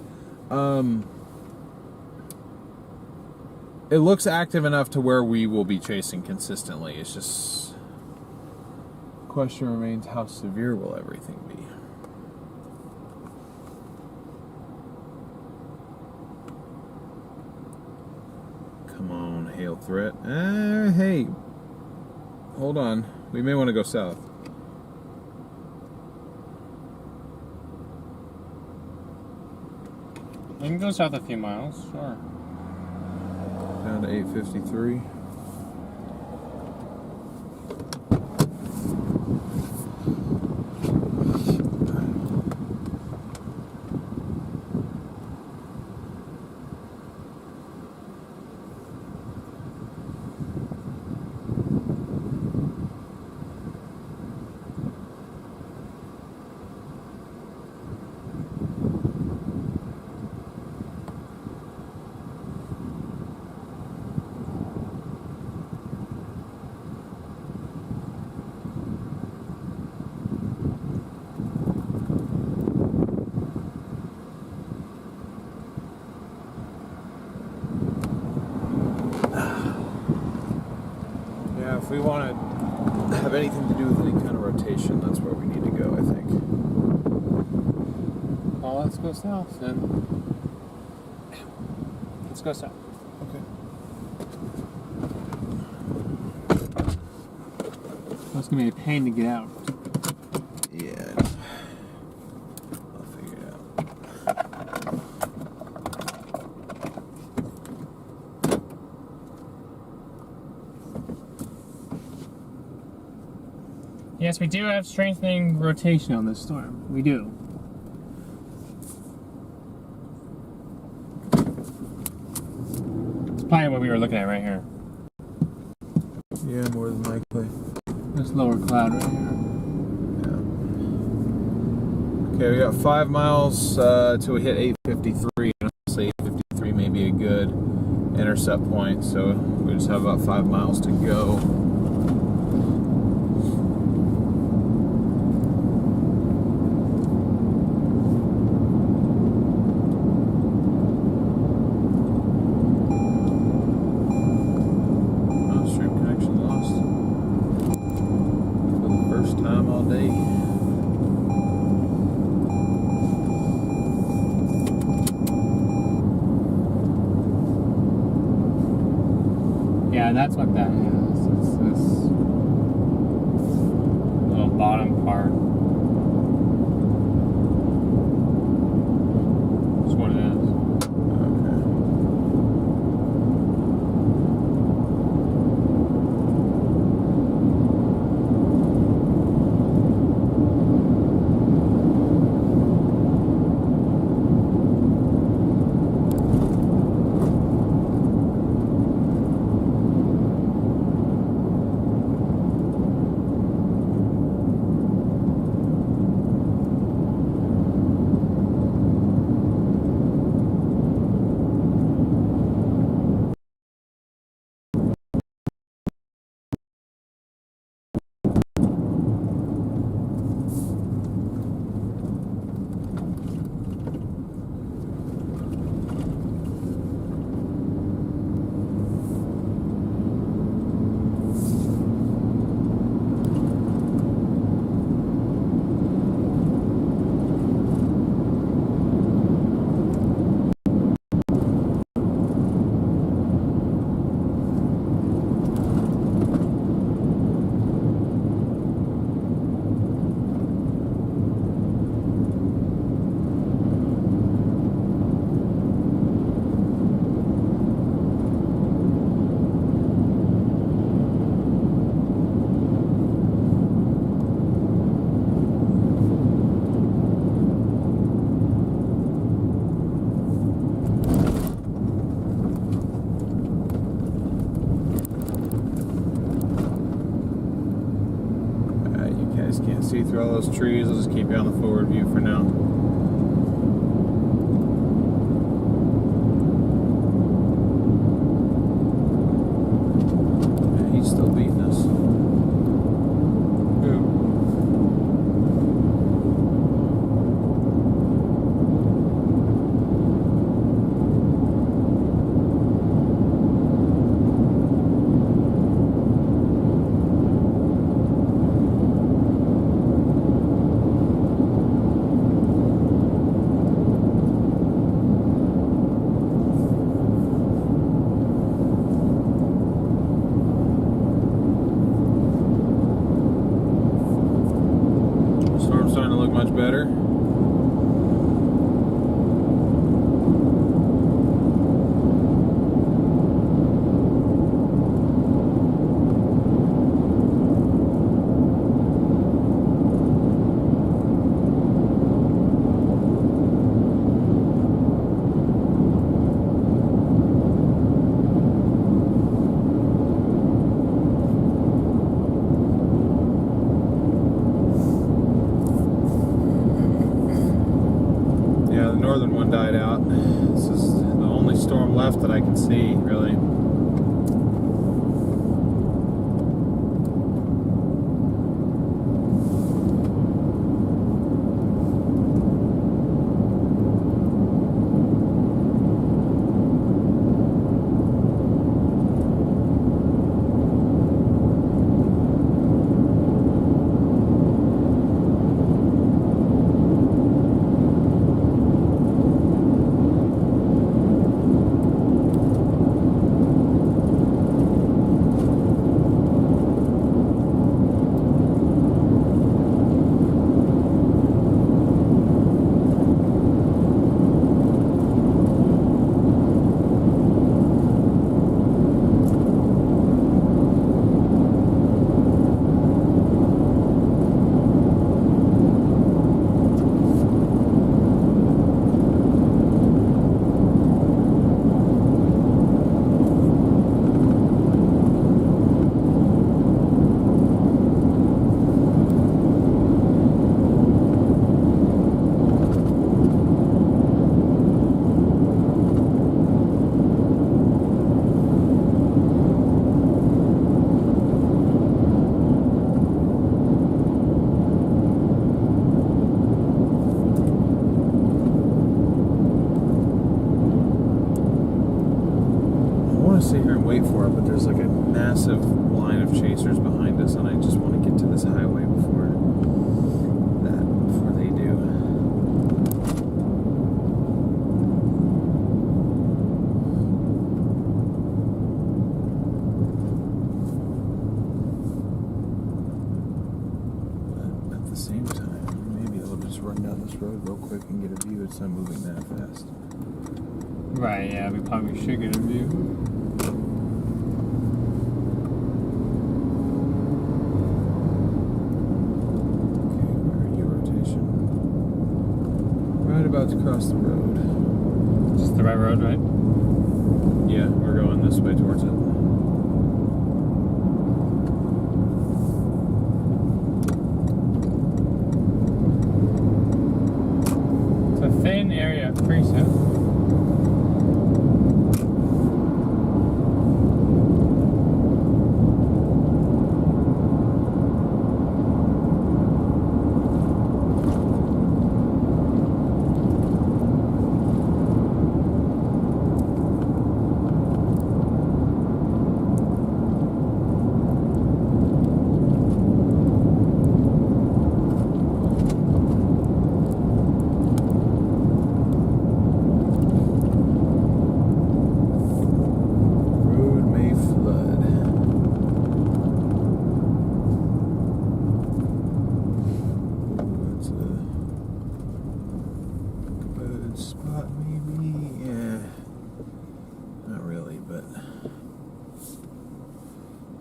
It looks active enough to where we will be chasing consistently. It's just... question remains, how severe will everything be? Come on, hail threat. Hey. Hold on. We may want to go south. You can go south a few miles, sure. Down to 853. If we want to have anything to do with any kind of rotation, that's where we need to go, I think. Well, let's go south then. Let's go south. Okay. That's gonna be a pain to get out. Yeah. I'll figure it out. Yes, we do have strengthening rotation on this storm. We do. It's probably what we were looking at right here. Yeah, more than likely. This lower cloud right here. Okay, we got 5 miles till we hit 853, and honestly 853 may be a good intercept point, so we just have about 5 miles to go. Oh, stream connection lost for the first time all day. Yeah, that's what that is. It's this little bottom part. That's what it is. Can't see through all those trees. I'll just keep you on the forward view for now. Yeah, he's still beating us. Storm's starting to look much better. The northern one died out. This is the only storm left that I can see, really. wait for it, but there's like a massive line of chasers behind us, and I just want to get to this highway before they do. But at the same time, maybe I'll just run down this road real quick and get a view. It's not moving that fast. Right, yeah, we probably should get a view. About to cross the road. Just the right road, right? Yeah, we're going this way towards it. It's a thin area of preset.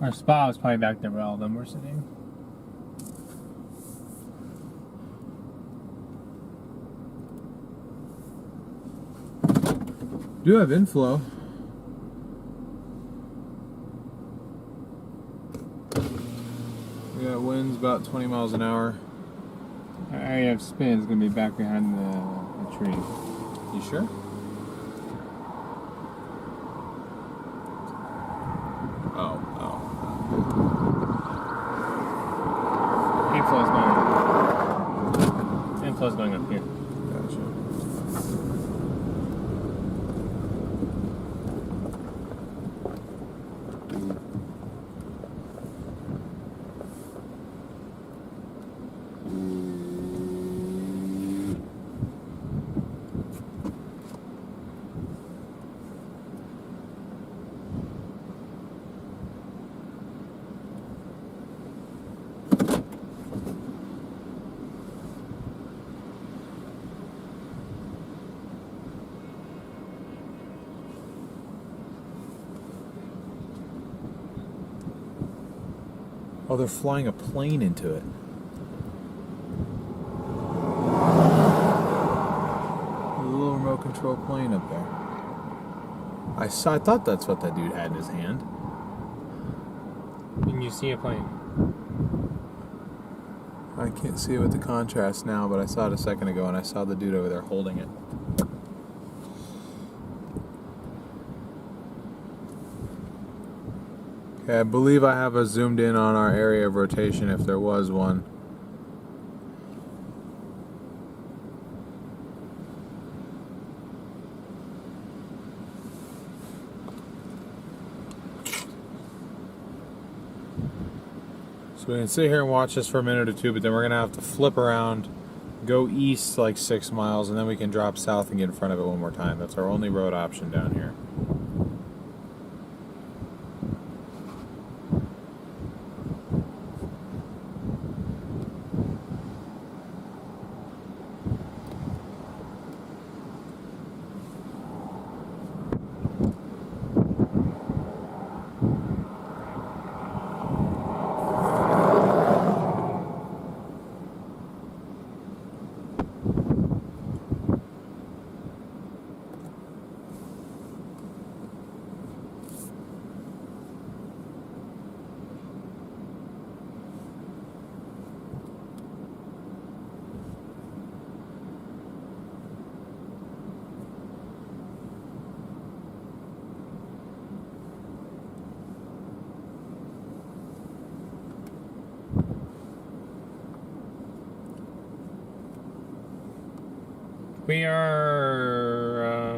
Our spot was probably back there where all of them were sitting. Do have inflow. We got winds about 20 miles an hour. Our area of spin is going to be back behind the tree. You sure? Inflow's going up here. Gotcha. Oh, they're flying a plane into it. A little remote control plane up there. I thought that's what that dude had in his hand. Can you see a plane? I can't see it with the contrast now, but I saw it a second ago, and I saw the dude over there holding it. Okay, I believe I have a zoomed in on our area of rotation if there was one. So we can sit here and watch this for a minute or two, but then we're going to have to flip around, go east like 6 miles, and then we can drop south and get in front of it one more time. That's our only road option down here. We are,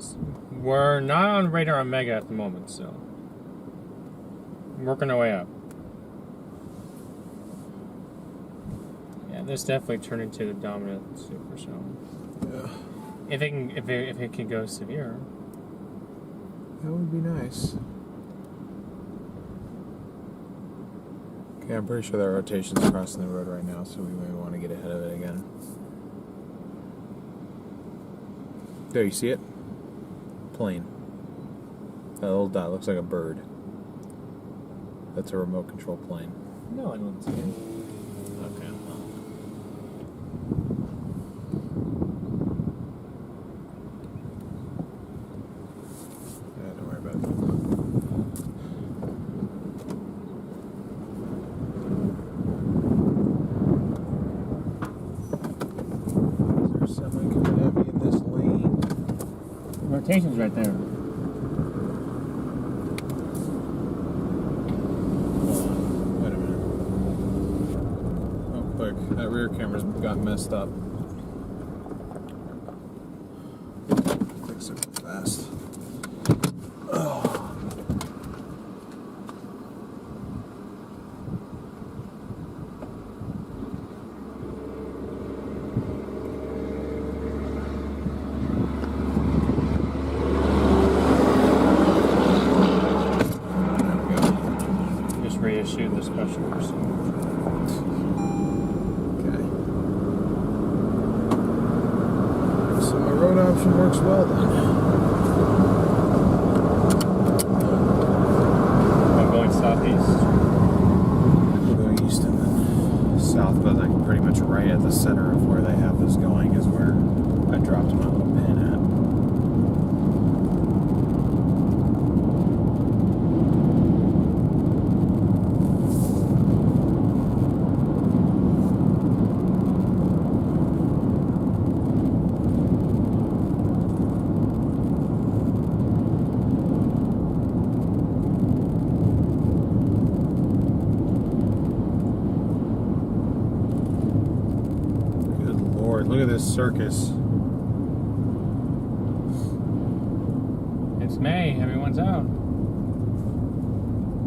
Yes. We're not on radar Omega at the moment, so we're working our way up. Yeah, this definitely turned into the dominant supercell. Yeah. If it can go severe. That would be nice. Okay, I'm pretty sure that rotation's crossing the road right now, so we may want to get ahead of it again. There, you see it? Plane. That little dot looks like a bird. That's a remote control plane. No, I don't see it. Okay. Yeah, don't worry about it. Is there somebody coming at me in this lane? Rotation's right there. Wait a minute. Oh, quick. That rear camera's got messed up. Fix it fast. Oh. Reissue the special person. Okay. So my road option works well then. I'm going southeast. We're going east and then south, but like pretty much right at the center of where they have this going is where I dropped my little pin at. Look at this circus. It's May. Everyone's out.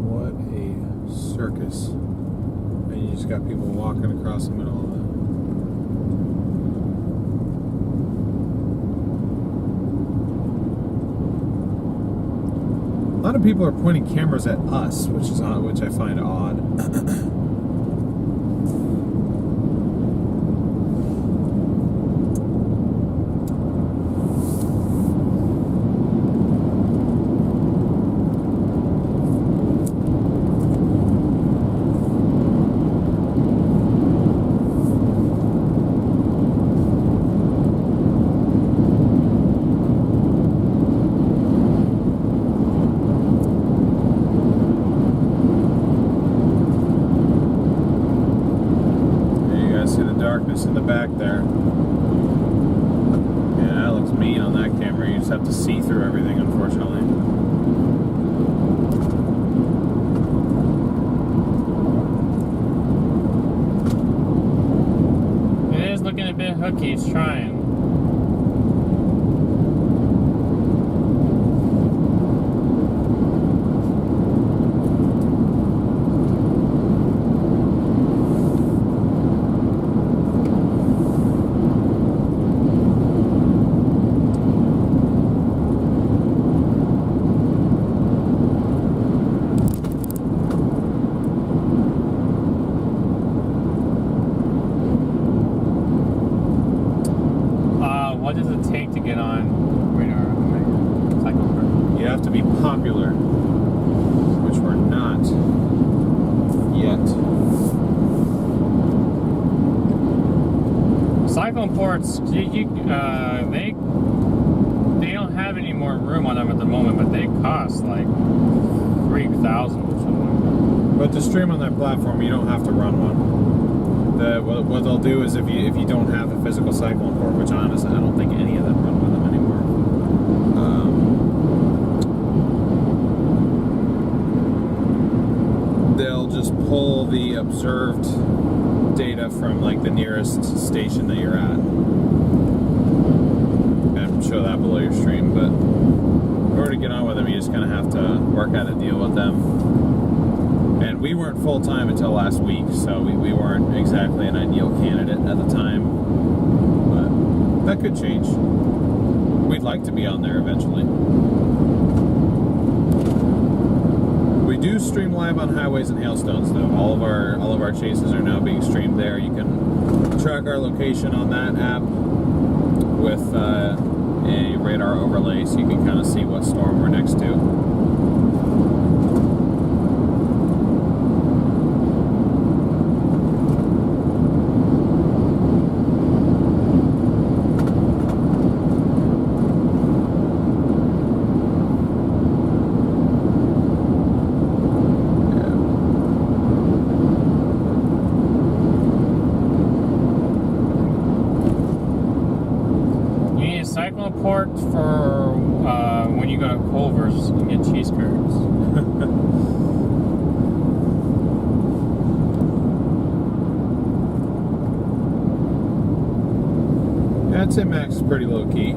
What a circus. And you just got people walking across the middle of it. A lot of people are pointing cameras at us, which I find odd. In the back there. Yeah, that looks mean on that camera. You just have to see through everything, unfortunately. It is looking a bit hooky. It's trying. What does it take to get on radar? You have to be popular, which we're not yet. Cyclone ports, they don't have any more room on them at the moment, but they cost like $3,000 or something. But to stream on that platform, you don't have to run one. What they'll do is if you don't have a physical cyclone port, which honestly I don't think any of them run with them anymore. They'll just pull the observed data from like the nearest station that you're at. and show that below your stream. But in order to get on with them, you just kind of have to work out a deal with them. And we weren't full-time until last week, so we weren't exactly an ideal candidate at the time. But that could change. We'd like to be on there eventually. We do stream live on highways and hailstones, though. All of our chases are now being streamed there. You can track our location on that app with a radar overlay, so you can kind of see what storm we're next to. Port for when you go to Culver's and get cheese curds. Yeah, I'd say Max is pretty low key.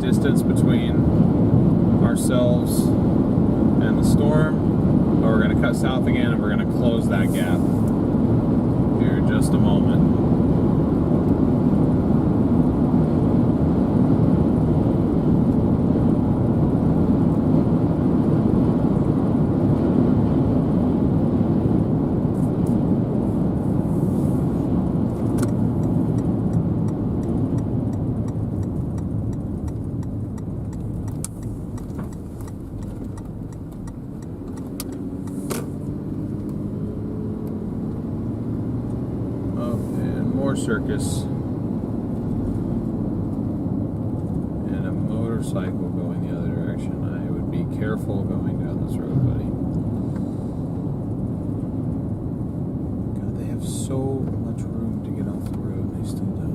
Distance between ourselves and the storm, but we're going to cut south again and we're going to close that gap here in just a moment. Circus and a motorcycle going the other direction. I would be careful going down this road, buddy. God, they have so much room to get off the road and they still don't.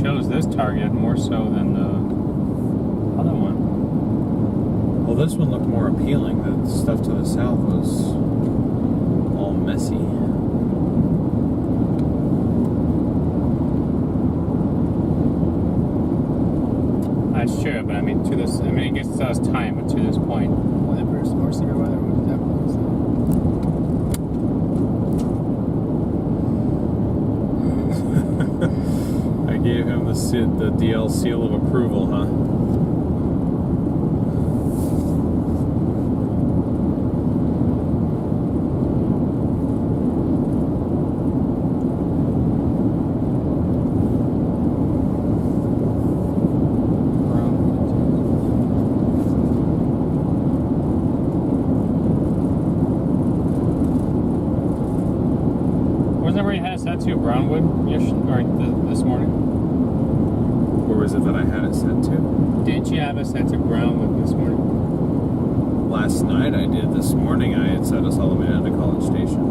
Chose this target more so than the other one. Well, this one looked more appealing. The stuff to the south was all messy. That's true, but I mean, I guess it was time, but to this point, whatever, more severe weather was definitely. Gave him the DL seal of approval, huh? Wasn't that where you had us at to Brownwood this morning? Or was it that I had it set to? Didn't you have us set to Brownwood this morning? Last night I did. This morning I had set us all the way down to College Station.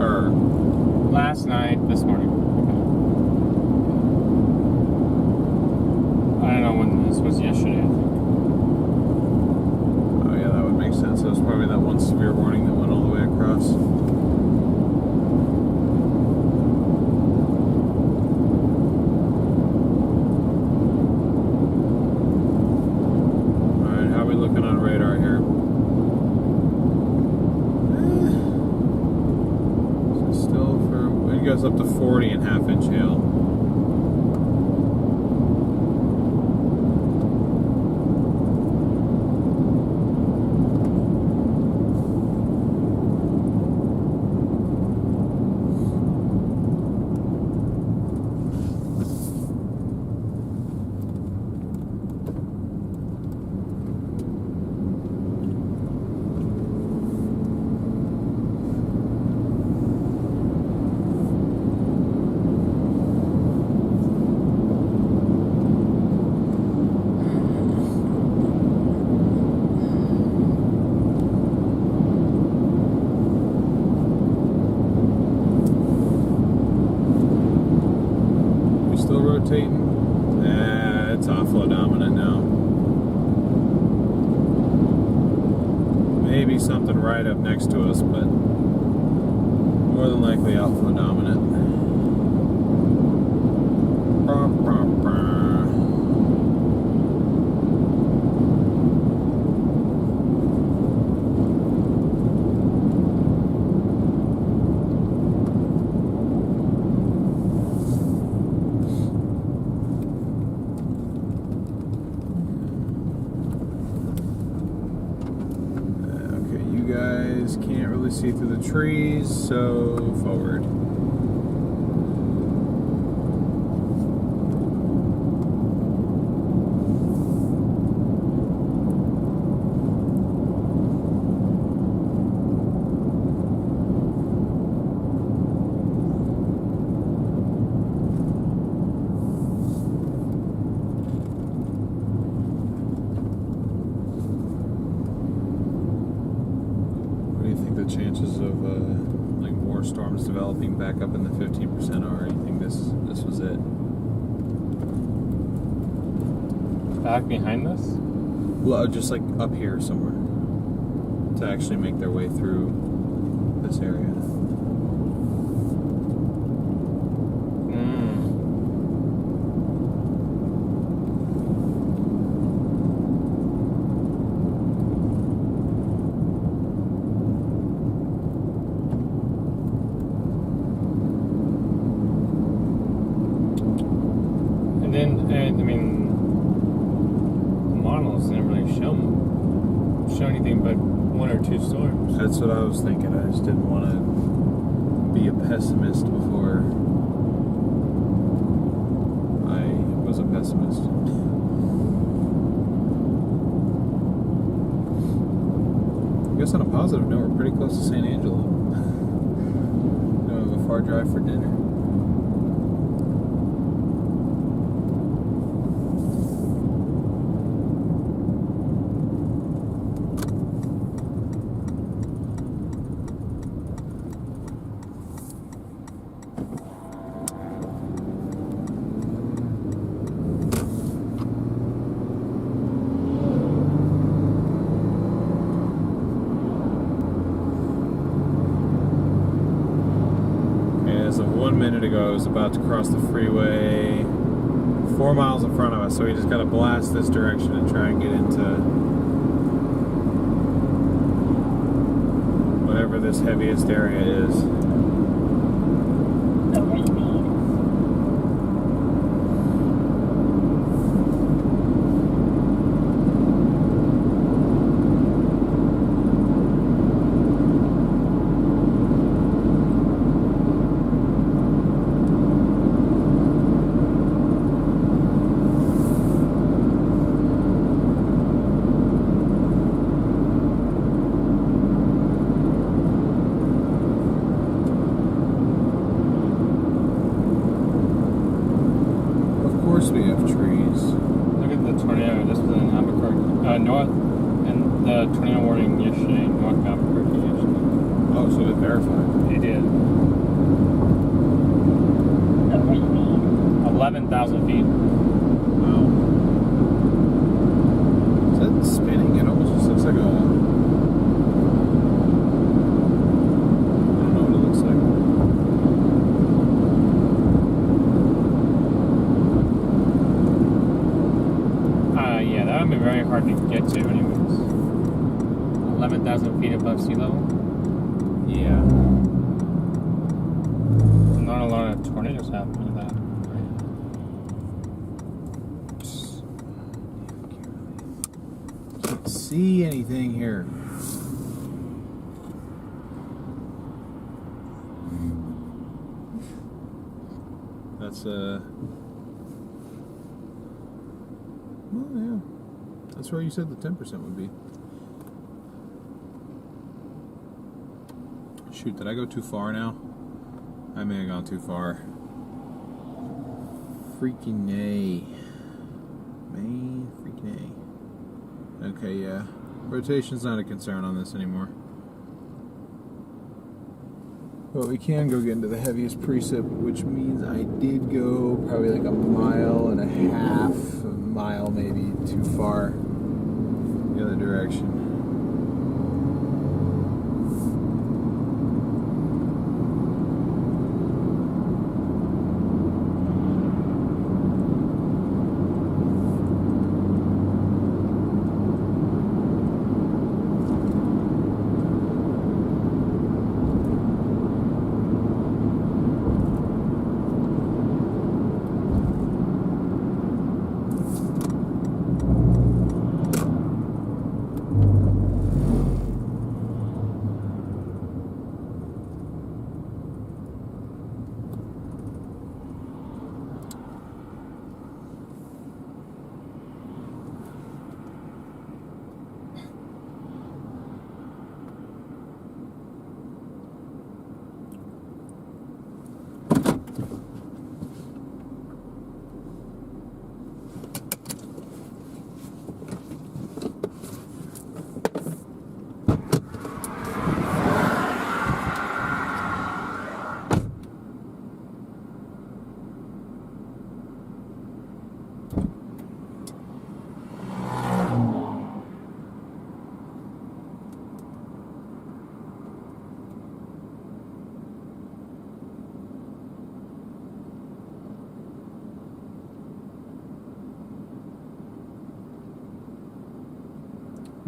Or... Last night, this morning. Okay. I don't know when this was yesterday, I think. Oh yeah, that would make sense. It was probably that one severe warning that went all the way across. something right up next to us, but more than likely outflow dominant. Can't really see through the trees, so forward. Chances of like more storms developing back up in the 15% are? You think this was it? Back behind us? Well, just like up here somewhere to actually make their way through this area. Show anything but one or two storms. That's what I was thinking. I just didn't want to be a pessimist before I was a pessimist. I guess on a positive note, we're pretty close to St. Angelo. We have a far drive for dinner. As of 1 minute ago, I was about to cross the freeway 4 miles in front of us, so we just got to blast this direction and try and get into whatever this heaviest area is. We have trees. Look at the tornado. This was in Albuquerque, north, and the tornado warning yesterday, north of Albuquerque yesterday. Oh, so it verified. They did. 11,000 feet. Wow. Is that spinning? It almost just looks like a... I don't know what it looks like. That would be very hard to get to anyways. 11,000 feet above sea level? Yeah. Not a lot of tornadoes happen to that. Can't see anything here. That's well, yeah. That's where you said the 10% would be. Shoot, did I go too far now? I may have gone too far. Freaking nay. Man, freaking nay. Okay, yeah. Rotation's not a concern on this anymore. But we can go get into the heaviest precip, which means I did go probably like a mile and a half, a mile maybe too far the other direction.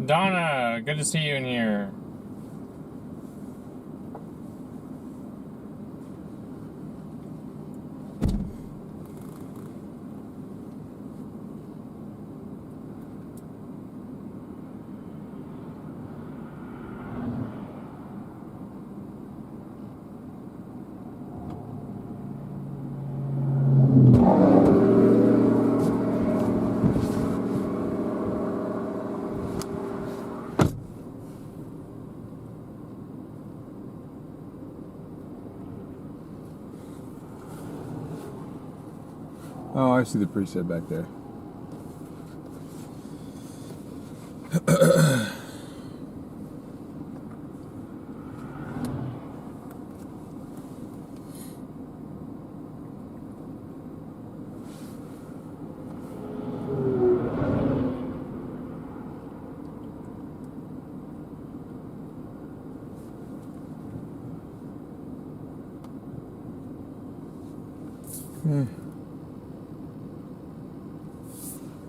Donna, good to see you in here. Oh, I see the preset back there.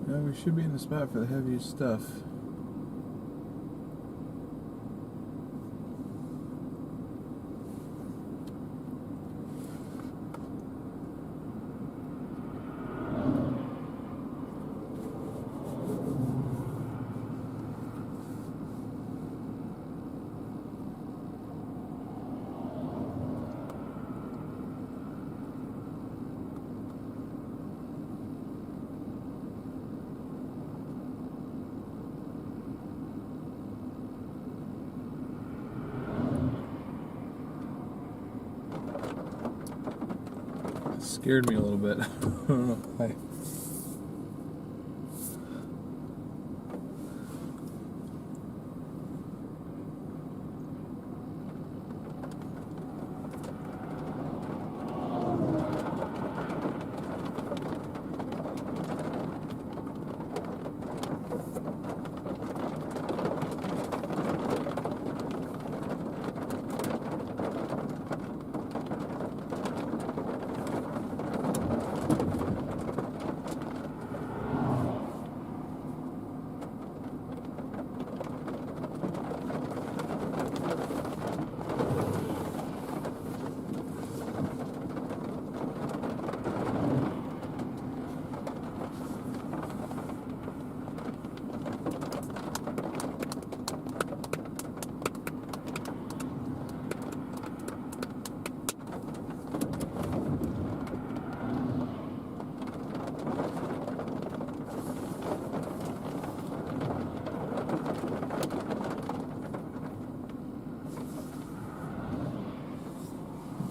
Yeah, we should be in the spot for the heaviest stuff. Scared me a little bit. I don't know why.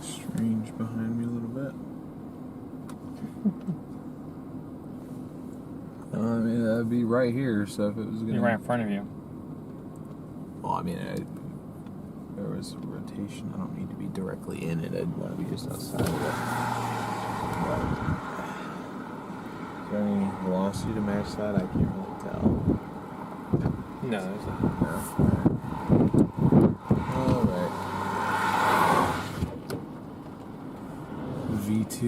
Strange behind me a little bit. I mean, that'd be right here, so if it was gonna... You're right in front of you. Well, I mean, there was a rotation. I don't need to be directly in it. I'd want to be just outside of it. Is there any velocity to match that? I can't really tell. No, there's not. All right. V2,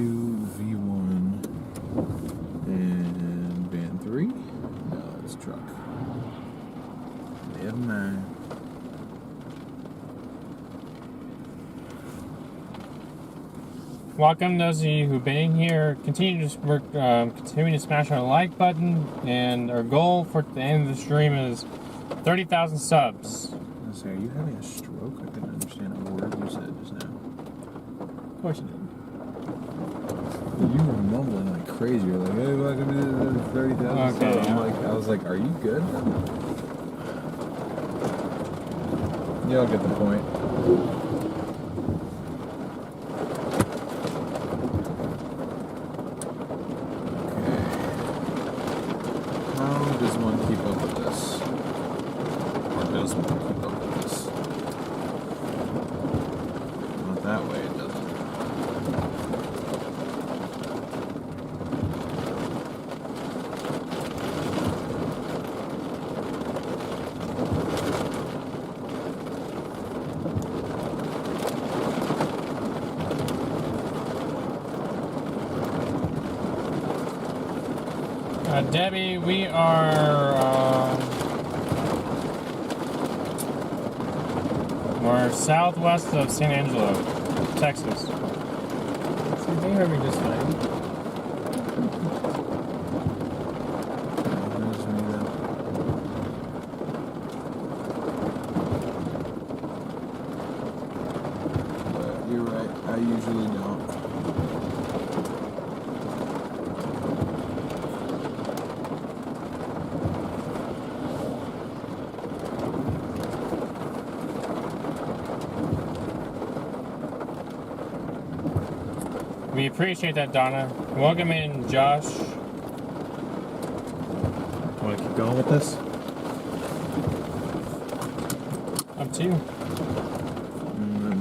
V1, and van 3. No, it's truck. Never mind. Welcome those of you who've been in here. Continue to smash our like button, and our goal for the end of the stream is 30,000 subs. I was gonna say, are you having a stroke? I couldn't understand a word you said just now. Of course you did. You were mumbling like crazy. You're like, hey, welcome to 30,000 Okay, subs. yeah. I was like, are you good? Y'all get the point. How does one keep up with this? Or does one keep up with this? Not that way, it doesn't. Debbie, we are We're southwest of San Angelo, Texas. See, they heard me just fine. There's me then. But you're right, I usually don't. We appreciate that, Donna. Welcome in, Josh. Want to keep going with this? Up to you.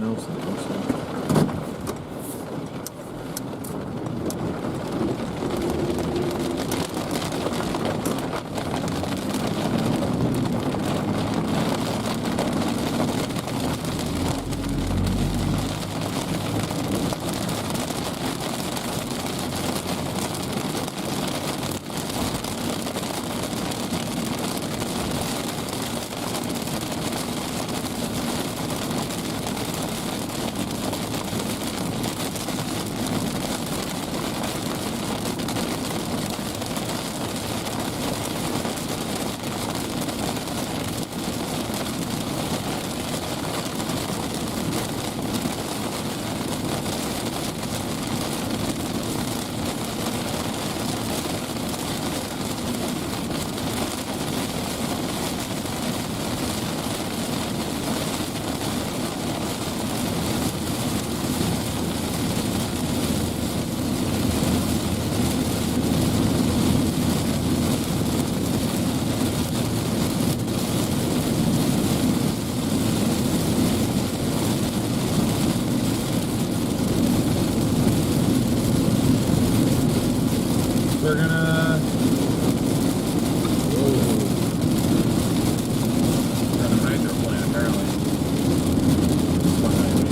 No, so. We're gonna... Whoa. We're on a hydroplane, apparently. Behind me.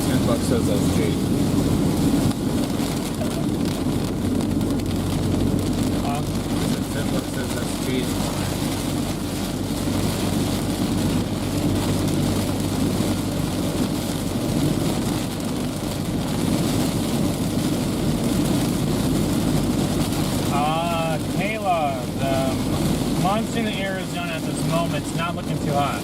$10 says that's Jade. $10 says that's Jade. Monsoon in Arizona at this moment, it's not looking too hot.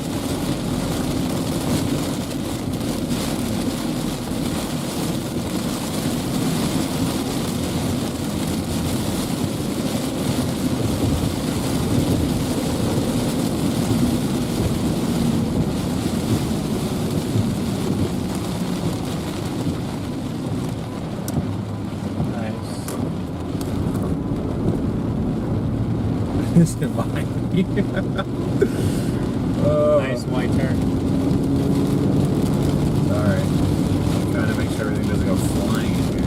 Is it behind me? Nice white turn. Alright. Trying to make sure everything doesn't go flying in here.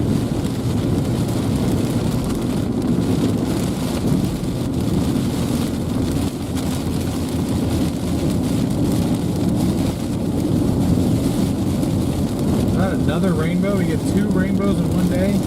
Not another rainbow? We get 2 rainbows in one day?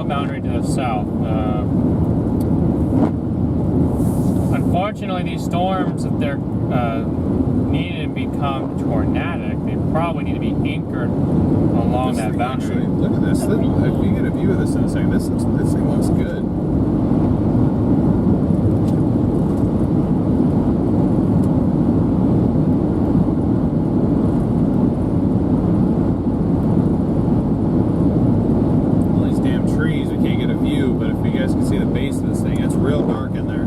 Boundary to the south. Unfortunately, these storms, if they're needed to become tornadic, they probably need to be anchored along that boundary. Actually, look at this. If you get a view of this in a second, this thing looks good. But if you guys can see the base of this thing, it's real dark in there.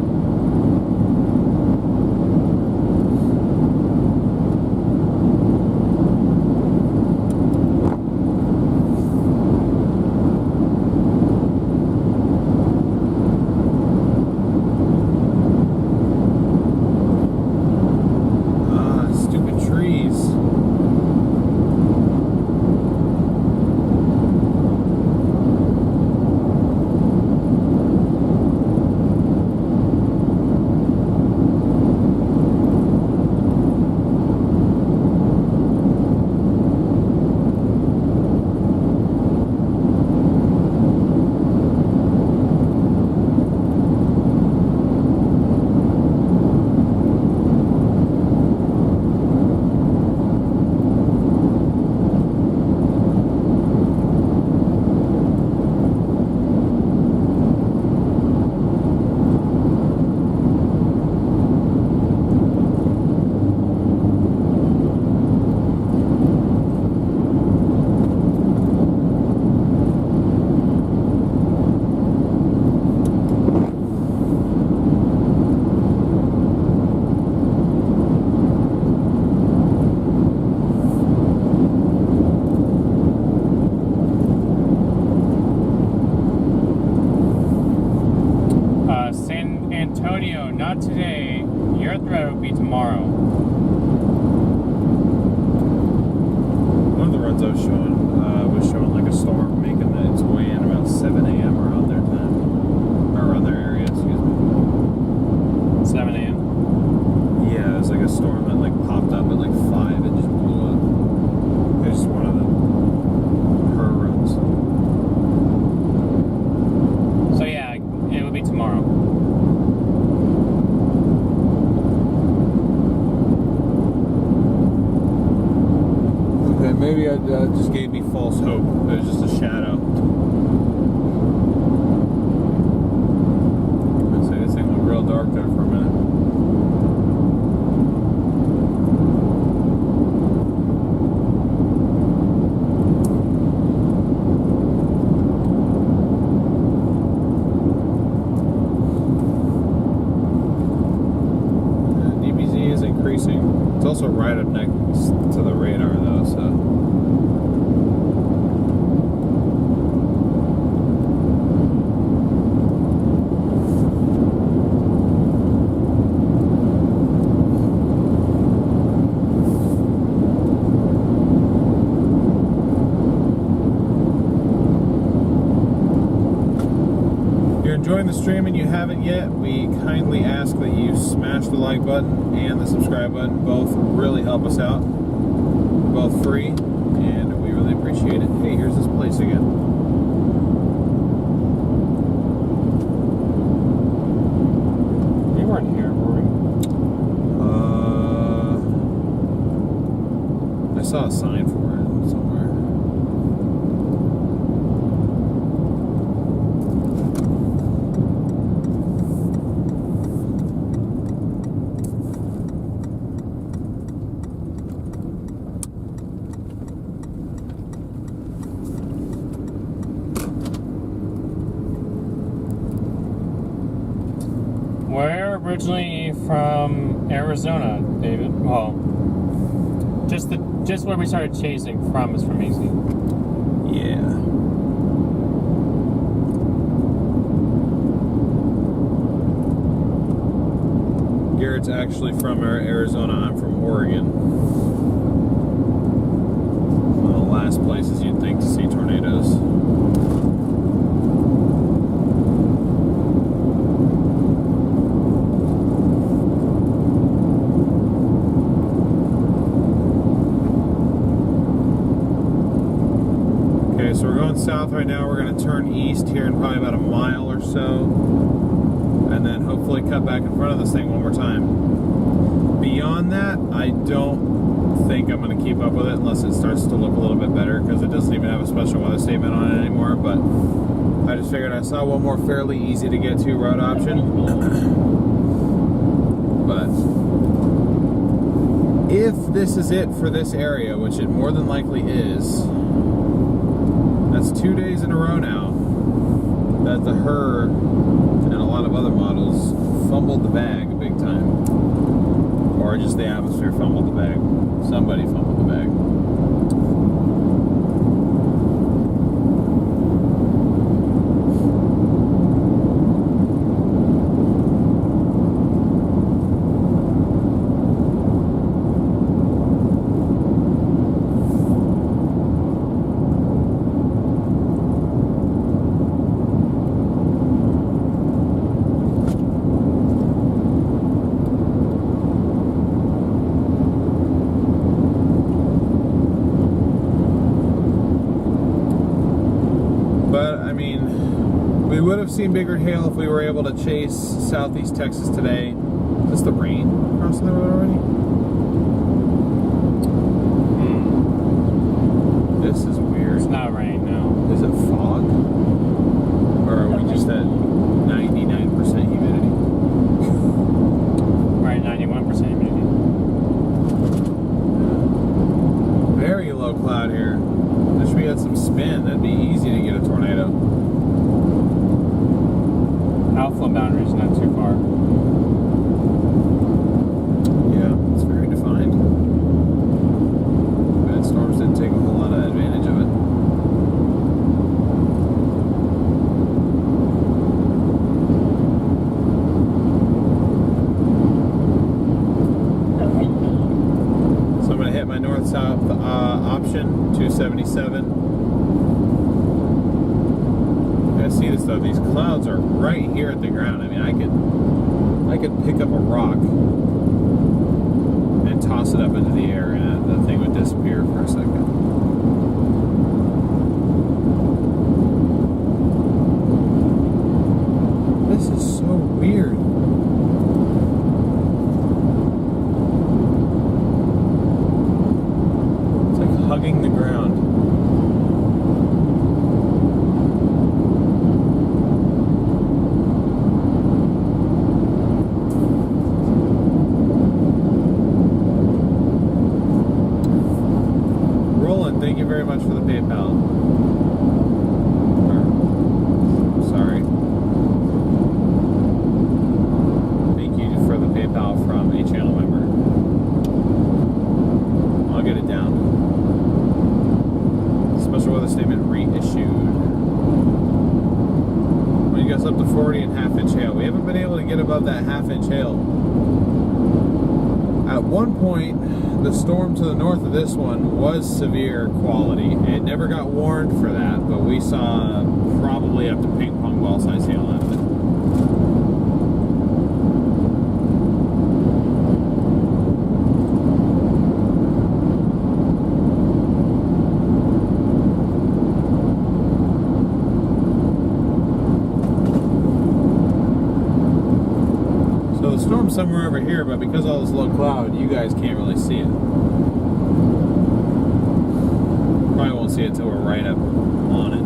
Antonio, not today. Your threat will be tomorrow. One of the runs I was showing like a storm making its way in about 7 a.m. around their time. Or around their area, excuse me. 7 a.m.? Yeah, it was like a storm that like popped up at like 5 and just blew up. It was just one of her runs. So yeah, it will be tomorrow. Okay, maybe it just gave me false hope. It was just a shadow. I'd say this thing went real dark there for a minute. DBZ is increasing. It's also right up next to the radar though, so. Enjoying the stream and you haven't yet, we kindly ask that you smash the like button and the subscribe button. Both really help us out. Both free, and we really appreciate it. Hey, here's this place again. We weren't here, were we? I saw a sign for it somewhere. We're originally from Arizona, David. Well, just where we started chasing from is from AZ. Yeah. Garrett's actually from Arizona. I'm from Oregon. One of the last places you'd think to see tornadoes. So we're going south right now. We're going to turn east here in probably about a mile or so, and then hopefully cut back in front of this thing one more time. Beyond that, I don't think I'm going to keep up with it unless it starts to look a little bit better, because it doesn't even have a special weather statement on it anymore. But I just figured I saw one more fairly easy to get to road option. But if this is it for this area, which it more than likely is, that's 2 days in a row now that the Her and a lot of other models fumbled the bag big time. Or just the atmosphere fumbled the bag. Somebody fumbled the bag. We would have seen bigger hail if we were able to chase southeast Texas today. Is the rain crossing the road already? This is weird. It's not rain, no. Is it fog? Or are we just at 99% humidity? Right, 91% humidity. Very low cloud here. Wish we had some spin. That'd be easy to get a tornado. Outflow boundary's not too far. Yeah, it's very defined. Bad storms didn't take a whole lot of advantage of it. So these clouds are right here at the ground. I mean, I could pick up a rock and toss it up into the air, and the thing would disappear for a second. This is so weird. It's like hugging the ground. Thank you very much for the PayPal. Sorry. Thank you for the PayPal from a channel member. I'll get it down. Special weather statement reissued. When you guys up to 40 and half-inch hail. We haven't been able to get above that half-inch hail. At one point, the storm to the north of this one was severe quality. It never got warned for that, but we saw probably up to ping pong ball size hail out of it. So the storm's somewhere over here, but because of all this low cloud, you guys can't really see it. Probably won't see it till we're right up on it.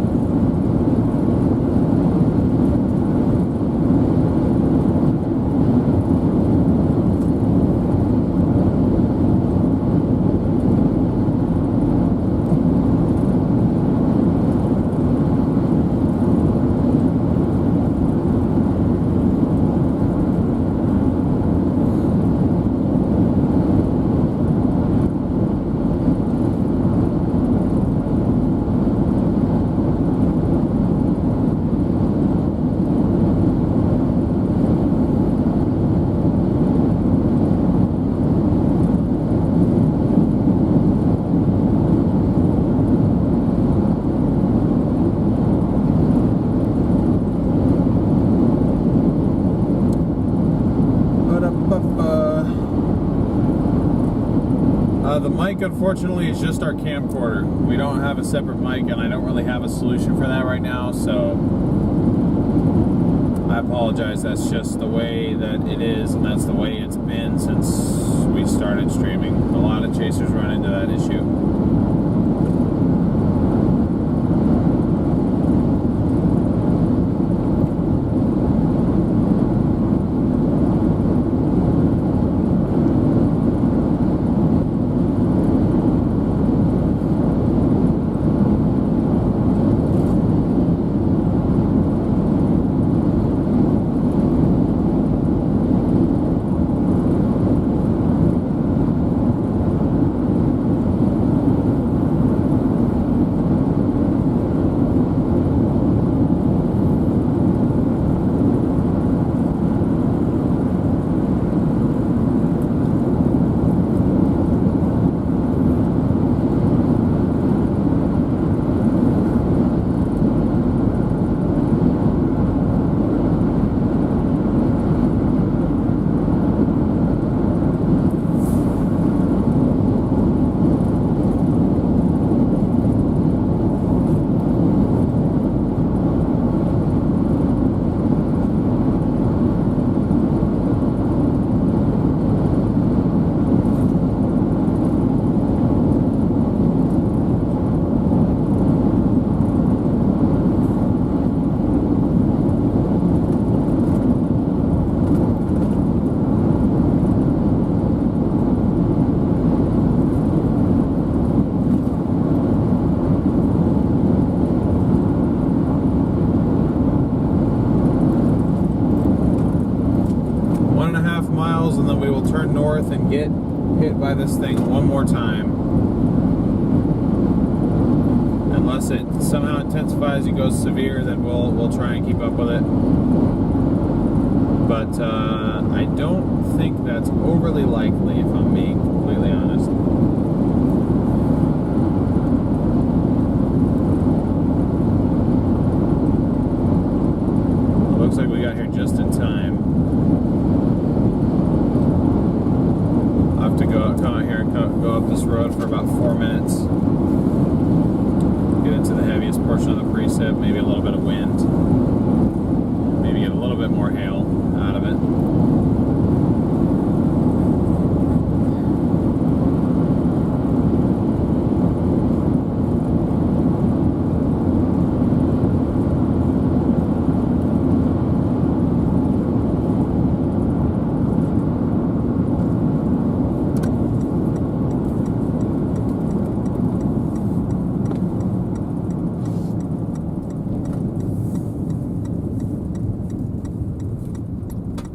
The mic, unfortunately, is just our camcorder. We don't have a separate mic, and I don't really have a solution for that right now, so I apologize. That's just the way that it is, and that's the way it's been since we started streaming. A lot of chasers run into that issue. And then we will turn north and get hit by this thing one more time. Unless it somehow intensifies and goes severe, then we'll try and keep up with it. But I don't think that's overly likely, if I'm being completely honest. got here just in time. I have to come out here and go up this road for about 4 minutes. Get into the heaviest portion of the precip, maybe a little bit of wind. Maybe get a little bit more hail out of it.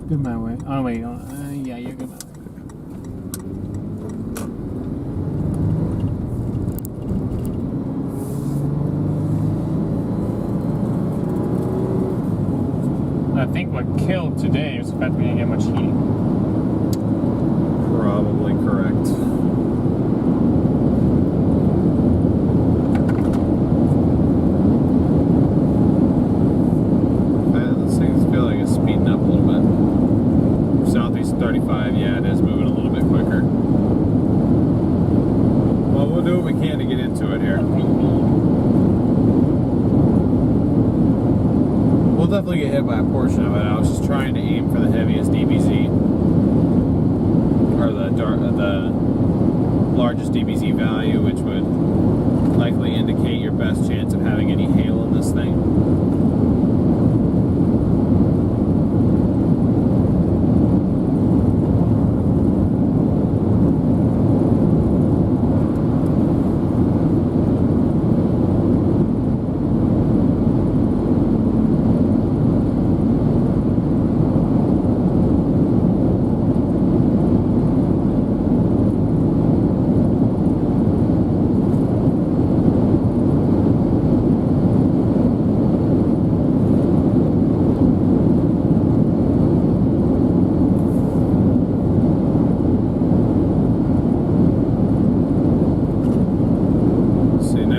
Good my way. Oh wait, yeah, you're good my way. I think what killed today was the fact we didn't get much heating. Probably correct. This thing's feel like it's speeding up a little bit. Southeast 35, yeah, it is moving a little bit quicker. Well, we'll do what we can to get into it here. We'll definitely get hit by a portion of it. I was just trying to aim for the heaviest DBZ, or the largest DBZ value, which would likely indicate your best chance of having any hail in this thing.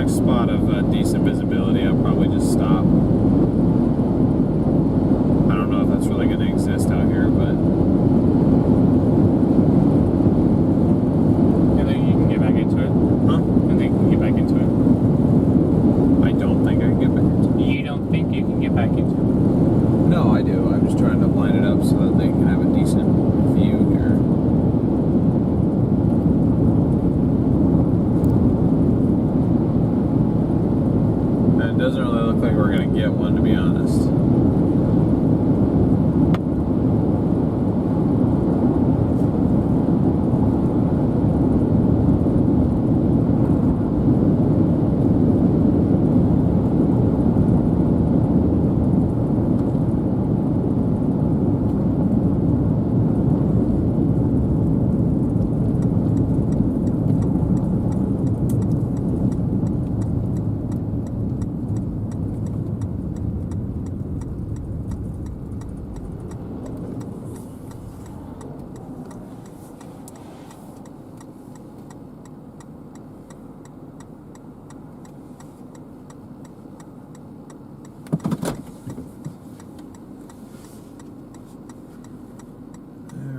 Spot of decent visibility, I'll probably just stop. I don't know if that's really going to exist out here, but You think you can get back into it? huh? You think you can get back into it? I don't think I can get back into it. You don't think you can get back into it? No, I do. I'm just trying to line it up so that they can have a decent view here. It doesn't really look like we're going to get one, to be honest.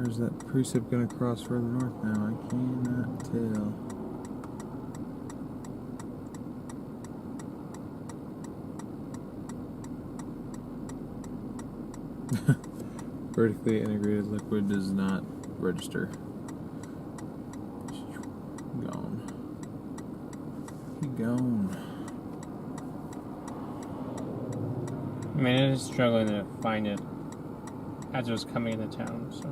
Is that precip going to cross further north now? I cannot tell. Vertically integrated liquid does not register. Gone. Keep going. I mean, I was struggling to find it as it was coming into town, so.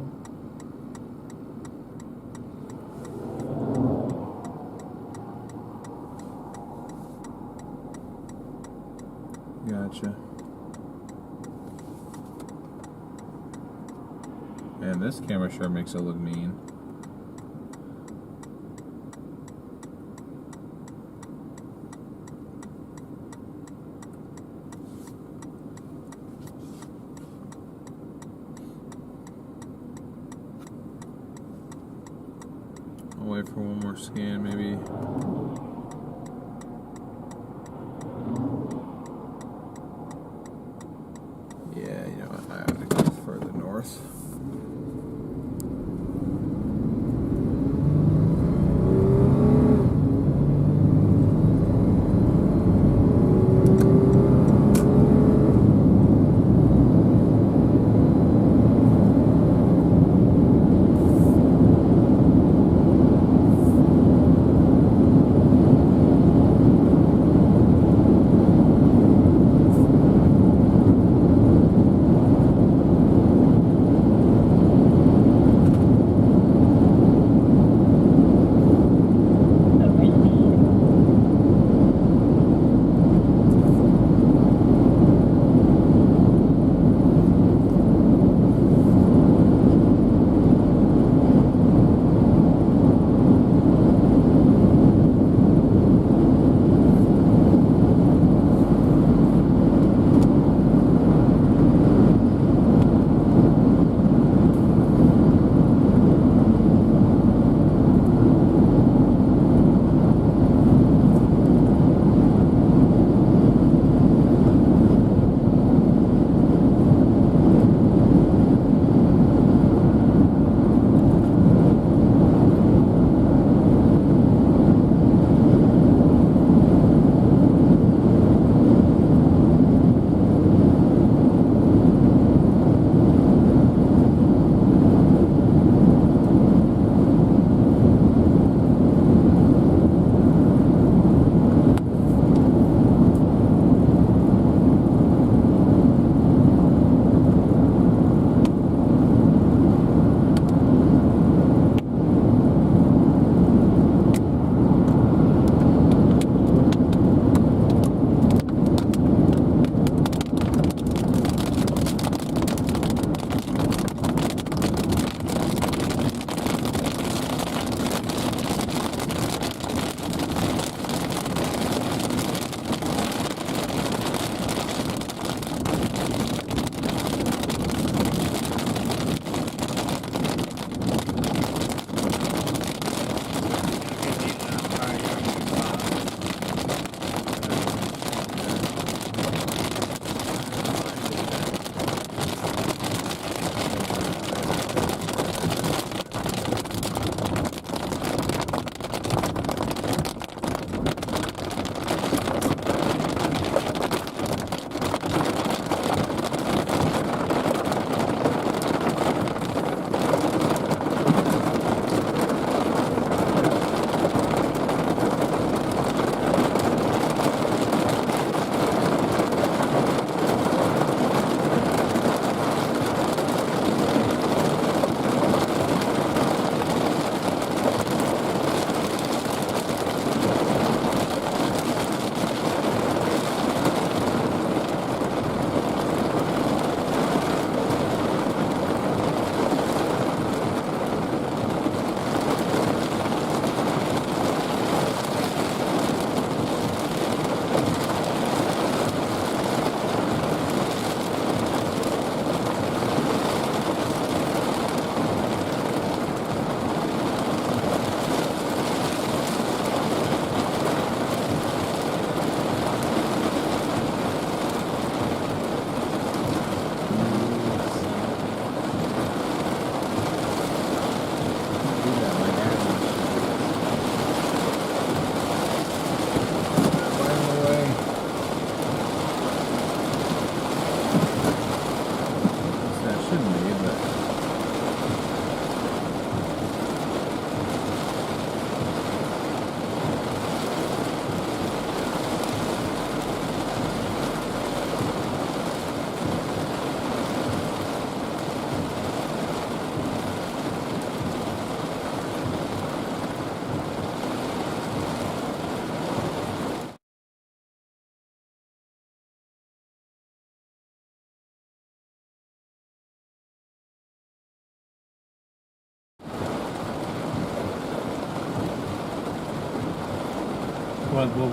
Gotcha. And this camera sure makes it look mean. I'll wait for one more scan, maybe. Yeah, you know what? north.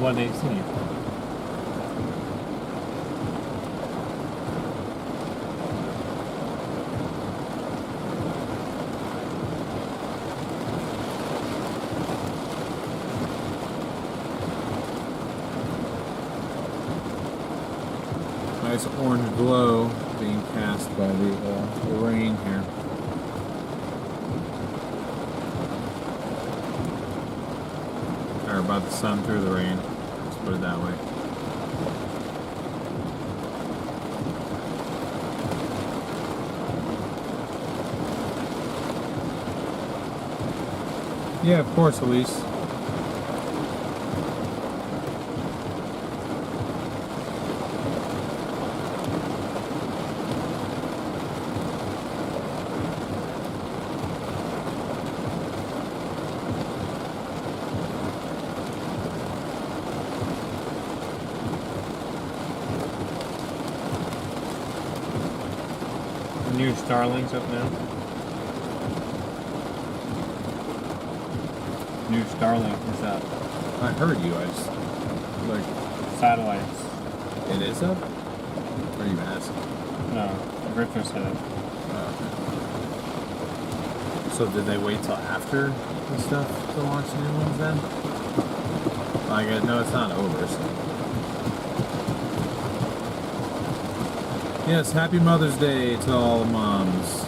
What they see? Nice orange glow being cast by the rain here. Or about the sun through the rain. Let's put it that way. Yeah, of course, Elise. New Starlings up now. New Starlink is up. I heard you. I just like Satellites. it is up. Or are you asking? No, Richard said it. Oh, okay. So did they wait till after the stuff to launch new ones then? I guess no, it's not over. So. Yes, happy Mother's Day to all the moms.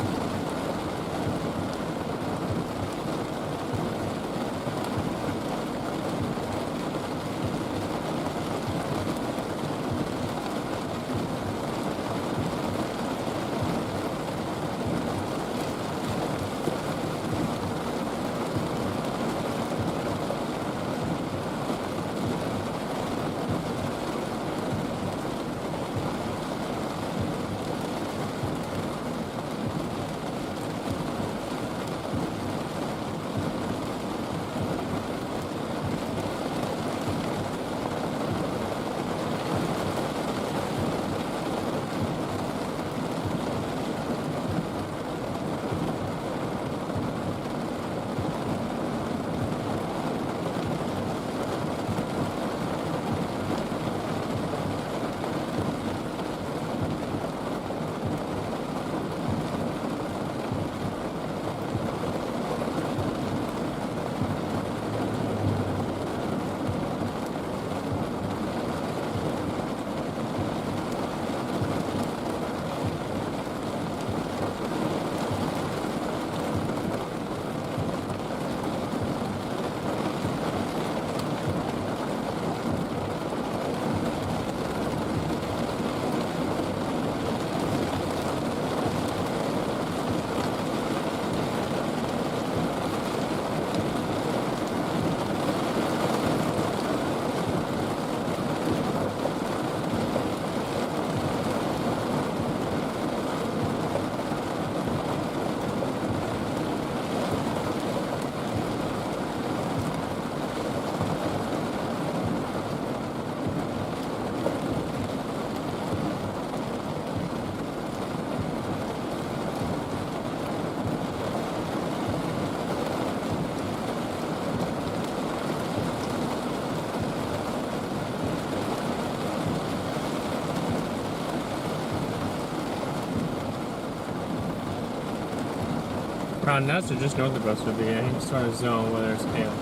Around us or just north of us would be any sort of zone where there's hail.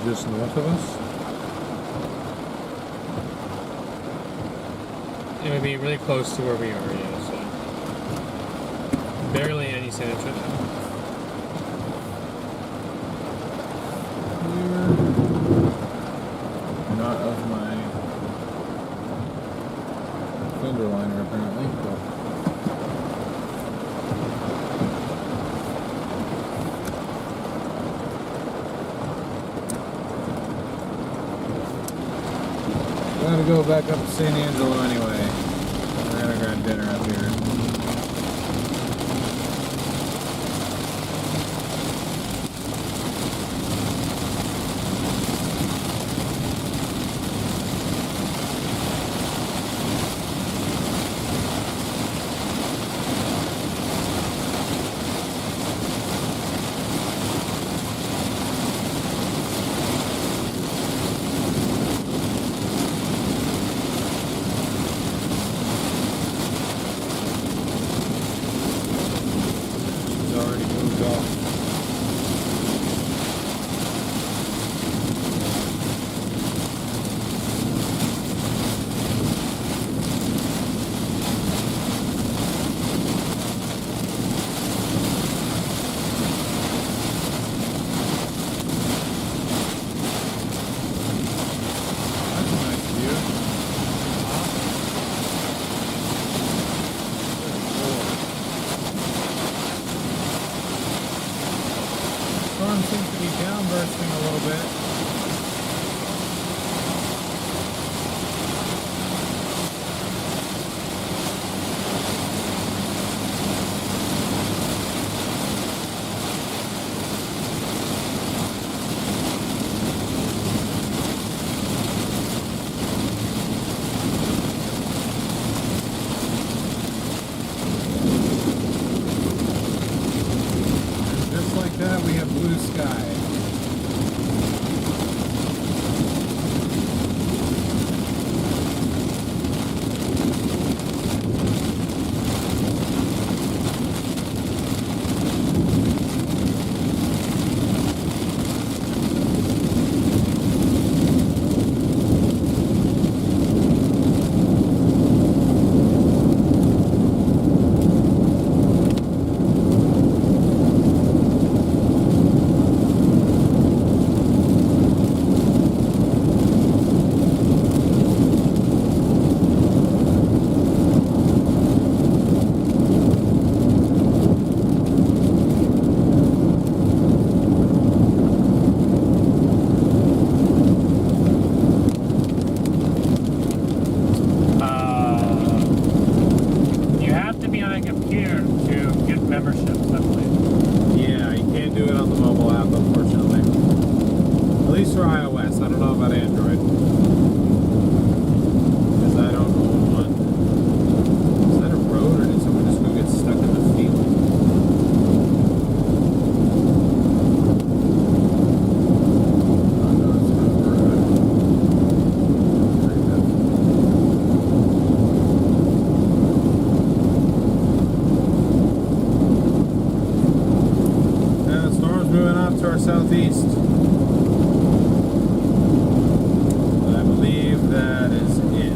Just north of us? It would be really close to where we are, yeah, so barely any sand right now. Not of my fender liner apparently, but gotta go back up to San Angelo anyway. We're gonna grab dinner up here. storm seems to be downbursting a little bit. We have blue sky. For iOS, I don't know about Android, because I don't own one. Is that a road, or did someone just go get stuck in the field? Oh no, it's not a road. And the storm's moving off to our southeast. That is it.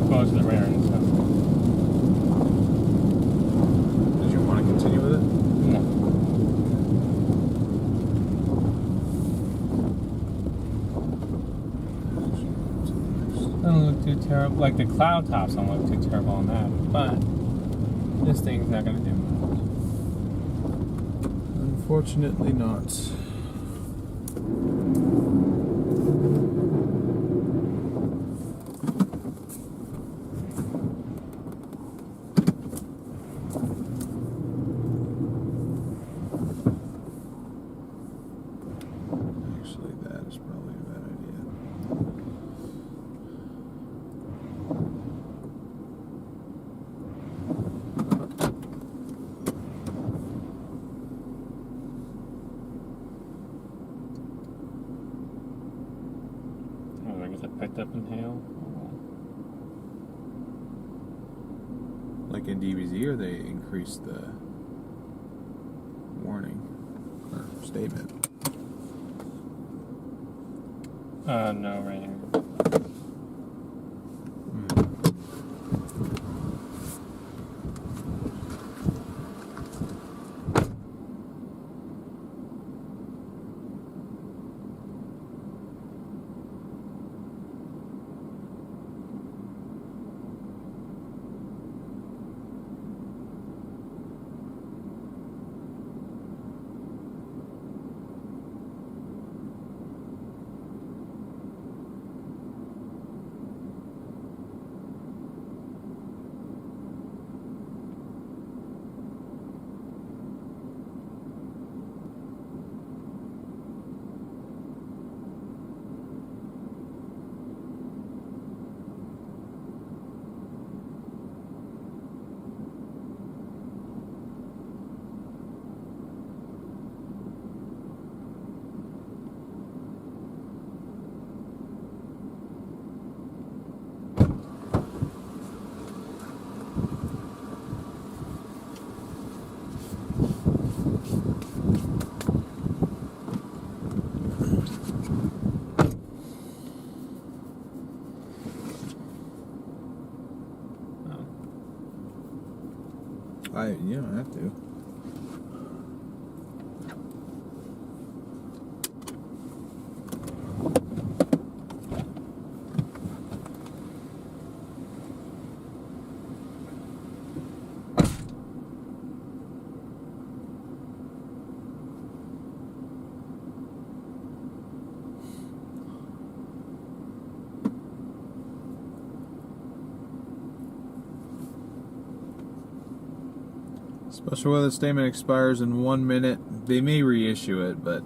Close to the radar and stuff. Did you want to continue with it? No. Doesn't look too terrible. Like the cloud tops don't look too terrible on that, but this thing's not going to do much. Unfortunately not. Picked up in hail. Like in DBZ, or they increased the warning or statement? No, right here. You don't have to. Special weather statement expires in 1 minute. They may reissue it, but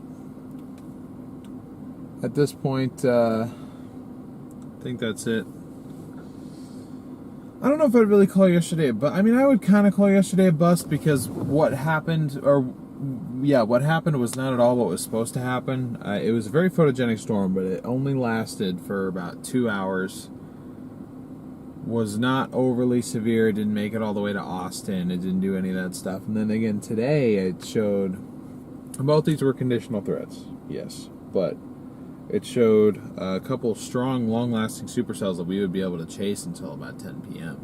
at this point, I think that's it. I don't know if I'd really call yesterday a bust. I mean, I would kind of call yesterday a bust because what happened was not at all what was supposed to happen. It was a very photogenic storm, but it only lasted for about 2 hours. Was not overly severe. It didn't make it all the way to Austin. It didn't do any of that stuff. And then again today, it showed both these were conditional threats, yes, but it showed a couple strong, long-lasting supercells that we would be able to chase until about 10 p.m.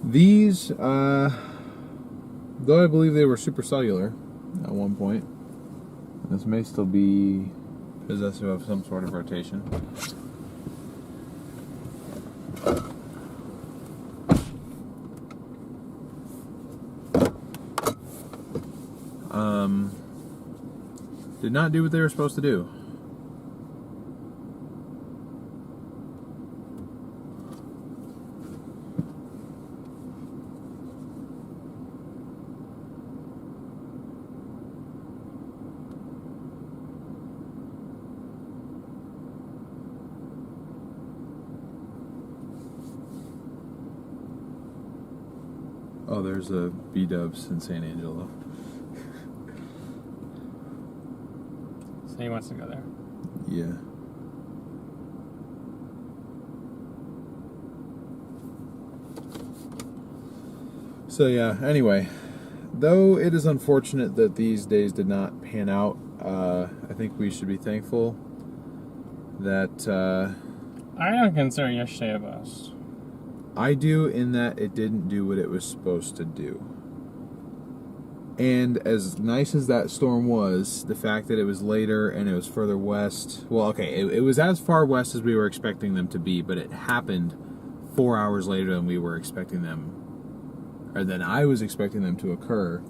These, though I believe they were supercellular at one point, this may still be possessive of some sort of rotation. Did not do what they were supposed to do. Oh, there's a B-dubs in San Angelo. So he wants to go there. Yeah. So yeah, anyway, though it is unfortunate that these days did not pan out, I think we should be thankful that I don't consider yesterday a bust. I do, in that it didn't do what it was supposed to do. And as nice as that storm was, the fact that it was later and it was further west, well, okay, it was as far west as we were expecting them to be, but it happened 4 hours later than we were expecting them, or than I was expecting them to occur,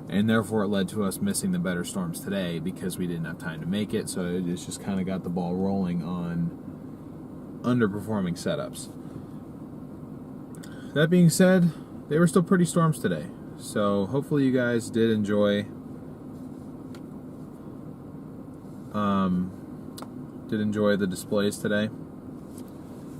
and therefore it led to us missing the better storms today because we didn't have time to make it, so it just kind of got the ball rolling on underperforming setups. That being said, they were still pretty storms today. So hopefully you guys did enjoy the displays today.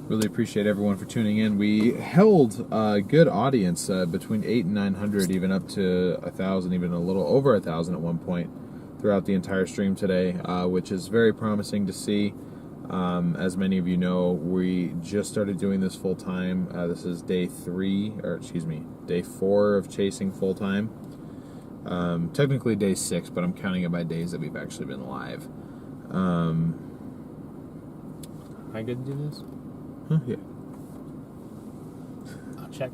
Really appreciate everyone for tuning in. We held a good audience, between 800 and 900, even up to 1,000, even a little over 1,000 at one point throughout the entire stream today, which is very promising to see. As many of you know, we just started doing this full time. This is day 4 of chasing full time. Technically day 6, but I'm counting it by days that we've actually been live. Am I good to do this? Huh, yeah. I'll check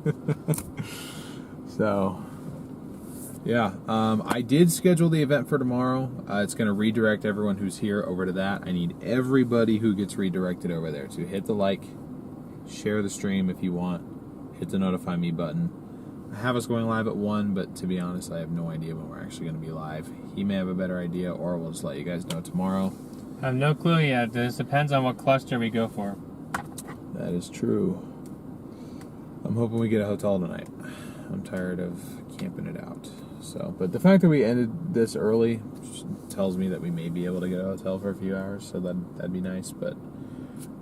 this. So, yeah, I did schedule the event for tomorrow. It's going to redirect everyone who's here over to that. I need everybody who gets redirected over there to hit the like, share the stream if you want, hit the notify me button. I have us going live at 1, but to be honest, I have no idea when we're actually going to be live. He may have a better idea, or we'll just let you guys know tomorrow. I have no clue yet. This depends on what cluster we go for. That is true. I'm hoping we get a hotel tonight. I'm tired of camping it out. So, but the fact that we ended this early tells me that we may be able to get a hotel for a few hours, so that'd be nice. But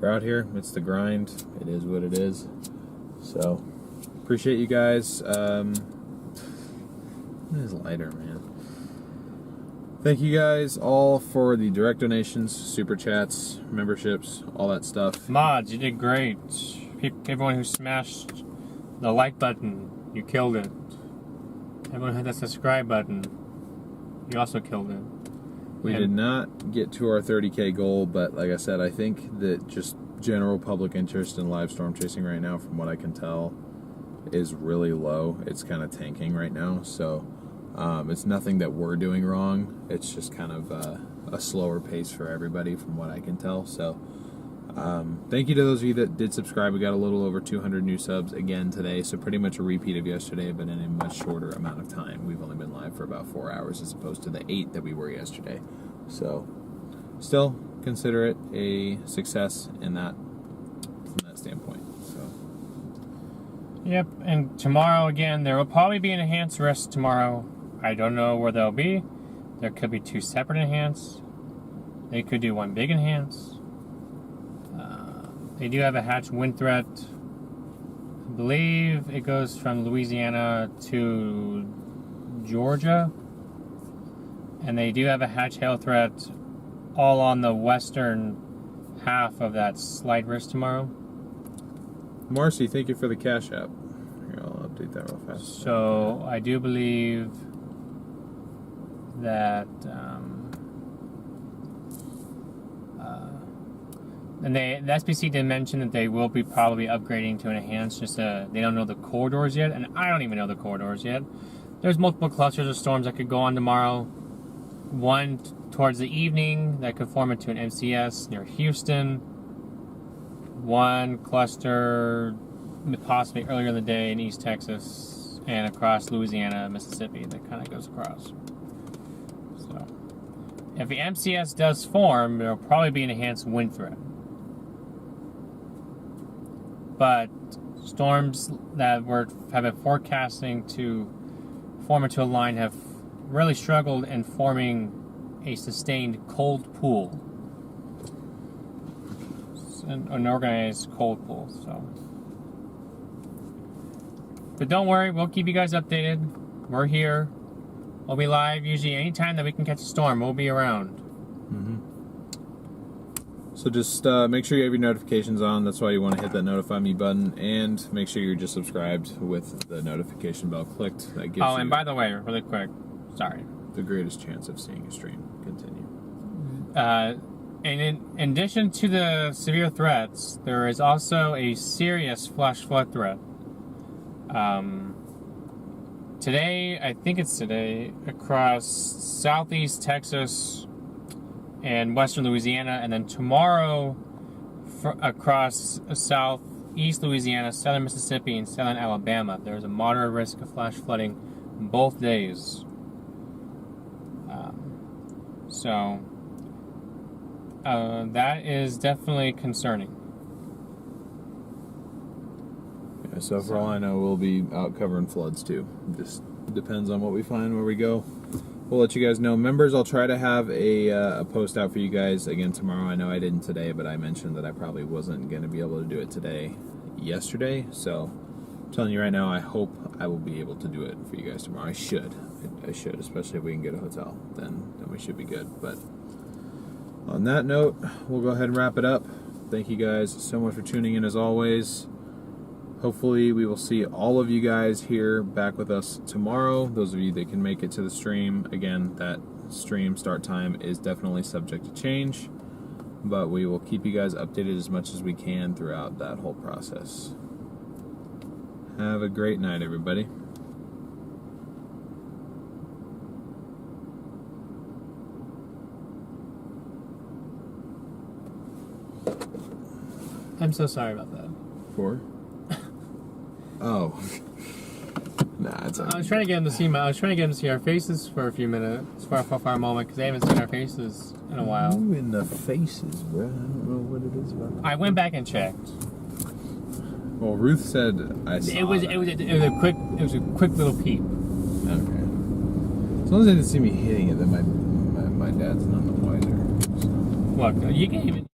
we're out here. It's the grind. It is what it is. So, appreciate you guys. It is lighter, man. Thank you guys all for the direct donations, super chats, memberships, all that stuff. Mods, you did great. Everyone who smashed the like button, you killed it. Everyone who hit that subscribe button, you also killed it. We did not get to our 30K goal, but like I said, I think that just general public interest in live storm chasing right now, from what I can tell, is really low. It's kind of tanking right now, so it's nothing that we're doing wrong. It's just kind of a slower pace for everybody from what I can tell. So thank you to those of you that did subscribe. We got a little over 200 new subs again today, so pretty much a repeat of yesterday, but in a much shorter amount of time. We've only been live for about 4 hours as opposed to the 8 that we were yesterday. So still consider it a success in that from that standpoint. So Yep, and tomorrow again, there will probably be an enhanced rest tomorrow. I don't know where they'll be. There could be 2 separate enhanced. They could do 1 big enhance. They do have a hatch wind threat. I believe it goes from Louisiana to Georgia. And they do have a hatch hail threat all on the western half of that slight risk tomorrow. Marcy, thank you for the Cash App. Here, I'll update that real fast. So I do believe that and the SPC did mention that they will be probably upgrading to an enhanced. Just they don't know the corridors yet, and I don't even know the corridors yet. There's multiple clusters of storms that could go on tomorrow. One towards the evening that could form into an MCS near Houston. One cluster possibly earlier in the day in East Texas and across Louisiana, Mississippi that kind of goes across. So if the MCS does form, there will probably be an enhanced wind threat. But storms that have been forecasting to form into a line have really struggled in forming a sustained cold pool. An organized cold pool. So, but don't worry, we'll keep you guys updated. We're here. We'll be live usually anytime that we can catch a storm. We'll be around. So just make sure you have your notifications on. That's why you want to hit that notify me button, and make sure you're just subscribed with the notification bell clicked. That gives And by the way, really quick, sorry, the greatest chance of seeing a stream. Continue. And in addition to the severe threats, there is also a serious flash flood threat. Today, I think it's today, across southeast Texas and western Louisiana, and then tomorrow across southeast Louisiana, southern Mississippi, and southern Alabama. There's a moderate risk of flash flooding both days. That is definitely concerning. Yeah, so for all I know, we'll be out covering floods too. Just depends on what we find where we go. We'll let you guys know. Members, I'll try to have a post out for you guys again tomorrow. I know I didn't today, but I mentioned that I probably wasn't going to be able to do it yesterday. So I'm telling you right now, I hope I will be able to do it for you guys tomorrow. I should, especially if we can get a hotel. Then we should be good. But on that note, we'll go ahead and wrap it up. Thank you guys so much for tuning in as always. Hopefully we will see all of you guys here back with us tomorrow. Those of you that can make it to the stream. Again, that stream start time is definitely subject to change, but we will keep you guys updated as much as we can throughout that whole process. Have a great night, everybody. I'm so sorry about that. For? Oh. Nah, it's okay. I was trying to get them to see our faces for a few minutes, for a moment, because they haven't seen our faces in a while. Ooh, in the faces, bro. I don't know what it is about. I went back and checked. Well, Ruth said I saw It was a quick little peep. Okay. As long as they didn't see me hitting it, then my dad's none the wiser. So. Look, you can even.